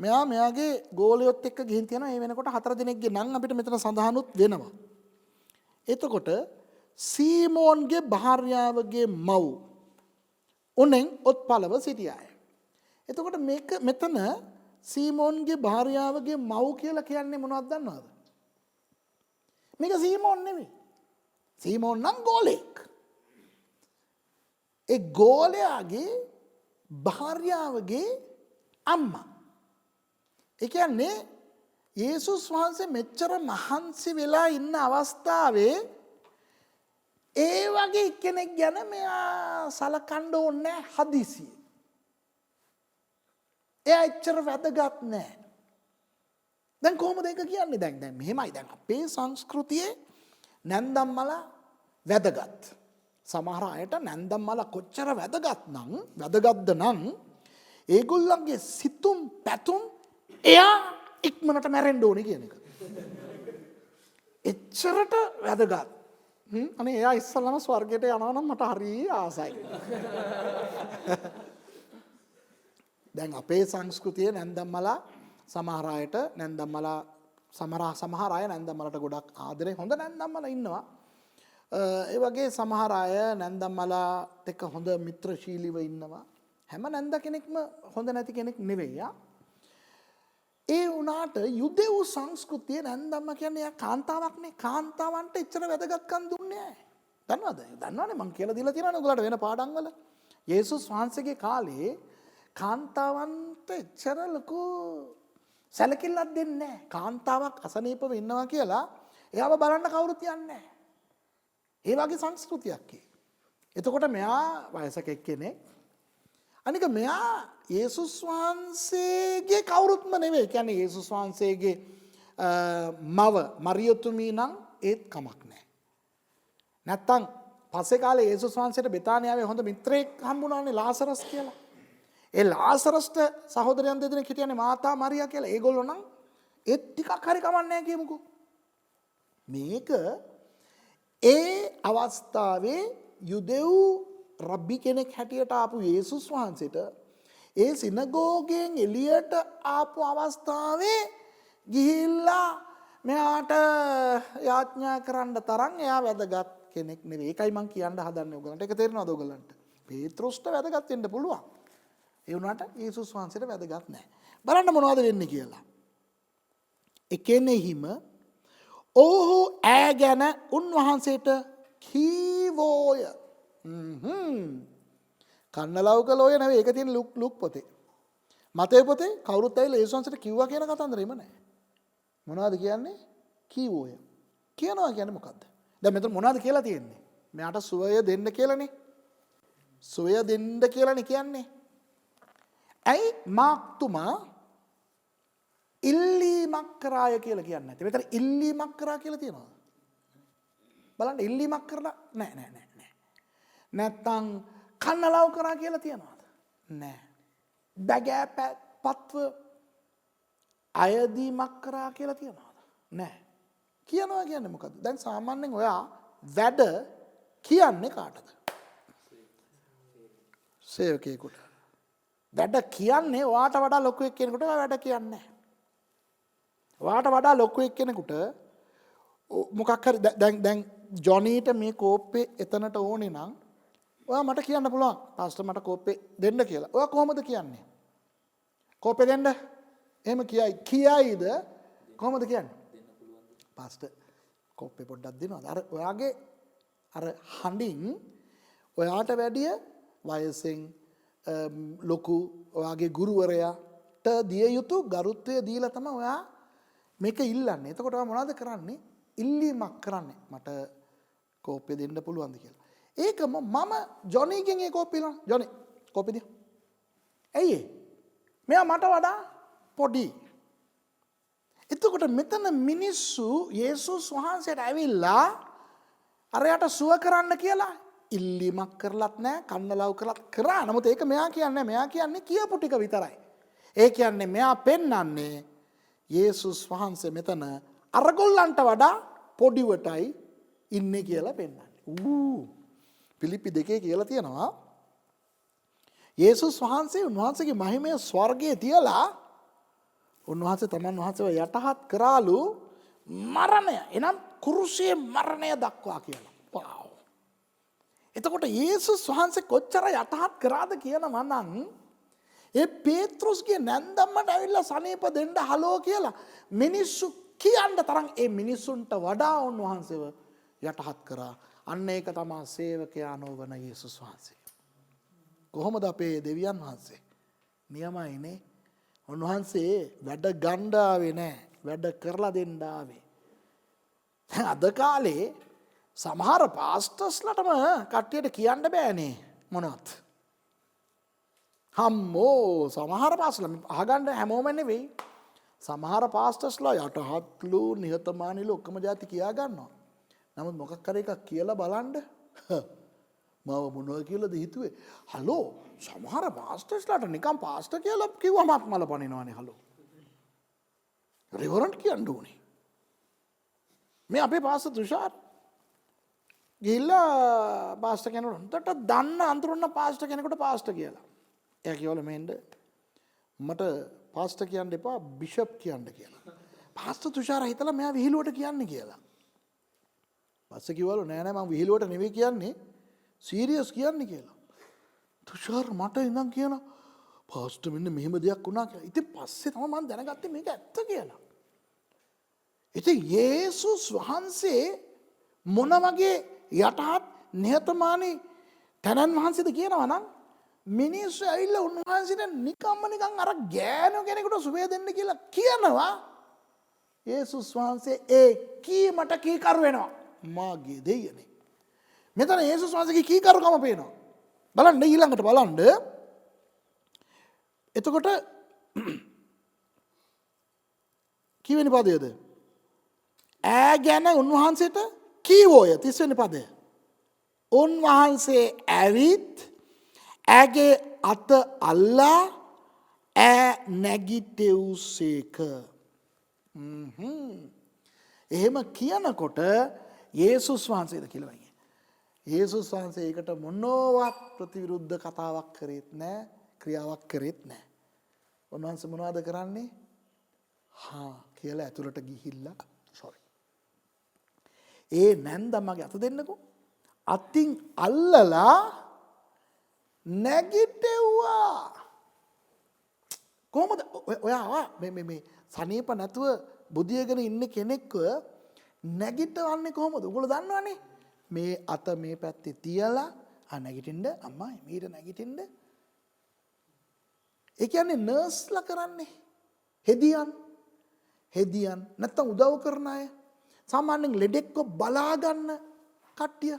මෙයාගේ ගෝලියොත් එක්ක ගිහින් තියනවා. ඒ වෙනකොට 4 දිනෙකගේ නම් අපිට මෙතන සඳහනුත් වෙනවා. එතකොට සීමෝන්ගේ භාර්යාවගේ මව් උනෙන් ඔත්පලව සිටියාය. එතකොට මේක මෙතන සීමෝන්ගේ භාර්යාවගේ මව් කියලා කියන්නේ මොනවද දන්නවද? මේක සීමෝන් නෙමෙයි. සීමෝන් නම් ගෝලෙක්. ඒ ගෝලයාගේ භාර්යාවගේ අම්මා. ඒ කියන්නේ යේසුස් වහන්සේ මෙච්චර මහන්සි වෙලා ඉන්න අවස්ථාවේ ඒ වගේ කෙනෙක් ගැන මෙයා සලකන්න ඕනේ හදිසිය. එයා එච්චර වැදගත් නෑ. දැන් කොහොමද ඒක කියන්නේ? දැන් මෙහෙමයි. දැන් අපේ සංස්කෘතියේ නැන්දම්මලා වැදගත්. සමහර අයට නැන්දම්මලා කොච්චර වැදගත්ද නම් ඒගොල්ලන්ගේ සිතුම් පැතුම් එයා ඉක්මනට මැරෙන්න ඕනේ කියන එක. එච්චරට වැදගත්. අනේ එයා ඉස්සල්ලාම ස්වර්ගයට යනවා නම් මට හරි ආසයි. දැන් අපේ සංස්කෘතියේ නැන්දම්මලා සමහර අයට නැන්දම්මලා සමහර අය නැන්දම්මලට ගොඩක් ආදරේ හොඳ නැන්දම්මලා ඉන්නවා. ඒ වගේ සමහර අය නැන්දම්මලාට එක්ක හොඳ මිත්‍රශීලීව ඉන්නවා. හැම නැන්ද කෙනෙක්ම හොඳ නැති කෙනෙක් නෙවෙයි. ඒ වුණාට යුදෙව් සංස්කෘතියේ නැන්දම්ම කියන්නේ යා කාන්තාවක්නේ. කාන්තාවන්ට එච්චර වැදගත්කම් දුන්නේ නැහැ. දන්නවද? දන්නවනේ මං කියලා දීලා තියෙනවනේ ඔයගොල්ලන්ට වෙන පාඩම් වල. යේසුස් වහන්සේගේ කාලේ කාන්තාවන්ට එච්චර ලොකු සැලකිල්ලක් දෙන්නේ නැහැ. කාන්තාවක් අසනීපව ඉන්නවා කියලා එයාව බලන්න කවුරුත් යන්නේ නැහැ. ඒ වගේ සංස්කෘතියක් ඒ. එතකොට මෙයා වයසක එක්කෙනෙක්. අනික මෙයා යේසුස් වහන්සේගේ කවුරුත්ම නෙවෙයි. කියන්නේ යේසුස් වහන්සේගේ මව මරියතුමී නම් ඒත් කමක් නැහැ. නැත්තම් පස්සේ කාලේ යේසුස් වහන්සේට බෙතානියාවේ හොඳ මිත්‍රයෙක් හම්බුණානේ ලාසරස් කියලා. ඒ ලාසරස්ට සහෝදරයන් දෙදෙනෙක් හිටියනේ මාතා මරියා කියලා. ඒගොල්ලෝ නම් ඒත් ටිකක් හරි කමක් නැහැ කියමුකෝ. මේක ඒ අවස්ථාවේ යුදෙව් රබ්බි කෙනෙක් හැටියට ආපු යේසුස් වහන්සේට ඒ සිනගෝගයෙන් එළියට ආපු අවස්ථාවේ ගිහිල්ලා මෙයාට යාඥා කරන්න තරම් එයා වැදගත් කෙනෙක් නෙවෙයි. ඒකයි මම කියන්න හදන්නේ ඔයගලන්ට. ඒක තේරෙනවද ඔයගලන්ට? පේත්‍රුස්ට වැදගත් වෙන්න පුළුවන්. ඒ වුණාට යේසුස් වහන්සේට වැදගත් නැහැ. බලන්න මොනවද වෙන්නේ කියලා. එකෙනෙහිම ඔහු ඈ ගැන උන්වහන්සේට කීවෝය. කන්නලව්ක ලෝය නෙවෙයි. ඒක තියෙන ලුක් පොතේ. මතේ පොතේ කවුරුත් ඇවිල්ලා යේසුස් වහන්සේට කිව්වා කියන කතන්දරෙම නැහැ. මොනවද කියන්නේ? කීවෝය. කියනවා කියන්නේ මොකද්ද? දැන් මෙතන මොනවද කියලා තියෙන්නේ? මෙයාට සුවය දෙන්න කියලානේ. සුවය දෙන්න කියලානේ කියන්නේ. ඇයි මාක්තුමා ඉල්ලීමක් කරාය කියලා කියන්නේ නැත්තේ? මෙතන ඉල්ලීමක් කරා කියලා තියෙනවද? බලන්න ඉල්ලීමක් කරලා නෑ. නැත්තම් කන්නලව් කරා කියලා තියනවද? නෑ. බගෑපත්ව අයදීමක් කරා කියලා තියනවද? නෑ. කියනවා කියන්නේ මොකද්ද? දැන් සාමාන්‍යයෙන් ඔයා වැඩ කියන්නේ කාටද? සේවකයෙකුට. වැඩ කියන්නේ ඔයාට වඩා ලොකු එක්කෙනෙකුට වැඩ කියන්නේ නැහැ. ඔයාට වඩා ලොකු එක්කෙනෙකුට මොකක් හරි දැන් ජොනීට මේ කෝප්පේ එතනට ඕනේ නම් ඔයා මට කියන්න පුළුවන් පාස්ටර් මට කෝප්පේ දෙන්න කියලා. ඔයා කොහොමද කියන්නේ? කෝප්පේ දෙන්න? එහෙම කියයිද? කොහොමද කියන්නේ? දෙන්න පුළුවන්. පාස්ටර් කෝප්පේ පොඩ්ඩක් දෙනවද? අර ඔයාගේ අර හඬින් ඔයාට වැඩිය වයසෙන් ලොකු ඔයාගේ ගුරුවරයාට දිය යුතු ගරුත්වය දීලා තමයි ඔයා මේක ඉල්ලන්නේ. එතකොට ඔයා මොනවද කරන්නේ? ඉල්ලීමක් කරන්නේ. මට කෝප්පේ දෙන්න පුළුවන්ද කියලා. ඒකම මම ජොනීගෙන් ඒ කෝප්පේ ඉල්ලනවා. ජොනී කෝප්පේ දිය. ඇයි මෙයා මට වඩා පොඩි. එතකොට මෙතන මිනිස්සු යේසුස් වහන්සේට ඇවිල්ලා අරයට සුව කරන්න කියලා ඉල්ලීමක් කරලත් නැහැ, කන්නලව් කරලත් කරා. නමුත් ඒක මෙයා කියන්නේ කියපු ටික විතරයි. ඒ කියන්නේ මෙයා පෙන්වන්නේ යේසුස් වහන්සේ මෙතන අරගොල්ලන්ට වඩා පොඩිවටයි ඉන්නේ කියලා පෙන්වන්නේ. පිලිප්පි 2 කියලා තියෙනවා. යේසුස් වහන්සේ උන්වහන්සේගේ මහිමය ස්වර්ගයේ තියලා උන්වහන්සේ තමන් වහන්සේව යටහත් කරාලු මරණය. එනම් කුරුසියේ මරණය දක්වා කියලා. වව්. එතකොට යේසුස් වහන්සේ කොච්චර යටහත් කරාද කියනවා නම් ඒ පේත්‍රුස්ගේ නැන්දම්මට ඇවිල්ලා සනීප දෙන්න හලෝ කියලා මිනිස්සු කියන්න තරම් ඒ මිනිස්සුන්ට වඩා උන්වහන්සේව යටහත් කරා. අන්න ඒක තමයි සේවකයා නොවන යේසුස් වහන්සේ. කොහොමද අපේ දෙවියන් වහන්සේ? නියමයිනේ. උන්වහන්සේ වැඩ ගන්න ආවේ නෑ. වැඩ කරලා දෙන්න ආවේ. අද කාලේ සමහර පාස්ටර්ස්ලටම කට්ටියට කියන්න බෑනේ මොනවත්. හම්මෝ සමහර පාස්ටර්ලා අහගන්න හැමෝම නෙවෙයි. සමහර පාස්ටර්ස්ලා යටහත්ලු නිහතමානීලු ඔක්කොම જાති කියා ගන්නවා. නමුත් මොකක් කර එකක් කියලා බලන්න. මම මොනවා කියලාද හිතුවේ? හලෝ සමහර පාස්ටර්ස්ලාට නිකන් පාස්ටර් කියලා කිව්වම මල පනිනවනේ හලෝ. රෙවරන්ට් කියන්න ඕනේ. මේ අපේ පාස්ටර් තුෂාර් ගිහිල්ලා පාස්ටර් කෙනෙකුට උන්ට දන්න අඳුරන පාස්ටර් කෙනෙකුට පාස්ටර් කියලා. එයා කියවල මෙන්න මට පාස්ටර් කියන්න එපා බිෂප් කියන්න කියලා. පාස්ටර් තුෂාර හිතලා මෙයා විහිළුවට කියන්නේ කියලා. පස්සේ කිව්වලු නෑ නෑ මම විහිළුවට නෙවෙයි කියන්නේ සීරියස් කියන්නේ කියලා. තුෂාර් මට ඉඳන් කියන පාස්ටර් මෙන්න මෙහෙම දෙයක් වුණා කියලා. ඉතින් පස්සේ තමයි මම දැනගත්තේ මේක ඇත්ත කියලා. ඉතින් යේසුස් වහන්සේ මොන වගේ යටහත් නිහතමානී තනන් වහන්සේද කියනවා නම් මිනිස්සු ඇවිල්ලා උන්වහන්සේට නිකම්ම නිකන් අර ගෑනු කෙනෙකුට සුවය දෙන්න කියලා කියනවා. යේසුස් වහන්සේ ඒ කීමට කීකරු වෙනවා. මාගේ දෙයනේ. මෙතන යේසුස් වහන්සේගේ කීකරුකම පේනවා. බලන්න ඊළඟට බලන්න. එතකොට කීවෙනි පදයේද? ඈ ගැන උන්වහන්සේට කීවෝය 30 වෙනි පදය. උන්වහන්සේ ඇවිත් ඇගේ අත අල්ලා ඈ නැගිටෙව්සේක. එහෙම කියනකොට යේසුස් වහන්සේද කියලා වගේ. යේසුස් වහන්සේ ඒකට මොනවත් ප්‍රතිවිරුද්ධ කතාවක් කරේත් නැහැ, ක්‍රියාවක් කරේත් නැහැ. උන්වහන්සේ මොනවද කරන්නේ? කියලා ඇතුළට ගිහිල්ලා ඒ නැන්දම්මගේ අත දෙන්නකෝ. අතින් අල්ලලා නැගිටෙව්වා. කොහොමද ඔයා මේ සනීප නැතුව බුදියගෙන ඉන්න කෙනෙක්ව නැගිටවන්නේ කොහොමද? ඔයගොල්ලෝ දන්නවනේ. මේ අත මේ පැත්තේ තියලා නැගිටින්න අම්මා මීට නැගිටින්න. ඒ කියන්නේ නර්ස්ලා කරන්නේ. හෙදියන් නැත්තම් උදව් කරන අය. සාමාන්‍යයෙන් ලෙඩෙක්ව බලා ගන්න කට්ටිය.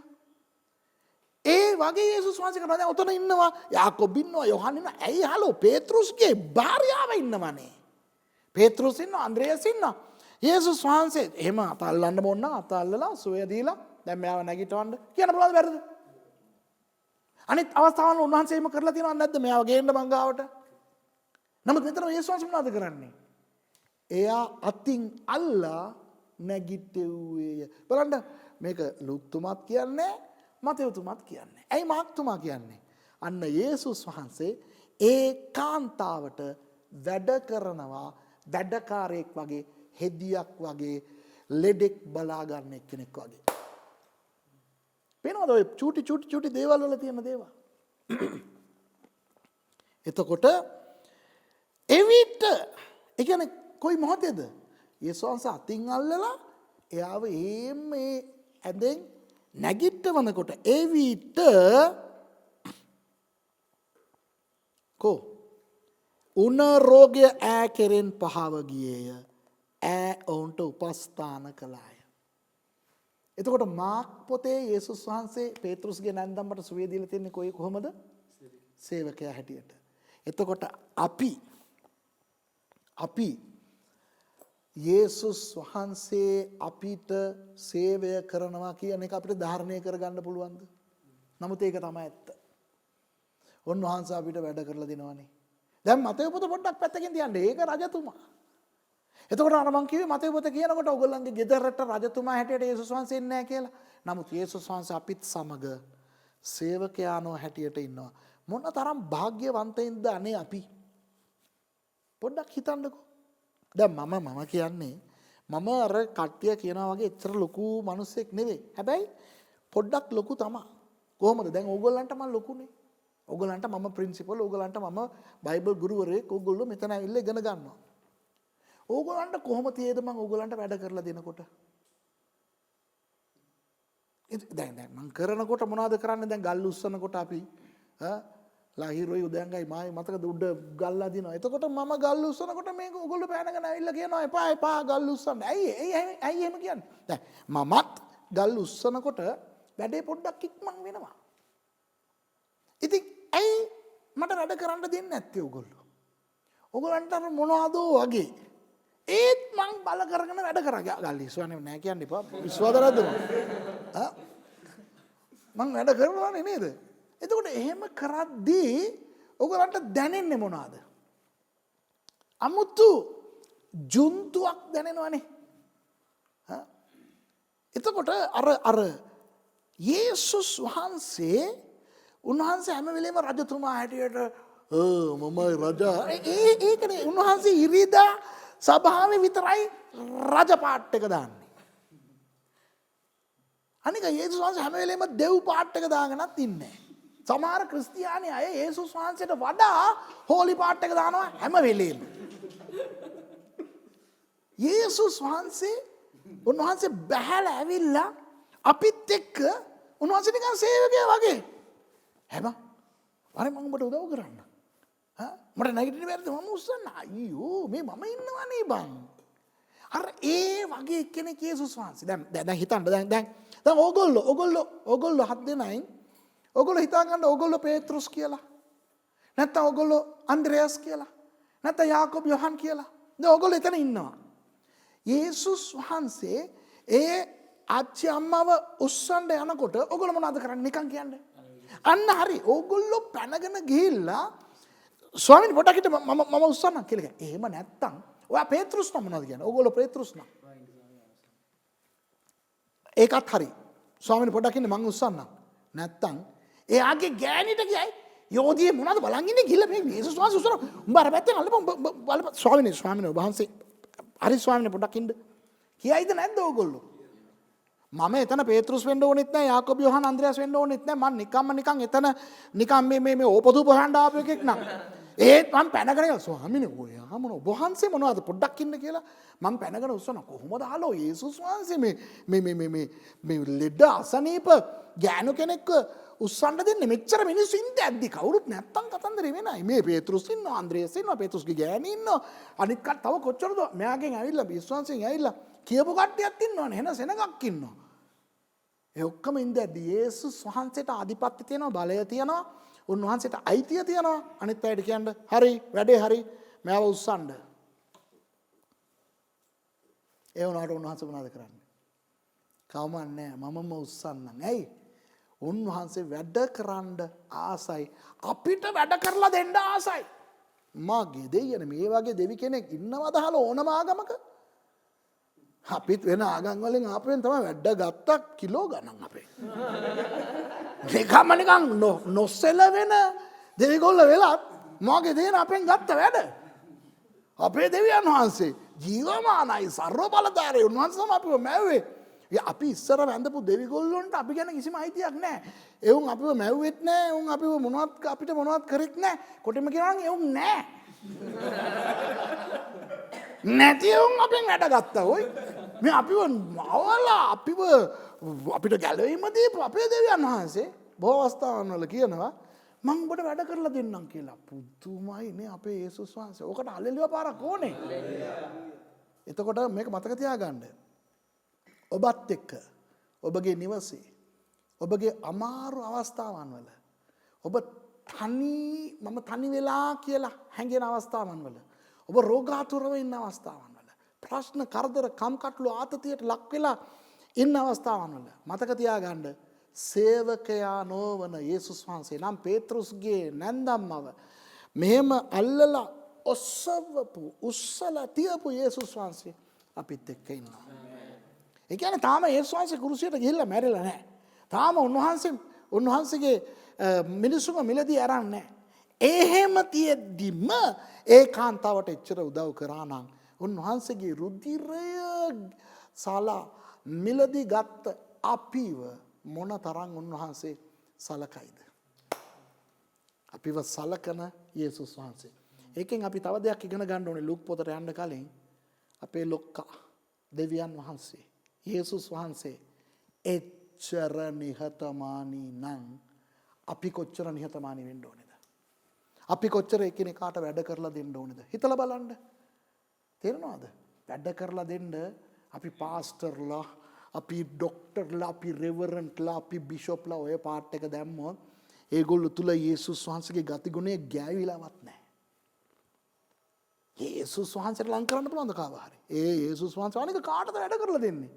ඒ වගේ යේසුස් වහන්සේ කරනවා. දැන් උතන ඉන්නවා යාකොබ් ඉන්නවා යොහන් ඉන්නවා. ඇයි හලෝ පේත්‍රුස්ගේ භාර්යාව ඉන්නවනේ. පේත්‍රුස් ඉන්නවා අන්ද්‍රේයස් ඉන්නවා. යේසුස් වහන්සේ එහෙම අත අල්ලන්න ඕන නම් අත අල්ලලා සුවය දීලා දැන් මෙයාව නැගිටවන්න කියන බලන්න බැරිද? අනිත් අවස්ථාවල උන්වහන්සේ එහෙම කරලා තියෙනවද නැද්ද? මෙයාව ගේන්න මං ගාවට. නමුත් මෙතන යේසුස් වහන්සේ මොනවද කරන්නේ? එයා අතින් අල්ලා නැගිටෙව්වේය. බලන්න මේක ලුක්තුමාත් කියන්නේ මතෙව්තුමාත් කියන්නේ. ඇයි මාක්තුමා කියන්නේ? අන්න යේසුස් වහන්සේ ඒ කාන්තාවට වැඩ කරනවා වැඩකාරයෙක් වගේ, හෙදියක් වගේ, ලෙඩෙක් බලා ගන්න එක්කෙනෙක් වගේ. පේනවද ඔය චූටි දේවල් වල තියෙන දේවල්? එතකොට එවිට ඒ කියන්නේ කොයි මොහොතේද? යේසුස් වහන්සේ අතින් අල්ලලා එයාව මේ ඇඳෙන් නැගිටවනකොට එවිට උණ රෝගය ඈ කෙරෙන් පහව ගියේය. ඈ ඔවුන්ට උපස්ථාන කළාය. එතකොට මාක් පොතේ යේසුස් වහන්සේ පේත්‍රුස්ගේ නැන්දම්මට සුවය දීලා තින්නේ කොහොමද? සේවකයා හැටියට. එතකොට අපි යේසුස් වහන්සේ අපිට සේවය කරනවා කියන එක අපිට ධාරණය කරගන්න පුළුවන්ද? නමුත් ඒක තමයි ඇත්ත. උන්වහන්සේ අපිට වැඩ කරලා දෙනවනේ. දැන් මතේ පොත පොඩ්ඩක් පැත්තකින් තියන්න. ඒක රජතුමා. එතකොට අර මං කිව්වේ මතේ පොත කියනකොට ඔයගොල්ලන්ගේ ගෙදරට රජතුමා හැටියට යේසුස් වහන්සේ ඉන්නේ නැහැ කියලා. නමුත් යේසුස් වහන්සේ අපිත් සමග සේවකයාණෝ හැටියට ඉන්නවා. මොන තරම් වාග්යවන්තයින්ද අනේ අපි. පොඩ්ඩක් හිතන්නකෝ. දැන් මම කියන්නේ මම අර කට්ටිය කියනවා වගේ එච්චර ලොකු මිනිස්සෙක් නෙවෙයි. හැබැයි පොඩ්ඩක් ලොකු තමයි. කොහොමද? දැන් ඕගොල්ලන්ට මම ලොකුනේ. ඕගොල්ලන්ට මම ප්‍රින්සිපල්, ඕගොල්ලන්ට මම බයිබල් ගුරුවරයෙක්, ඕගොල්ලෝ මෙතන ඇවිල්ලා ඉගෙන ගන්නවා. ඕගොල්ලන්ට කොහොම තියේද මම ඕගොල්ලන්ට වැඩ කරලා දෙනකොට? දැන් මම කරනකොට මොනවද කරන්නේ? දැන් ගල් උස්සනකොට අපි ලහිරුයි උදයන්ගයි මායි මතකද උඩ ගල් අදිනවා. එතකොට මම ගල් උස්සනකොට මේක ඕගොල්ලෝ පෑනගෙන ඇවිල්ලා කියනවා එපා එපා ගල් උස්සන්න. ඇයි එහෙම කියන්නේ? දැන් මමත් ගල් උස්සනකොට වැඩේ පොඩ්ඩක් ඉක්මන් වෙනවා. ඉතින් ඇයි මට වැඩ කරන්න දෙන්නේ නැත්තේ ඕගොල්ලෝ? ඕගොල්ලන්ට අර මොනවදෝ වගේ. ඒත් මං බල කරගෙන වැඩ කරා. ගල් ඉස්සුවන්නේ නැහැ කියන්න එපා. විශ්වාසරද්ද මං වැඩ කරනවානේ නේද? එතකොට එහෙම කරද්දී ඕගොල්ලන්ට දැනෙන්නේ මොනවද? අමුතු ජුන්තුවක් දැනෙනවනේ. එතකොට අර යේසුස් වහන්සේ උන්වහන්සේ හැම වෙලේම රජතුමා හැටියට මමයි රජා. ඒකනේ උන්වහන්සේ ඉරිදා සභාවේ විතරයි රජ පාට් එක දාන්නේ. අනික යේසුස් වහන්සේ හැම වෙලේම දෙව් පාට් එක දාගෙනත් ඉන්නේ. සමහර ක්‍රිස්තියානි අය යේසුස් වහන්සේට වඩා හෝලි පාට් එක දානවා හැම වෙලේම. යේසුස් වහන්සේ උන්වහන්සේ බහැලා ඇවිල්ලා අපිත් එක්ක උන්වහන්සේ නිකන් සේවකයා වගේ. හැම අර මම උඹට උදව් කරන්න. මට නැගිටින්න බැරිද මම උස්සන්න. අයියෝ මේ මම ඉන්නවනේ බං. අර ඒ වගේ කෙනෙක් යේසුස් වහන්සේ. දැන් හිතන්න දැන් ඕගොල්ලෝ හත් දෙනයින් ඕගොල්ලෝ හිතා ගන්න ඕගොල්ලෝ පේත්‍රුස් කියලා. නැත්නම් ඕගොල්ලෝ අන්ද්‍රයාස් කියලා. නැත්නම් යාකෝබ් යොහන් කියලා. දැන් ඕගොල්ලෝ එතන ඉන්නවා. යේසුස් වහන්සේ ඒ ආච්චි අම්මව උස්සන්න යනකොට ඕගොල්ලෝ මොනවද කරන්නේ නිකන් කියන්නේ? අන්න හරි. ඕගොල්ලෝ පැනගෙන ගිහිල්ලා ස්වාමීනි පොඩක් හිට මම උස්සන්න කියලා කියනවා. එහෙම නැත්තම් ඔයා පේත්‍රුස් නම් මොනවද කියන්නේ? ඕගොල්ලෝ පේත්‍රුස් නම්. ඒකත් හරි. ස්වාමීනි පොඩක් ඉන්න මං උස්සන්නම්. නැත්තම් එයාගේ ගෑණිට කියයි යෝධියේ මොනවද බලන් ඉන්නේ ගිහලා මේ යේසුස් වහන්සේ උස්සන උඹ අර පැත්තෙන් අල්ලපන් බලපන් ස්වාමීනි වහන්සේ හරි ස්වාමීනි පොඩක් ඉන්න. කියයිද නැද්ද ඕගොල්ලෝ? මම එතන පේත්‍රුස් වෙන්න ඕනෙත් නැහැ යාකෝබ් යොහන් අන්ද්‍රයාස් වෙන්න ඕනෙත් නැහැ. මම නිකන් එතන නිකන් මේ ඕපදූප හොයන්න ආපු එකෙක් නං. ඒත් මම පැනගෙන ස්වාමීනි ඔයා මොන ඔබ වහන්සේ මොනවද පොඩ්ඩක් ඉන්න කියලා මම පැනගෙන උස්සන කොහොමද ආලෝ යේසුස් වහන්සේ මේ ලෙඩ අසනීප ගෑනු කෙනෙක්ව උස්සන්න දෙන්නේ මෙච්චර මිනිස්සු ඉඳ ඇද්දි කවුරුත් නැත්තම් කතන්දරේ වෙනයි. මේ පේත්‍රුස් ඉන්නවා අන්ද්‍රයාස් ඉන්නවා පේත්‍රුස්ගේ ගෑණි ඉන්නවා අනිත් කට තව කොච්චරද මෙයාගෙන් ඇවිල්ලා විශ්වාසයෙන් ඇවිල්ලා කියපු කට්ටියක් ඉන්නවනේ එන සෙනගක් ඉන්නවා. ඒ ඔක්කොම ඉඳ ඇද්දි යේසුස් වහන්සේට ආධිපත්‍ය තියෙනවා බලය තියෙනවා උන්වහන්සේට අයිතිය තියෙනවා අනිත් අයට කියන්න හරි වැඩේ හරි මෑව උස්සන්න. ඒ වුණාට උන්වහන්සේ මොනවද කරන්නේ? කවමන්නේ මමම උස්සන්නම්. ඇයි? උන්වහන්සේ වැඩ කරන්න ආසයි. අපිට වැඩ කරලා දෙන්න ආසයි. මාගේ දෙයියනේ මේ වගේ දෙවි කෙනෙක් ඉන්නවද අහලා ඕනම ආගමක? අපිත් වෙන ආගම් වලින් ආපෙන් තමයි වැඩ ගත්තා කිලෝ ගණන් අපේ. නිකන් නොසෙල වෙන දෙවිගොල්ල වෙලත් මගේ දේන අපෙන් ගත්ත වැඩ. අපේ දෙවියන් වහන්සේ ජීවමානයි සර්ව බලධාරී උන්වහන්සේ තමයි අපිව මැව්වේ. අපි ඉස්සර වැඳපු දෙවිගොල්ලොන්ට අපි ගැන කිසිම අයිතියක් නැහැ. එවුන් අපිව මැව්වෙත් නැහැ. එවුන් අපිව අපිට මොනවත් කරෙත් නැහැ. කොටිම කියනවා නම් එවුන් නැහැ. නැති එවුන් අපෙන් වැඩ ගත්තා ඔයි. මේ අපිව මවලා අපිට ගැලවීම දීපු අපේ දෙවියන් වහන්සේ බොහෝ අවස්ථාවන් වල කියනවා මම ඔබට වැඩ කරලා දෙන්නම් කියලා. පුදුමයි නේ අපේ යේසුස් වහන්සේ. ඕකට හල්ලෙලිය පාරක් ඕනේ. එතකොට මේක මතක තියාගන්න. ඔබත් එක්ක ඔබගේ නිවසේ ඔබගේ අමාරු අවස්ථාවන් වල ඔබ මම තනි වෙලා කියලා හැඟෙන අවස්ථාවන් වල ඔබ රෝගාතුරව ඉන්න අවස්ථාවන් වල ප්‍රශ්න කරදර කම්කටොළු ආතතියට ලක් වෙලා ඉන්න අවස්ථාවන් වල මතක තියාගන්න සේවකයා නොවන යේසුස් වහන්සේ නම් පේත්‍රුස්ගේ නැන්දම්මව මෙහෙම අල්ලලා ඔස්සවපු උස්සලා තියපු යේසුස් වහන්සේ අපිත් එක්ක ඉන්නවා. ඒ කියන්නේ තාම යේසුස් වහන්සේ කුරුසියට ගිහිල්ලා මැරිලා නැහැ. තාම උන්වහන්සේගේ මිනිසුම මිලදී අරන් නැහැ. එහෙම තියෙද්දිම ඒ කාන්තාවට එච්චර උදව් කරා නම් උන්වහන්සේගේ රුධිරය සලා මිලදී ගත්ත අපිව මොන තරම් උන්වහන්සේ සලකයිද? අපිව සලකන යේසුස් වහන්සේ. ඒකෙන් අපි තව දෙයක් ඉගෙන ගන්න ඕනේ. ලූක් පොතට යන්න කලින් අපේ ලොක්කා දෙවියන් වහන්සේ යේසුස් වහන්සේ එච්චර නිහතමානී නම් අපි කොච්චර නිහතමානී වෙන්න ඕනේද? අපි කොච්චර එකිනෙකාට වැඩ කරලා දෙන්න ඕනේද? හිතලා බලන්න. තේරෙනවද? වැඩ කරලා දෙන්න අපි පාස්ටර්ලා, අපි ඩොක්ටර්ලා, අපි රෙවරන්ට්ලා, අපි බිෂොප්ලා ඔය පාට් එක දැම්මොත් ඒගොල්ලෝ තුල යේසුස් වහන්සේගේ ගතිගුණය ගෑවිලාවත් නැහැ. යේසුස් වහන්සේට ලං කරන්න පුළුවන්ද කාව හරි? යේසුස් වහන්සේ අනික කාටද වැඩ කරලා දෙන්නේ?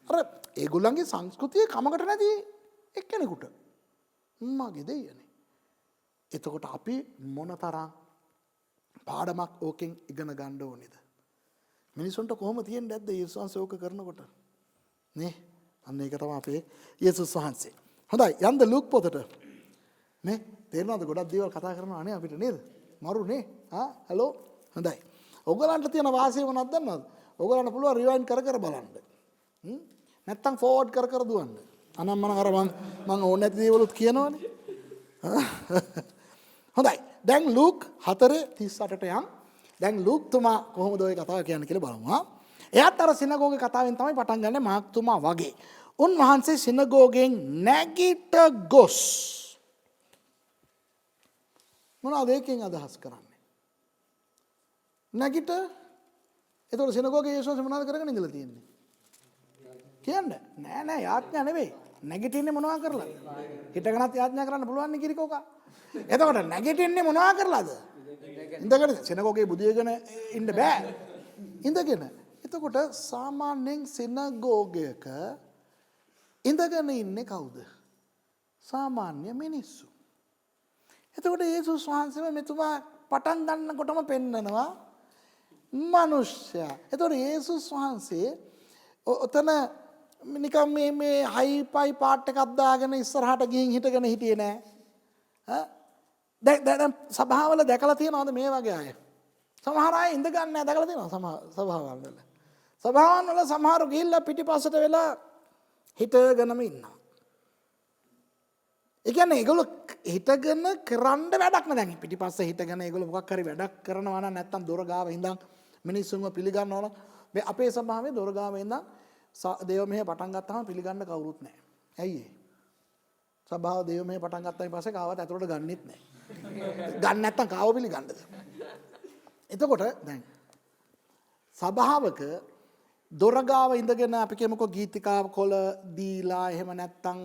අර ඒගොල්ලන්ගේ සංස්කෘතියේ කමකට නැති එක්කෙනෙකුට. මගේ දෙයනේ. එතකොට අපි මොනතරම් පාඩමක් ඕකෙන් ඉගෙන ගන්න ඕනේද? මිනිසුන්ට කොහොම තියෙන්නේ නැද්ද යේසුස් වහන්සේ ඕක කරනකොට? නේ? අන්න ඒක තමයි අපේ යේසුස් වහන්සේ. හොඳයි යන්න ලූක් පොතට. නේ? තේරෙනවද ගොඩක් දේවල් කතා කරනවා නේ අපිට නේද? මරු නේ? හලෝ හොඳයි. ඔයගලන්ට තියෙන වාසිය මොනවද දන්නවද? ඔයගලන්ට පුළුවන් රිවයින්ඩ් කර කර බලන්න. නැත්තම් ෆෝවර්ඩ් කර කර දුවන්න. අනම්මන අර මම ඕනේ නැති දේවලුත් කියනවනේ. හොඳයි. දැන් ලූක් 4:38ට යන්. දැන් ලූක් තුමා කොහොමද ওই කතාව කියන්නේ කියලා බලමු. එයාත් අර සිනගෝගේ කතාවෙන් තමයි පටන් ගන්නෙ මාක් තුමා වගේ. උන්වහන්සේ සිනගෝගෙන් නැගිට ගොස් මොනවද ඒකෙන් අදහස් කරන්නේ? නැගිට එතකොට සිනගෝගේ යේසුස් මොනවද කරගෙන ඉඳලා තියෙන්නේ? කියන්න. නෑ යාඥා නෙවෙයි. නැගිටින්නේ මොනවා කරලාද? හිටගෙනත් යාඥා කරන්න පුළුවන් නේ කිරිකෝකා. එතකොට නැගිටින්නේ මොනවා කරලාද? ඉඳගෙන සිනගෝගේ බුදියගෙන ඉන්න බෑ. ඉඳගෙන. එතකොට සාමාන්‍යයෙන් සිනගෝගයක ඉඳගෙන ඉන්නේ කවුද? සාමාන්‍ය මිනිස්සු. එතකොට යේසුස් වහන්සේ මෙතුමා පටන් ගන්නකොටම පෙන්නනවා මිනිස්සයා. එතකොට යේසුස් වහන්සේ ඔතන නිකම් මේ හයිපයි පාට් එකක් දාගෙන ඉස්සරහට ගිහින් හිටගෙන හිටියේ නෑ. දැන් සභාවල දැකලා තියෙනවද මේ වගේ අය? සමහර අය ඉඳ ගන්න නෑ දැකලා තියෙනවද සභාවල් වල? සභාවන් වල සමහරු ගිහිල්ලා පිටිපස්සට වෙලා හිටගෙනම ඉන්නවා. ඒ කියන්නේ ඒගොල්ලෝ හිටගෙන කරන්න වැඩක් නෑ. දැන් පිටිපස්සේ හිටගෙන ඒගොල්ලෝ මොකක් හරි වැඩක් කරනවා නම් නැත්තම් දොර ගාව ඉඳන් මිනිස්සුන්ව පිළිගන්නවා නම් මේ අපේ සභාවේ දොර ගාව ඉඳන් දේව මෙහෙ පටන් ගත්තාම පිළිගන්න කවුරුත් නැහැ. ඇයි ඒ? සභාව දේව මෙහෙ පටන් ගත්තාන් පස්සේ කාවත් ඇතුළට ගන්නෙත් නැහැ. ගන්න නැත්තම් කාව පිළිගන්නද? එතකොට දැන් සභාවක දොර ගාව ඉඳගෙන අපි කියමුකෝ ගීතිකා කොළ දීලා එහෙම නැත්තම්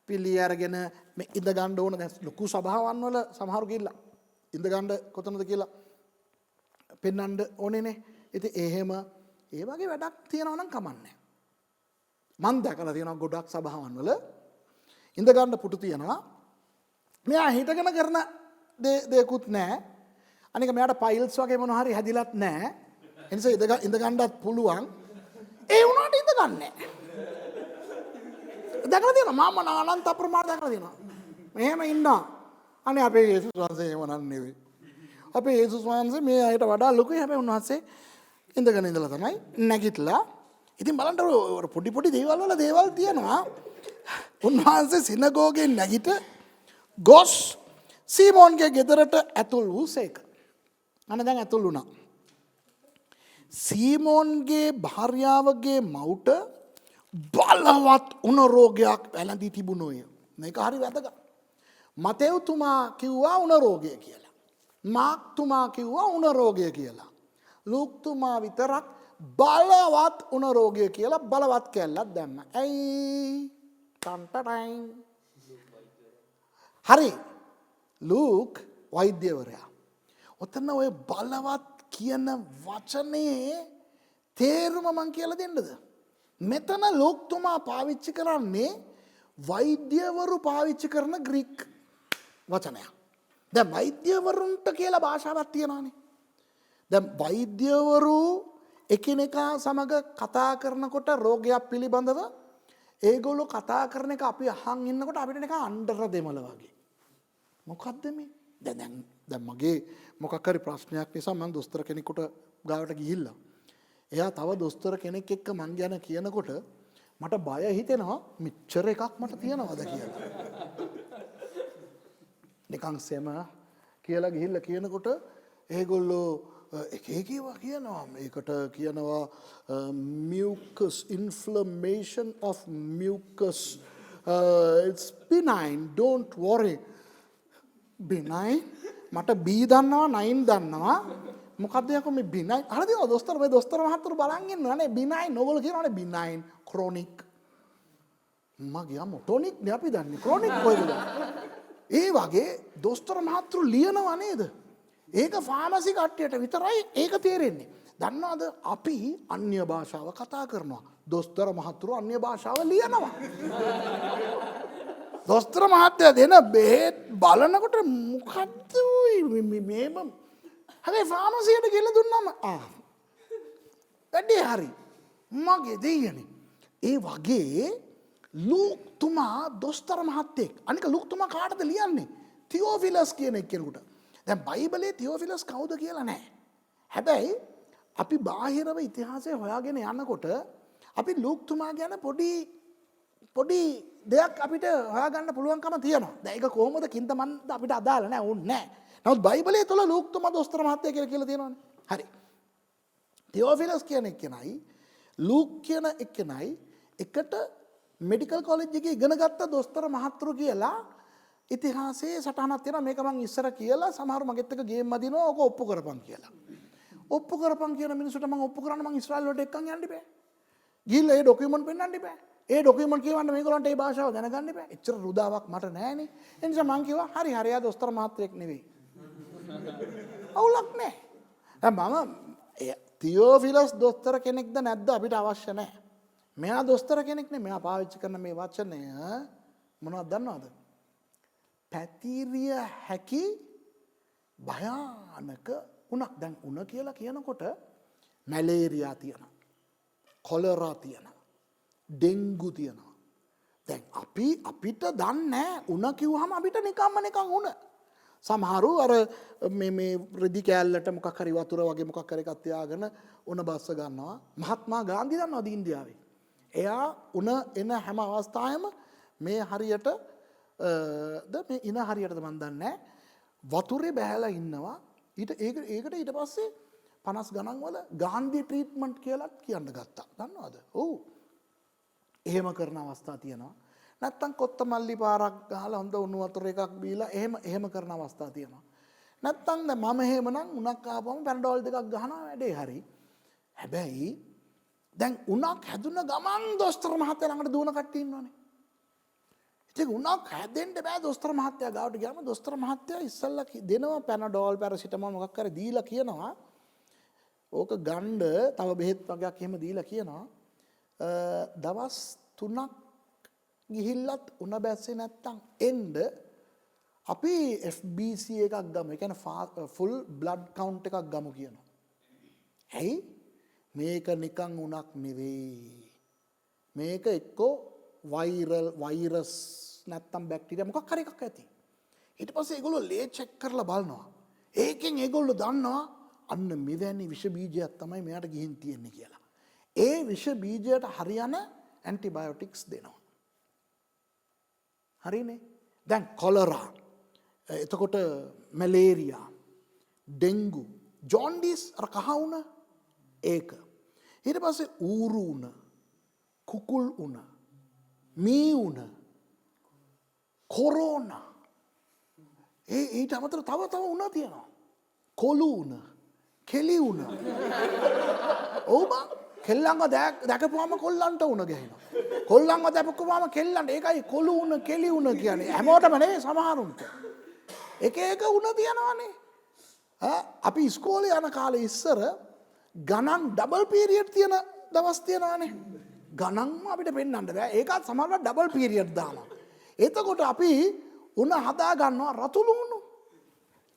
පිළි අරගෙන මේ ඉඳ ගන්න ඕන. දැන් ලොකු සභාවන් වල සමහරු ගිහිල්ලා ඉඳ ගන්න කොතනද කියලා පෙන්වන්න ඕනේනේ. ඉතින් එහෙම ඒ වගේ වැඩක් තියනවා නම් කමන්නේ. මම දැකලා තියෙනවා ගොඩක් සභාවන් වල ඉඳ ගන්න පුටු තියනවා. මෙයා හිටගෙන කරන දෙයක්වත් නැහැ. අනික මෙයාට ෆයිල්ස් වගේ මොනවා හරි හැදිලත් නැහැ. ඒ නිසා ඉඳ ගන්නත් පුළුවන්. ඒ වුණාට ඉඳ ගන්න නැහැ. දැකලා තියෙනවා මම අනන්ත අප්‍රමාණ දැකලා තියෙනවා. මෙහෙම ඉන්නවා. අනේ අපේ යේසුස් වහන්සේ එහෙම නෙවෙයි. අපේ යේසුස් වහන්සේ මේ අයට වඩා ලොකුයි. හැබැයි උන්වහන්සේ ඉඳගෙන ඉඳලා තමයි නැගිටලා. ඉතින් බලන්න පොඩි පොඩි දේවල් වල දේවල් තියෙනවා. උන්වහන්සේ සිනගෝගෙන් නැගිට ගොස් සීමෝන්ගේ ගෙදරට ඇතුල් වූසේක. අන්න දැන් ඇතුල් වුණා. සීමෝන්ගේ භාර්යාවගේ මවුට බලවත් උණ රෝගයක් වැළඳී තිබුණෝය. මේක හරි වැදගත්. මතෙව්තුමා කිව්වා උණ රෝගය කියලා. මාක්තුමා කිව්වා උණ රෝගය කියලා. ලූක්තුමා විතරක් බලවත් උණ රෝගය කියලා බලවත් කැල්ලක් දැම්ම. ඇයි? ටන්ටටයින්. හරි. ලූක් වෛද්‍යවරයා. ඔතන ඔය බලවත් කියන වචනේ තේරුම මං කියලා දෙන්නද? මෙතන ලූක්තුමා පාවිච්චි කරන්නේ වෛද්‍යවරු පාවිච්චි කරන ග්‍රීක වචනයක්. දැන් වෛද්‍යවරුන්ට කියලා භාෂාවක් තියෙනවානේ. දැන් වෛද්‍යවරු එකිනෙකා සමග කතා කරනකොට රෝගයක් පිළිබඳව ඒගොල්ලෝ කතා කරන එක අපි අහන් ඉන්නකොට අපිට නිකන් අnder දෙමළ වගේ. මොකද්ද මේ? දැන් මගේ මොකක් හරි ප්‍රශ්නයක් නිසා මම දොස්තර කෙනෙකුට ගාවට ගිහිල්ලා එයා තව දොස්තර කෙනෙක් එක්ක මං ගැන කියනකොට මට බය හිතෙනවා මෙච්චර එකක් මට තියනවද කියලා. නිකන් සෙම කියලා ගිහිල්ලා කියනකොට ඒගොල්ලෝ එක එක ඒවා කියනවා. මේකට කියනවා mucus, inflammation of mucus, it's benign, don't worry. benign මට B දන්නවා 9 දන්නවා මොකක්ද යකෝ මේ benign හරිද දොස්තර මේ දොස්තර මහත්තරු බලන් ඉන්නවනේ benign ඕගොල්ලෝ කියනවනේ benign chronic මගේ අම්මෝ tonic නේ අපි දන්නේ chronic කොයිද ඒ වගේ දොස්තර මහත්තරු ලියනවා නේද ඒක ෆාමසි කට්ටියට විතරයි ඒක තේරෙන්නේ දන්නවද අපි අන්‍ය භාෂාව කතා කරනවා දොස්තර මහත්තරු අන්‍ය භාෂාව ලියනවා දොස්තර මහත්තයා දෙන බෙහෙත් බලනකොට මොකද්ද මේම හැබැයි ෆාමසියට ගිහලා දුන්නාම වැඩේ හරි මගේ දෙයියනේ ඒ වගේ ලූක් තුමා දොස්තර මහත්තයෙක් අනික ලූක් තුමා කාටද ලියන්නේ තියෝෆිලස් කියන එක්කෙනෙකුට දැන් බයිබලයේ තියෝෆිලස් කවුද කියලා නැහැ හැබැයි අපි බාහිරව ඉතිහාසය හොයාගෙන යනකොට අපි ලූක් තුමා ගැන පොඩි දෙයක් අපිට හොයාගන්න පුළුවන්කම තියෙනවා. දැන් ඒක කොහොමද කින්දමන්ද අපිට අදාළ නැහැ ඕනේ නැහැ. නමුත් බයිබලයේ තුල ලූක් තුමා දොස්තර මහත්තයා කියලා තියෙනවානේ. හරි. තියෝෆිලස් කියන එක්කෙනයි ලූක් කියන එක්කෙනයි එකට මෙඩිකල් කොලෙජ් එකේ ඉගෙන ගත්ත දොස්තර මහත්තුරු කියලා ඉතිහාසයේ සටහනක් තියෙනවා. මේක මම ඉස්සර කියලා සමහර මගෙත් එක්ක ගේම් අදිනවා. ඕක ඔප්පු කරපන් කියලා. ඔප්පු කරපන් කියන මිනිස්සුන්ට මම ඔප්පු කරන්න මම ඊශ්‍රායල් වලට එක්කන් යන්න බෑ. ගිහිල්ලා ඒ ડોකියුමන්ට් පෙන්නන්න බෑ. ඒ ડોකියුමන්ට් කියවන්න මේගොල්ලන්ට ඒ භාෂාව දැනගන්න බෑ. එච්චර රුදාවක් මට නෑනේ. ඒ නිසා මං කිව්වා හරි ආ දොස්තර මහත්තයෙක් නෙවෙයි. අවුලක් නෑ. මම තියෝෆිලස් දොස්තර කෙනෙක්ද නැද්ද අපිට අවශ්‍ය නෑ. මෙයා දොස්තර කෙනෙක් නේ. මෙයා පාවිච්චි කරන මේ වචනය මොනවද දන්නවද? පැතිරිය හැකි භයානක උණක්. දැන් උණ කියලා කියනකොට මැලේරියා තියෙනවා. කොලරා තියෙනවා. ඩෙංගු තියෙනවා. දැන් අපිට දන්නේ උණ කිව්වහම අපිට නිකම්ම නිකන් උණ. සමහරු අර මේ රෙදි කෑල්ලට මොකක් හරි වතුර වගේ මොකක් හරි එකක් තියාගෙන උණ බස්ස ගන්නවා. මහත්මා ගාන්ධි දන්නවද ඉන්දියාවේ? එයා උණ එන හැම අවස්ථාවෙම මේ හරියට මේ ඉන හරියටද මන් දන්නේ නැහැ. වතුරේ බහැලා ඉන්නවා. ඒකට ඊට පස්සේ 50 ගණන් වල ගාන්ධි ට්‍රීට්මන්ට් කියලා කියන්න ගත්තා. දන්නවද? ඔව්. එහෙම කරන අවස්ථා තියෙනවා. නැත්තම් කොත්තමල්ලි පාරක් ගහලා හොඳ උණු වතුර එකක් බීලා එහෙම කරන අවස්ථා තියෙනවා. නැත්තම් දැන් මම එහෙමනම් උණක් ආපුවම පැනඩෝල් දෙකක් ගහනවා වැඩේ හරි. හැබැයි දැන් උණක් හැදුන ගමන් දොස්තර මහත්තයා ළඟට දුවන කට්ටිය ඉන්නවනේ. ඉතින් උණක් හැදෙන්න බෑ දොස්තර මහත්තයා ගාවට ගියාම දොස්තර මහත්තයා ඉස්සල්ලා දෙනවා පැනඩෝල් පැරසිටමෝල් මොකක් හරි දීලා කියනවා. ඕක ගන්න තව බෙහෙත් වගේක් එහෙම දීලා කියනවා. දවස් 3ක් ගිහිල්ලත් උණ බැස්සේ නැත්තම් එන්න අපි FBC එකක් ගමු. ඒ කියන්නේ ෆුල් බ්ලඩ් කවුන්ට් එකක් ගමු කියනවා. ඇයි? මේක නිකන් උණක් නෙවෙයි. මේක එක්කෝ වෛරස් නැත්තම් බැක්ටීරියා මොකක් හරි එකක් ඇති. ඊට පස්සේ ඒගොල්ලෝ ලේ චෙක් කරලා බලනවා. ඒකෙන් ඒගොල්ලෝ දන්නවා අන්න මෙවැනි විෂ බීජයක් තමයි මෙයාට ගිහින් තියෙන්නේ කියලා. ඒ විෂ බීජයට හරියන ඇන්ටිබයොටික්ස් දෙනවා. හරිනේ? දැන් කොලරා, එතකොට මැලේරියා, ඩෙන්ගු, ජොන්ඩිස් අර කහ උණ ඒක. ඊට පස්සේ ඌරු උණ, කුකුල් උණ, මී උණ, කොරෝනා. ඊට අමතරව තව උණ තියෙනවා. කොළු උණ, කෙලි උණ. ඔව් බං කෙල්ලන්ව දැකපුවාම කොල්ලන්ට උණ ගහනවා. කොල්ලන්ව දැකපුවාම කෙල්ලන්ට ඒකයි කොළු උණ කෙලි උණ කියන්නේ. හැමෝටම නෙවෙයි සමහරුන්ට. එක උණ තියනවානේ. අපි ඉස්කෝලේ යන කාලේ ඉස්සර ගණන් ඩබල් පීරියඩ් තියෙන දවස් තියනවානේ. ගණන්ම අපිට පෙන්වන්න බෑ. ඒකත් සමහරවිට ඩබල් පීරියඩ් දානවා. එතකොට අපි උණ හදා ගන්නවා රතුළු උණු.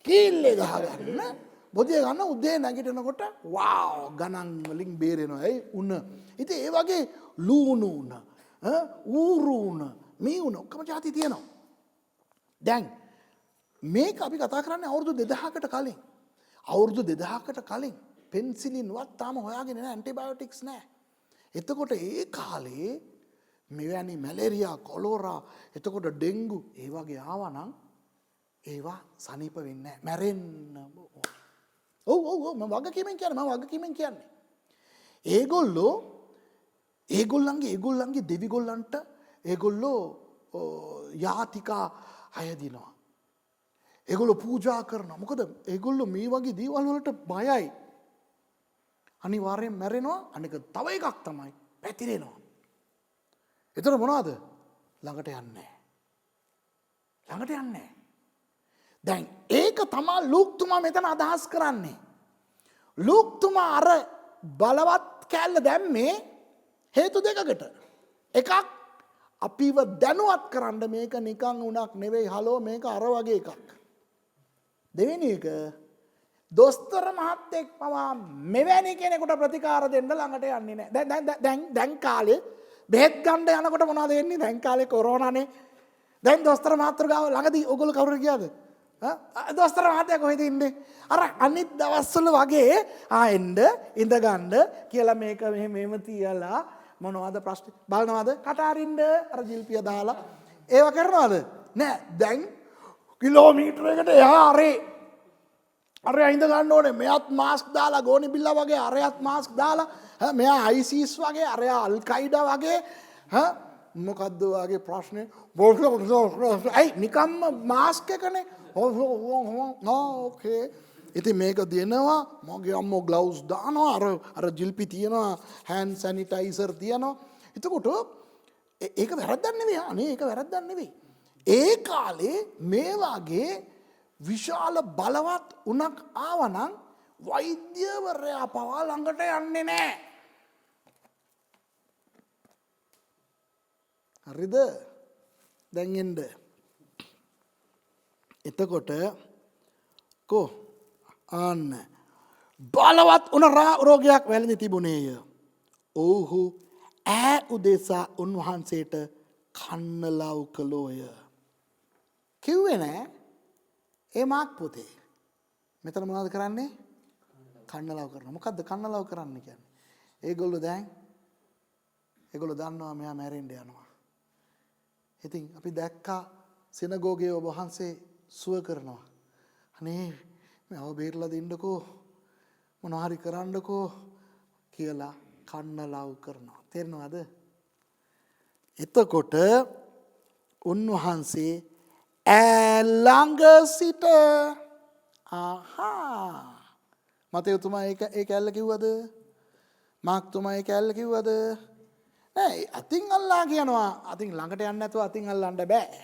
කීල්ලේ ගහගන්න. බොදිය ගන්න උදේ නැගිටිනකොට වාව් ගණන් වලින් බේරෙනවා. ඒ උණ. ඉතින් ඒ වගේ ලූණු උණ, ඌරු උණ, මේ උණ ඔක්කොම જાති තියෙනවා. දැන් මේක අපි කතා කරන්නේ අවුරුදු 2000කට කලින්. අවුරුදු 2000කට කලින් පෙන්සිලින්වත් තාම හොයාගෙන නැහැ, ඇන්ටිබයොටික්ස් නැහැ. එතකොට ඒ කාලේ මෙවැනි මැලේරියා, කොලෝරා, එතකොට ඩෙන්ගු ඒ වගේ ආවා නම් ඒවා සනීප වෙන්නේ නැහැ, මැරෙන්න. ඔව් ඔව් ඔව්, මම වගකීමෙන් කියන්නේ. ඒගොල්ලන්ගේ දෙවිගොල්ලන්ට ඒගොල්ලෝ යාතිකා අයදිනවා. ඒගොල්ලෝ පූජා කරනවා. මොකද ඒගොල්ලෝ මේ වගේ දේවල් වලට බයයි. අනිවාර්යෙන් මැරෙනවා. අනික තව එකක් තමයි පැතිරෙනවා. ඒතර මොනවද? ළඟට යන්නේ නැහැ. දැන් ඒක තමයි ලූක්තුමා මෙතන අදහස් කරන්නේ. ලූක්තුමා අර බලවත් කැල්ල දැම්මේ හේතු දෙකකට. එකක් අපිව දැනුවත් කරන්න මේක නිකන් උණක් නෙවෙයි, හලෝ මේක අර වගේ එකක්. දෙවෙනි එක, දොස්තර මහත්තයෙක් පවා මෙවැනි කෙනෙකුට ප්‍රතිකාර දෙන්න ළඟට යන්නේ නැහැ. දැන් කාලේ බෙහෙත් ගන්න යනකොට මොනවද වෙන්නේ? දැන් කාලේ කොරෝනානේ. දැන් දොස්තර මහත්තයා ගාව ළඟදී ඔයගොල්ලෝ කවුරු ගියාද? දොස්තර මහත්තයා කොහෙද ඉන්නේ? අර අනිත් දවස්වල වගේ එන්න ඉඳ ගන්න කියලා මේක මෙහෙම තියලා මොනවද ප්‍රශ්න බලනවද? කට අරින්න අර ජිල්පිය දාලා ඒව කරනවද? නෑ. දැන් කිලෝමීටරයකට එහා අරේ ඉඳ ගන්න ඕනේ. මෙයාත් මාස්ක් දාලා, ගෝනි බිල්ලා වගේ අරයත් මාස්ක් දාලා, මෙයා අයිසිස් වගේ, අරයා අල් කයිඩා වගේ. මොකද්ද වගේ ප්‍රශ්නේ? ඇයි නිකම්ම මාස්ක් එකනේ. ඕකේ. ඉතින් මේක දෙනවා, මගේ අම්මෝ ග්ලව්ස් දානවා, අර ජිල්පි තියනවා, හෑන්ඩ් සැනිටයිසර් තියනවා. එතකොට ඒක වැරද්දක් නෙවෙයි. අනේ ඒක වැරද්දක් නෙවෙයි. ඒ කාලේ මේ වගේ විශාල බලවත් උණක් ආවනම් වෛද්‍යවරයා පවා ළඟට යන්නේ නැහැ. හරිද? දැන් එන්න. එතකොට ආන්න බලවත් උණ රෝගයක් වැළඳි තිබුණේය. ඔව්හු උදෙසා උන්වහන්සේට කන්න ලව් කළෝය. කිව්වේ නෑ ඒ මාක් පොතේ. මෙතන මොනවද කරන්නේ? කන්න ලව් කරනවා. මොකද්ද කන්න ලව් කරන්න කියන්නේ? ඒගොල්ලෝ දන්නවා මෙයා මැරෙන්න යනවා. ඉතින් අපි දැක්කා සිනගෝගේ ඔබ වහන්සේ සුව කරනවා. අනේ මම බේරලා දෙන්නකෝ, මොනවා හරි කරන්නකෝ කියලා කන්න ලව් කරනවා. තේරෙනවද? එතකොට උන්වහන්සේ ළඟ සිට මතයතුමා ඒ කැල්ල කිව්වද? මාක්තුමා ඒ කැල්ල කිව්වද? නෑ, අතින් අල්ලා කියනවා. අතින් ළඟට යන්නේ නැතුව අතින් අල්ලන්න බෑ.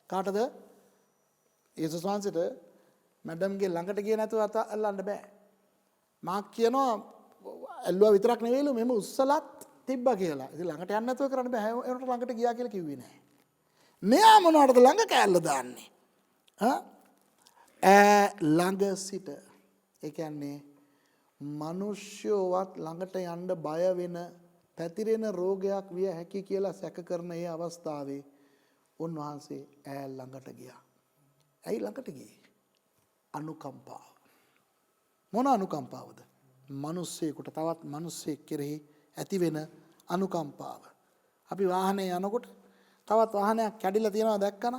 කාටද? යේසුස් වහන්සේට මැඩම්ගේ ළඟට ගියේ නැතුව අත අල්ලන්න බෑ. මාක් කියනවා ඇල්ලුවා විතරක් නෙවෙයිලු මෙහෙම උස්සලත් තිබ්බා කියලා. ඉතින් ළඟට යන්න නැතුව කරන්න බෑ. ඒකට ළඟට ගියා කියලා කිව්වේ නෑ. මෙයා මොනවටද ළඟ කෑල්ල දාන්නේ? ළඟ සිට. ඒ කියන්නේ මිනිස්සුවත් ළඟට යන්න බය වෙන පැතිරෙන රෝගයක් විය හැකි කියලා සැක කරන ඒ අවස්ථාවේ උන්වහන්සේ ළඟට ගියා. ඇයි ළඟට ගියේ? අනුකම්පාව. මොන අනුකම්පාවද? මිනිස්සෙකුට තවත් මිනිස්සෙක් කෙරෙහි ඇතිවෙන අනුකම්පාව. අපි වාහනේ යනකොට තවත් වාහනයක් කැඩිලා තියෙනවා දැක්කම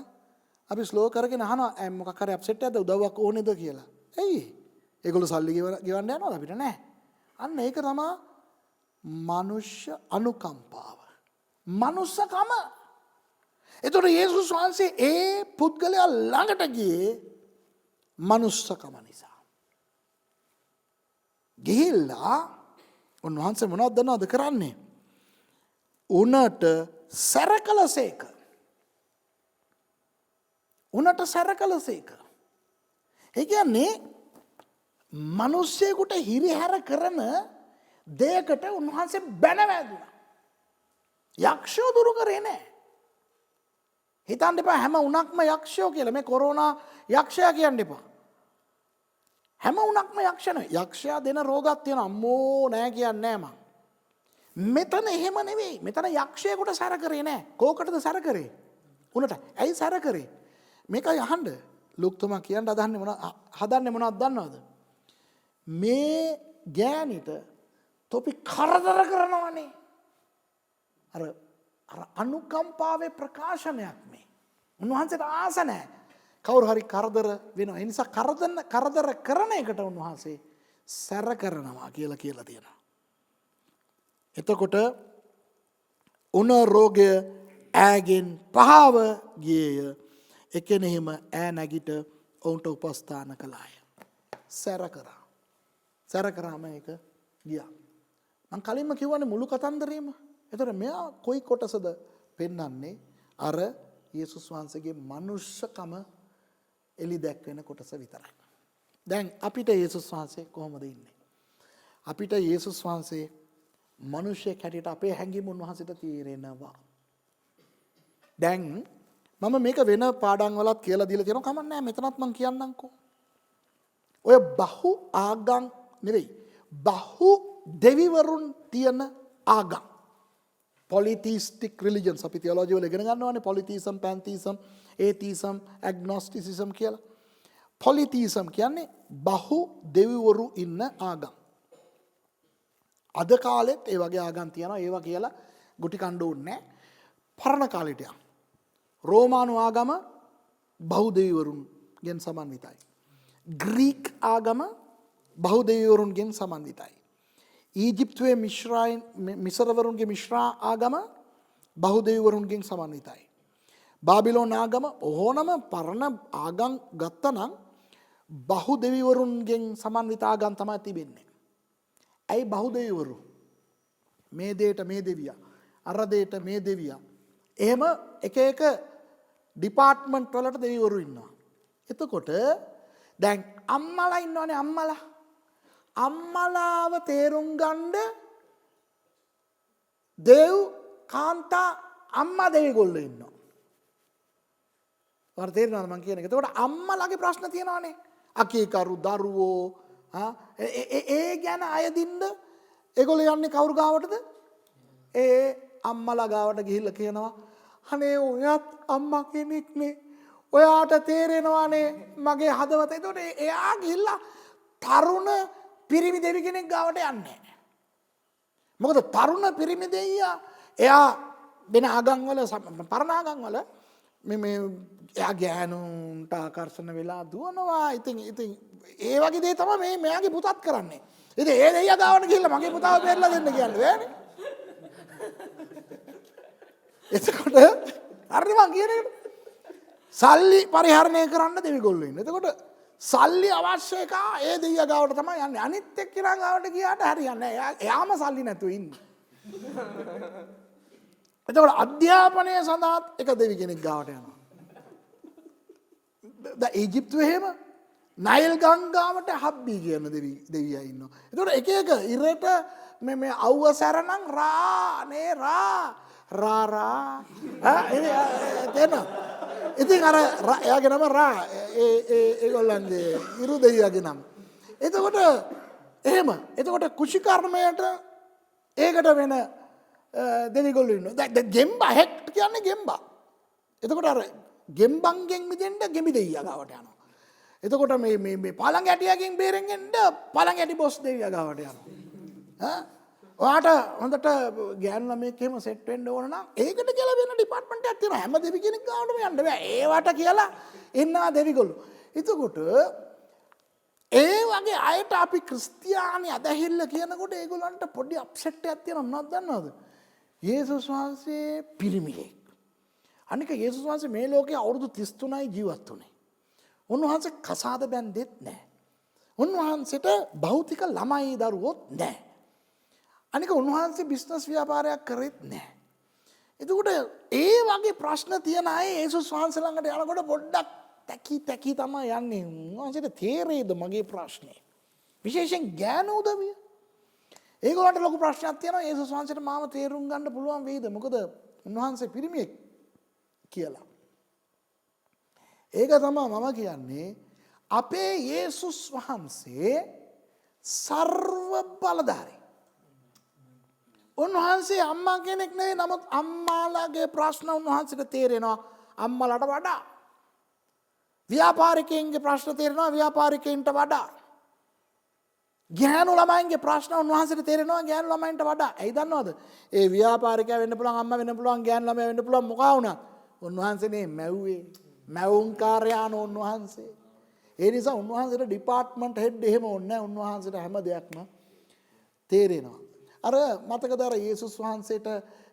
අපි ස්ලෝ කරගෙන අහනවා මොකක් හරි අප්සෙට් එකක්ද, උදව්වක් ඕනේද කියලා. ඇයි? ඒගොල්ලෝ සල්ලි ගෙවන්න යනවද අපිට? නැහැ. අන්න ඒක තමයි මනුෂ්‍ය අනුකම්පාව. මනුස්සකම. එතකොට යේසුස් වහන්සේ ඒ පුද්ගලයා ළඟට ගියේ මනුස්සකම නිසා. ගිහිල්ලා උන්වහන්සේ මොනවද දන්නවද කරන්නේ? උනට සැරකලසේක. උනට සැරකලසේක. ඒ කියන්නේ මිනිස්සෙකුට හිරිහැර කරන දෙයකට උන්වහන්සේ බැන වැදුනා. යක්ෂයෝ දුරු කරේ නැහැ. හිතන්න එපා හැම උණක්ම යක්ෂයෝ කියලා. මේ කොරෝනා යක්ෂයා කියන්න එපා. හැම උණක්ම යක්ෂ නෙවෙයි. යක්ෂයා දෙන රෝගයක් තියෙනවා. අම්මෝ නෑ කියන්නේ නෑ මං. මෙතන එහෙම නෙවෙයි. මෙතන යක්ෂයෙකුට සැර කරේ නෑ. කෝකටද සැර කරේ? උණට. ඇයි සැර කරේ? මේකයි අහන්න. ලුක්තුමා කියන්න හදන්නේ මොනවද දන්නවද? මේ ගෑනිට තොපි කරදර කරනවනේ. අර අනුකම්පාවේ ප්‍රකාශනයක් මේ. උන්වහන්සේට ආස නැහැ. කවුරු හරි කරදර වෙනවා. ඒ නිසා කරදර කරන එකට උන්වහන්සේ සැර කරනවා කියලා තියෙනවා. එතකොට උණ රෝගය ඈගෙන් පහව ගියේය. එකෙනෙහිම ඈ නැගිට ඔවුන්ට උපස්ථාන කළාය. සැර කරා. සැර කරාම ඒක ගියා. මං කලින්ම කිව්වනේ මුළු කතන්දරේම. එතකොට මෙයා කොයි කොටසද පෙන්වන්නේ? අර යේසුස් වහන්සේගේ මනුෂ්‍යකම එලි දැක්වෙන කොටස විතරයි. දැන් අපිට යේසුස් වහන්සේ කොහොමද ඉන්නේ? අපිට යේසුස් වහන්සේ මනුෂ්‍යයෙක් හැටියට අපේ හැඟීම් උන්වහන්සේට තීරෙනවා. දැන් මම මේක වෙන පාඩම් වලත් කියලා දීලා තියෙනවා. කමක් නැහැ මෙතනත් මම කියන්නම්කෝ. ඔය බහු ආගම් නෙවෙයි. බහු දෙවිවරුන් තියෙන ආගම්. polytheistic religions අපි theology වල ඉගෙන ගන්නවානේ polytheism, pantheism, atheism, agnosticism කියලා. polytheism කියන්නේ බහු දෙවිවරු ඉන්න ආගම්. අද කාලෙත් ඒ වගේ ආගම් තියෙනවා. ඒවා කියලා ගුටි කණ්ඩ ඕනේ නැහැ. පරණ කාලෙට යන්න. රෝමානු ආගම බහු දෙවිවරුන්ගෙන් සමන්විතයි. ග්‍රීක් ආගම බහු දෙවිවරුන්ගෙන් සමන්විතයි. ඊජිප්තුවේ මිසරවරුන්ගේ මිශ්‍රා ආගම බහු දෙවිවරුන්ගෙන් සමන්විතයි. බාබිලෝන් ආගම ඕනම පරණ ආගම් ගත්තනම් බහු දෙවිවරුන්ගෙන් සමන්විත ආගම් තමයි තිබෙන්නේ. ඇයි බහු දෙවිවරු? මේ දෙයට මේ දෙවියා, අර දෙයට මේ දෙවියා. එහෙම එක එක ඩිපාර්ට්මන්ට් වලට දෙවිවරු ඉන්නවා. එතකොට දැන් අම්මලා ඉන්නවනේ අම්මලා. අම්මලාව තේරුම් ගන්න දෙව් කාන්තා අම්මා දෙවිගොල්ලෝ ඉන්නවා. වර තේරෙනවද මං කියන එක? එතකොට අම්මලාගේ ප්‍රශ්න තියෙනවානේ. අකීකරු දරුවෝ ඒ ගැන අයදින්න ඒගොල්ලෝ යන්නේ කවුරු ගාවටද? ඒ අම්මලා ගාවට ගිහිල්ලා කියනවා අනේ ඔයත් අම්මා කෙනෙක්නේ. ඔයාට තේරෙනවානේ මගේ හදවත. එතකොට එයා ගිහිල්ලා තරුණ පිරිමි දෙවි කෙනෙක් ගාවට යන්නේ. මොකද තරුණ පිරිමි දෙයියා එයා වෙන ආගම් වල පරණ ආගම් වල මේ එයා ගෑනුන්ට ආකර්ෂණ වෙලා දුවනවා. ඉතින් ඒ වගේ දේ තමයි මේ මෙයාගේ පුතත් කරන්නේ. ඉතින් ඒ දෙයියා ගාවට ගිහිල්ලා මගේ පුතාව බේරලා දෙන්න කියන්නේ බෑනේ. එතකොට හරිද මං කියන එක? සල්ලි පරිහරණය කරන්න දෙවිගොල්ලෝ ඉන්නේ. එතකොට සල්ලි අවශ්‍ය එක ඒ දෙයියා ගාවට තමයි යන්නේ. අනිත් එක්කෙනා ගාවට ගියාට හරියන්නේ නැහැ. එයාම සල්ලි නැතුව ඉන්නේ. එතකොට අධ්‍යාපනය සඳහා එක දෙවි කෙනෙක් ගාවට යනවා. දැන් ඊජිප්තුවේ එහෙම නයිල් ගංගාවට හබ්බි කියන දෙවියා ඉන්නවා. එතකොට එක එක ඉරට මේ අවුව සැරනම් රා තේන. ඉතින් අර එයාගේ නම රා ඒගොල්ලන්ගේ ඉරු දෙවියාගේ නම. එතකොට එහෙම. එතකොට කුෂිකර්මයට ඒකට වෙන දෙවිගොල්ලෝ ඉන්නවා. දැන් ගෙම්බා හෙක්ට් කියන්නේ ගෙම්බා. එතකොට අර ගෙම්බන්ගෙන් මිදෙන්න ගෙඹි දෙවියා ගාවට යනවා. එතකොට මේ පළඟ ඇටියකින් බේරෙන්න පළඟ ඇටි බොස් දෙවියා ගාවට යනවා. ඔයාට හොඳට ගෑනු ළමයෙක් එහෙම සෙට් වෙන්න ඕන නම් ඒකට කියලා වෙන ඩිපාර්ට්මන්ට් එකක් තියෙනවා. හැම දෙවි කෙනෙක් ගාවටම යන්න බෑ. ඒවට කියලා ඉන්නවා දෙවිගොල්ලෝ. එතකොට ඒ වගේ අයට අපි ක්‍රිස්තියානි අදහිල්ල කියනකොට ඒගොල්ලන්ට පොඩි අප්සෙට් එකක් තියෙනවා. මොනවද දන්නවද? යේසුස් වහන්සේ පිරිමියෙක්. අනික යේසුස් වහන්සේ මේ ලෝකේ අවුරුදු 33යි ජීවත් වුණේ. උන්වහන්සේ කසාද බැන්දෙත් නැහැ. උන්වහන්සේට භෞතික ළමයි දරුවොත් නැහැ. අනික උන්වහන්සේ බිස්නස් ව්‍යාපාරයක් කරෙත් නැහැ. එතකොට ඒ වගේ ප්‍රශ්න තියන අය යේසුස් වහන්සේ ළඟට යනකොට පොඩ්ඩක් තැකි තමයි යන්නේ. උන්වහන්සේට තේරෙයිද මගේ ප්‍රශ්නේ? විශේෂයෙන් ගෑනු උදවිය. ඒගොල්ලන්ට ලොකු ප්‍රශ්නයක් තියෙනවා. යේසුස් වහන්සේට මාව තේරුම් ගන්න පුළුවන් වෙයිද? මොකද උන්වහන්සේ පිරිමියෙක් කියලා. ඒක තමයි මම කියන්නේ අපේ යේසුස් වහන්සේ සර්ව බලධාරී. උන්වහන්සේ අම්මා කෙනෙක් නෙවෙයි. නමුත් අම්මාලාගේ ප්‍රශ්න උන්වහන්සේට තේරෙනවා අම්මලාට වඩා. ව්‍යාපාරිකයන්ගේ ප්‍රශ්න තේරෙනවා ව්‍යාපාරිකයන්ට වඩා. ගැහැණු ළමයින්ගේ ප්‍රශ්න උන්වහන්සේට තේරෙනවා ගැහැණු ළමයින්ට වඩා. ඇයි දන්නවද? ඒ ව්‍යාපාරිකයා වෙන්න පුළුවන්, අම්මා වෙන්න පුළුවන්, ගැහැණු ළමයා වෙන්න පුළුවන්, මොකා වුණත් උන්වහන්සේනේ මැව්වේ. මැවුම්කාරයාන උන්වහන්සේ. ඒ නිසා උන්වහන්සේට ඩිපාර්ට්මන්ට් හෙඩ් එහෙම ඕනේ නැහැ. උන්වහන්සේට හැම දෙයක්ම තේරෙනවා. අර මතකද අර යේසුස් වහන්සේට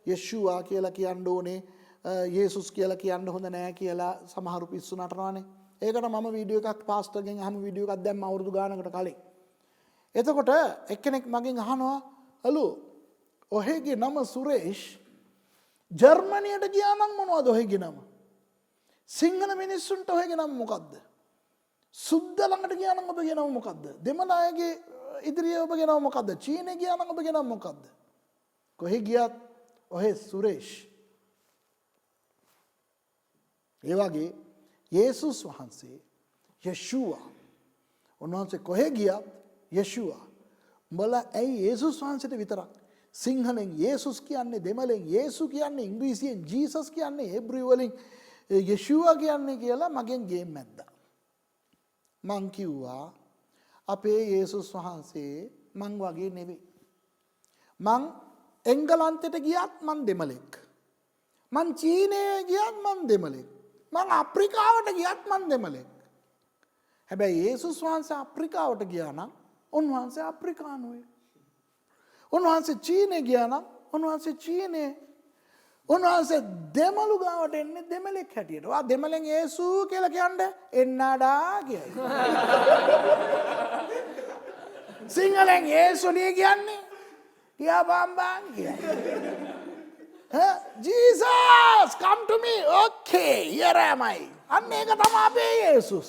යෙෂුවා කියලා කියන්න ඕනේ, යේසුස් කියලා කියන්න හොඳ නැහැ කියලා සමහරු පිස්සු නටනවානේ. ඒකට මම වීඩියෝ එකක් පාස්ටර්ගෙන් අහම වීඩියෝ එකක් දැම්ම අවුරුදු ගානකට කලින්. එතකොට එක්කෙනෙක් මගෙන් අහනවා, "හලෝ, ඔහෙගේ නම සුරේෂ්. ජර්මනියට ගියා නම් මොනවද ඔහෙගේ නම? සිංහල මිනිස්සුන්ට ඔහෙගේ නම මොකද්ද? සුද්ද ළඟට ගියා නම් ඔබගේ නම මොකද්ද? දෙමළ අයගේ ඉදිරියේ ඔබගේ නම මොකද්ද? චීනේ ගියා නම් ඔබගේ නම මොකද්ද? කොහෙ ගියත් ඔහෙ සුරේෂ්." ඒ වගේ යේසුස් වහන්සේ යෙෂුවා. උන්වහන්සේ කොහෙ ගියත් යෙෂුවා. උඹලා ඇයි යේසුස් වහන්සේට විතරක් සිංහලෙන් යේසුස් කියන්නේ, දෙමළෙන් යේසු කියන්නේ, ඉංග්‍රීසියෙන් ජීසස් කියන්නේ, හේබ්‍රුව වලින් යෙෂුවා කියන්නේ කියලා මගෙන් ගේම් මැද්දා. මං කිව්වා අපේ යේසුස් වහන්සේ මං වගේ නෙවෙයි. මං එංගලන්තයට ගියත් මං දෙමළෙක්. මං චීනයේ ගියත් මං දෙමළෙක්. මං අප්‍රිකාවට ගියත් මං දෙමළෙක්. හැබැයි යේසුස් වහන්සේ අප්‍රිකාවට ගියා නම් උන්වහන්සේ අප්‍රිකානුවේ. උන්වහන්සේ චීනයේ ගියා නම් උන්වහන්සේ චීනයේ. උන්වහන්සේ දෙමළු ගාවට එන්නේ දෙමළෙක් හැටියට. වා දෙමළෙන් යේසු කියලා කියන්නේ එන්නඩා කියලා. සිංහලෙන් යේසුලිය කියන්නේ කියා බම්බන් කියලා. Jesus come to me. Okay, here am I. අන්න ඒක තමයි අපේ යේසුස්.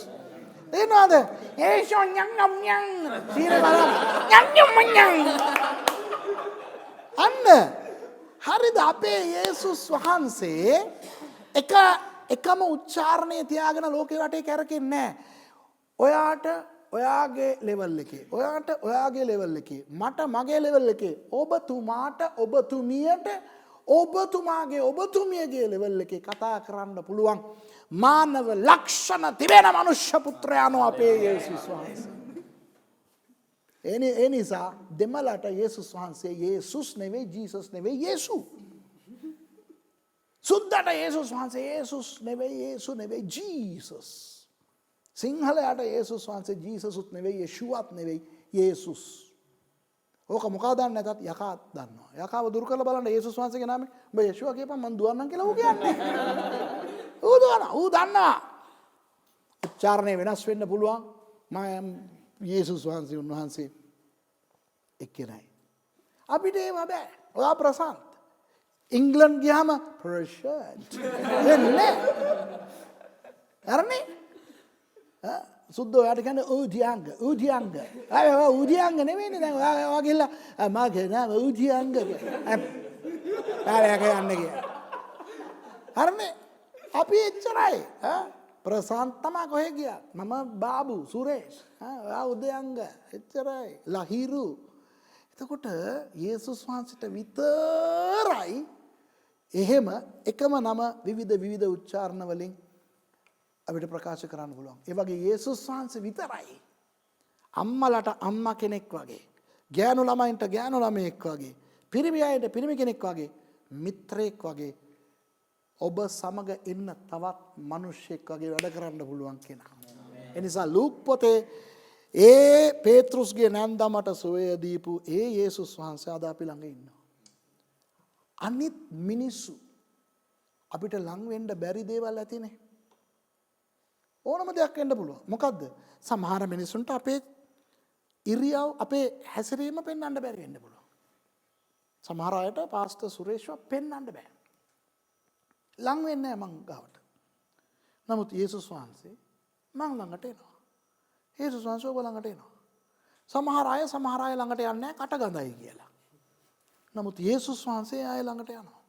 තේනවද? යේසු nyang nyam nyang. සීරේ බලන්න. nyang nyam nyang. අන්න හරිද? අපේ යේසුස් වහන්සේ එකම උච්චාරණය තියාගෙන ලෝකේ වටේ කැරකෙන්නේ නැහැ. ඔයාට ඔයාගේ ලෙවල් එකේ, ඔයාට ඔයාගේ ලෙවල් එකේ, මට මගේ ලෙවල් එකේ, ඔබතුමාට ඔබතුමියට ඔබතුමාගේ ඔබතුමියගේ ලෙවල් එකේ කතා කරන්න පුළුවන් මානව ලක්ෂණ තිබෙන මනුෂ්‍ය පුත්‍රයාණෝ අපේ යේසුස් වහන්සේ. ඒ නිසා දෙමළට යේසුස් වහන්සේ යේසුස් නෙවෙයි, ජීසස් නෙවෙයි, යේසු. සුද්දට යේසුස් වහන්සේ යේසුස් නෙවෙයි, යේසු නෙවෙයි, ජීසස්. සිංහලයට යේසුස් වහන්සේ ජීසසුත් නෙවෙයි, යෙෂුවත් නෙවෙයි, යේසුස්. ඕක මොකක්ද දන්නේ නැතත් යකා දන්නවා. යකාව දුරු කරලා බලන්න යේසුස් වහන්සේගේ නාමයෙන් ඔබ යෙෂුවා කියපන් මං දුවන්නම් කියලා ඌ කියන්නේ. ඌ දුවනවා. ඌ දන්නවා. උච්චාරණය වෙනස් වෙන්න පුළුවන්. මම යේසුස් වහන්සේ උන්වහන්සේ එක්කෙනයි. අපිට ඒව බෑ. ඔයා ප්‍රසන්ත්. ඉංග්ලන්ඩ් ගියාම ප්‍රශාන්ත්. එන්නේ. අරනේ. සුද්දෝ යාට කියන්නේ උදියංග උදියංග. අය උදියංග නෙවෙයිනේ දැන් ඔයා ගිහලා මගේ නම උදියංග කියලා. ආරයක යන්නේ කියලා. හරිනේ. අපි එච්චරයි. ප්‍රසාන්ත තමයි කොහෙ ගියා. මම බාබු සුරේෂ්. ඔයා උදයංග එච්චරයි. ලහිරු. එතකොට යේසුස් වහන්සේට විතරයි එහෙම එකම නම විවිධ උච්චාරණ වලින් අපිට ප්‍රකාශ කරන්න පුළුවන්. ඒ වගේ යේසුස් වහන්සේ විතරයි අම්මලට අම්මා කෙනෙක් වගේ, ගෑනු ළමයින්ට ගෑනු ළමයෙක් වගේ, පිරිමි අයට පිරිමි කෙනෙක් වගේ, මිත්‍රයෙක් වගේ, ඔබ සමග ඉන්න තවත් මිනිහෙක් වගේ වැඩ කරන්න පුළුවන් කෙනා. ඒ නිසා ලූක් පොතේ ඒ පේතෘස්ගේ නැන්දමට සොය දීපු ඒ යේසුස් වහන්සේ අද අපි ළඟ ඉන්නවා. අනිත් මිනිස්සු අපිට ලං වෙන්න බැරි දේවල් ඇතිනේ. ඕනම දෙයක් වෙන්න පුළුවන්. මොකද්ද? සමහර මිනිසුන්ට අපේ ඉරියව් අපේ හැසිරීම පෙන්වන්න බැරි වෙන්න පුළුවන්. සමහර අයට පාස්ටර් සුරේෂ්ව පෙන්වන්න බෑ. ලං වෙන්නේ නැහැ මං ගාවට. නමුත් යේසුස් වහන්සේ මං ළඟට එනවා. යේසුස් වහන්සේ ඔබ ළඟට එනවා. සමහර අය ළඟට යන්නේ නැහැ කට ගඳයි කියලා. නමුත් යේසුස් වහන්සේ අය ළඟට යනවා.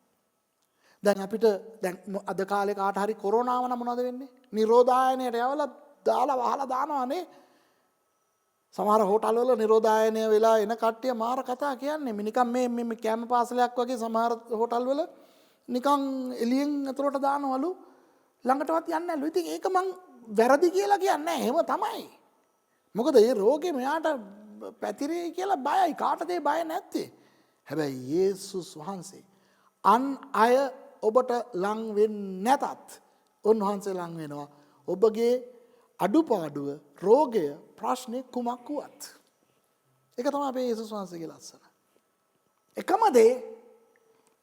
දැන් අපිට දැන් අද කාලේ කාට හරි කොරෝනාව නම් මොනවද වෙන්නේ? නිරෝධායනයට යවලා දාලා වහලා දානවානේ. සමහර හෝටල් වල නිරෝධායනය වෙලා එන කට්ටිය මාර කතා කියන්නේ. නිකන් මේ කැම පාසලයක් වගේ සමහර හෝටල් වල නිකන් එළියෙන් ඇතුලට දානවලු ළඟටවත් යන්නේ නැලු. ඉතින් ඒක මං වැරදි කියලා කියන්නේ නැහැ. එහෙම තමයි. මොකද මේ රෝගේ මෙයාට පැතිරේ කියලා බයයි. කාටද ඒ බය නැත්තේ? හැබැයි යේසුස් වහන්සේ අන් අය ඔබට ලං වෙන්නේ නැතත් උන්වහන්සේ ලං වෙනවා. ඔබගේ අඩුපාඩුව, රෝගය, ප්‍රශ්නේ කුමක් වුවත්. ඒක තමයි අපේ යේසුස් වහන්සේගේ ලස්සන. එකම දේ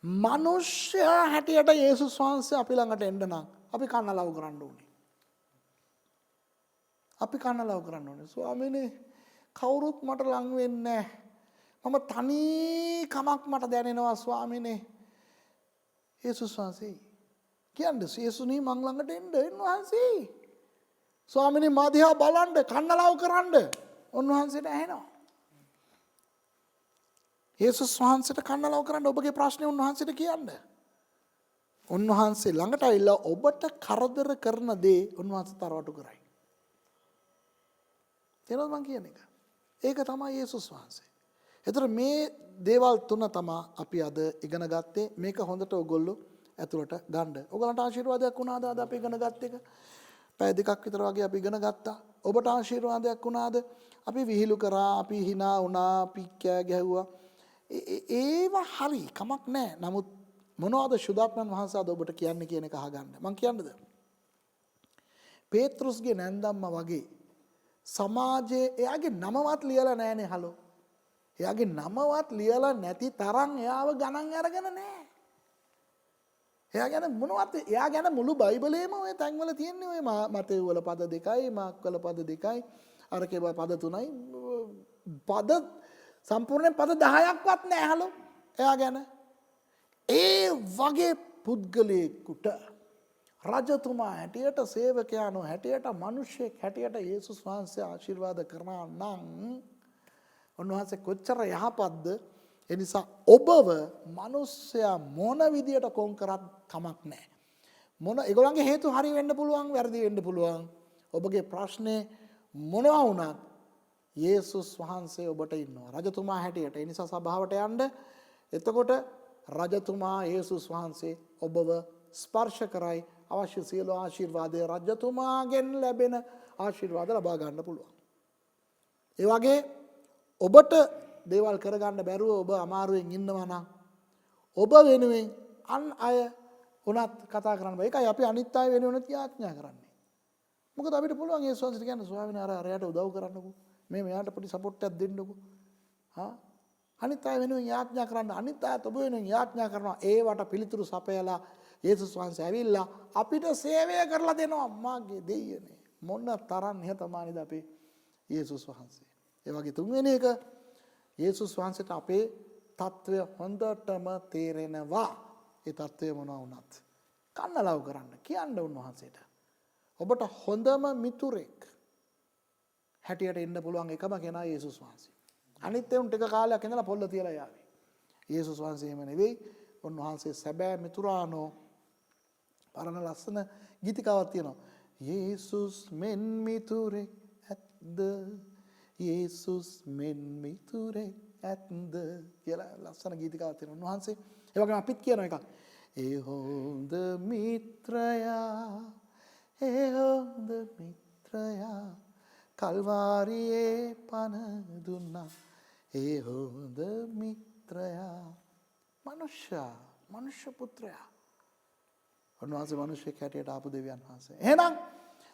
මනුෂ්‍ය හැටියට යේසුස් වහන්සේ අපි ළඟට එන්න නම් අපි කන්න ලව් කරන්න ඕනේ. අපි කන්න ලව් කරන්න ඕනේ. ස්වාමීනි කවුරුත් මට ලං වෙන්නේ නැහැ. මම තනි කමක් මට දැනෙනවා ස්වාමීනි. යේසුස් වහන්සේ කියන්නේ යේසුනි මං ළඟට එන්න වහන්සේ. ස්වාමීනි මා දිහා බලන්න කන්න ලව් කරන්න. උන්වහන්සේට ඇහෙනවා. යේසුස් වහන්සේට කන්න ලව් කරන්න ඔබගේ ප්‍රශ්නේ උන්වහන්සේට කියන්න. උන්වහන්සේ ළඟට ඇවිල්ලා ඔබට කරදර කරන දේ උන්වහන්සේ තරවටු කරයි. තේරෙනවද මං කියන එක? ඒක තමයි යේසුස් වහන්සේ. ඒතර මේ දේවල් තුන තමයි අපි අද ඉගෙන ගත්තේ. මේක හොඳට ඔයගොල්ලෝ ඇතුළට ගන්න. ඔයගලන්ට ආශිර්වාදයක් වුණාද අද අපි ඉගෙන ගත්ත එක? පැය දෙකක් විතර වගේ අපි ඉගෙන ගත්තා. ඔබට ආශිර්වාදයක් වුණාද? අපි විහිළු කරා, අපි hina වුණා, අපි කෑ ගැහුවා. ඒව හරි කමක් නැහැ. නමුත් මොනවද ශුද්ධාත්මයන් වහන්සේ අද ඔබට කියන්නේ කියන එක අහගන්න. මං කියන්නද? පේත්‍රුස්ගේ නැන්දම්ම වගේ සමාජයේ එයාගේ නමවත් ලියලා නැහනේ හලෝ. එයාගේ නමවත් ලියලා නැති තරම් එයාව ගණන් අරගෙන නැහැ. එයා ගැන මොනවත් එයා ගැන මුළු බයිබලයේම ඔය තැන්වල තියෙන්නේ ඔය මතේ වල පද 2යි මාක් වල පද 2යි අරකේ පද 3යි පද සම්පූර්ණයෙන් පද 10ක්වත් නැහැ හලෝ එයා ගැන. ඒ වගේ පුද්ගලයෙකුට රජතුමා හැටියට සේවකයාණෝ හැටියට මිනිසෙක් හැටියට යේසුස් වහන්සේ ආශිර්වාද කරනවා නම් උන්වහන්සේ කොච්චර යහපත්ද. ඒ නිසා ඔබව මිනිස්සයා මොන විදියට කොන් කරත් කමක් නැහැ. මොන ඒගොල්ලන්ගේ හේතු හරි වෙන්න පුළුවන්, වැරදි වෙන්න පුළුවන්. ඔබගේ ප්‍රශ්නේ මොනවා වුණත් යේසුස් වහන්සේ ඔබට ඉන්නවා රජතුමා හැටියට. ඒ නිසා සභාවට යන්න. එතකොට රජතුමා යේසුස් වහන්සේ ඔබව ස්පර්ශ කරයි. අවශ්‍ය සියලු ආශිර්වාදය රජතුමාගෙන් ලැබෙන ආශිර්වාද ලබා ගන්න පුළුවන්. ඒ වගේ ඔබට දේවල් කරගන්න බැරුව ඔබ අමාරුවෙන් ඉන්නවා නම් ඔබ වෙනුවෙන් අන් අය උනත් කතා කරන්න බෑ. ඒකයි අපි අනිත් අය වෙනුවෙන් යාඥා කරන්නේ. මොකද අපිට පුළුවන් ඒ ස්වාමීන් කියන්නේ ස්වාමීන් වහන්සේ අරයට උදව් කරන්නකෝ. මේ මෙයාට පොඩි සපෝට් එකක් දෙන්නකෝ. අනිත් අය වෙනුවෙන් යාඥා කරන්න. අනිත් අයත් ඔබ වෙනුවෙන් යාඥා කරනවා. ඒවට පිළිතුරු සපයලා යේසුස් වහන්සේ ඇවිල්ලා අපිට සේවය කරලා දෙනවා. මාගේ දෙයියනේ. මොන තරම් නිහතමානීද අපේ යේසුස් වහන්සේ. ඒ වගේ තුන්වෙනි එක යේසුස් වහන්සේට අපේ తත්වය හොඳටම තේරෙනවා. ඒ తත්වය මොනවා වුණත් කන්න ලව් කරන්න කියන්න උන්වහන්සේට. ඔබට හොඳම මිතුරෙක් හැටියට ඉන්න පුළුවන් එකම කෙනා යේසුස් වහන්සේ. අනිත් ඒුන් ටික කාලයක් ඉඳලා පොල්ල තියලා යාවි. යේසුස් වහන්සේ එහෙම නෙවෙයි. උන්වහන්සේ සැබෑ මිතුරානෝ. පරණ ලස්සන ගීතිකාවක් තියෙනවා. යේසුස් මෙන් මිතුරෙක් ඇත්ද? යේසුස් මෙන් මිතුරෙක් ඇත්ද කියලා ලස්සන ගීතිකාවක් තියෙනවා. උන්වහන්සේ ඒ වගේම අපිත් කියන එකක්. ඒ හොඳ මිත්‍රයා, ඒ හොඳ මිත්‍රයා කල්වාරියේ පණ දුන්නා. ඒ හොඳ මිත්‍රයා මනුෂ්‍ය පුත්‍රයා. උන්වහන්සේ මිනිසෙක් හැටියට ආපු දෙවියන් වහන්සේ. එහෙනම්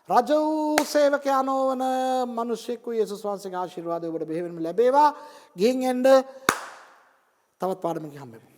රජ වූ සේවකයාණෝ වන මිනිසෙක් වූ යේසුස් වහන්සේගේ ආශිර්වාදය ඔබට බෙහෙවින්ම ලැබේවා. ගිහින් එන්න තවත් පාඩමකින් හම්බෙමු.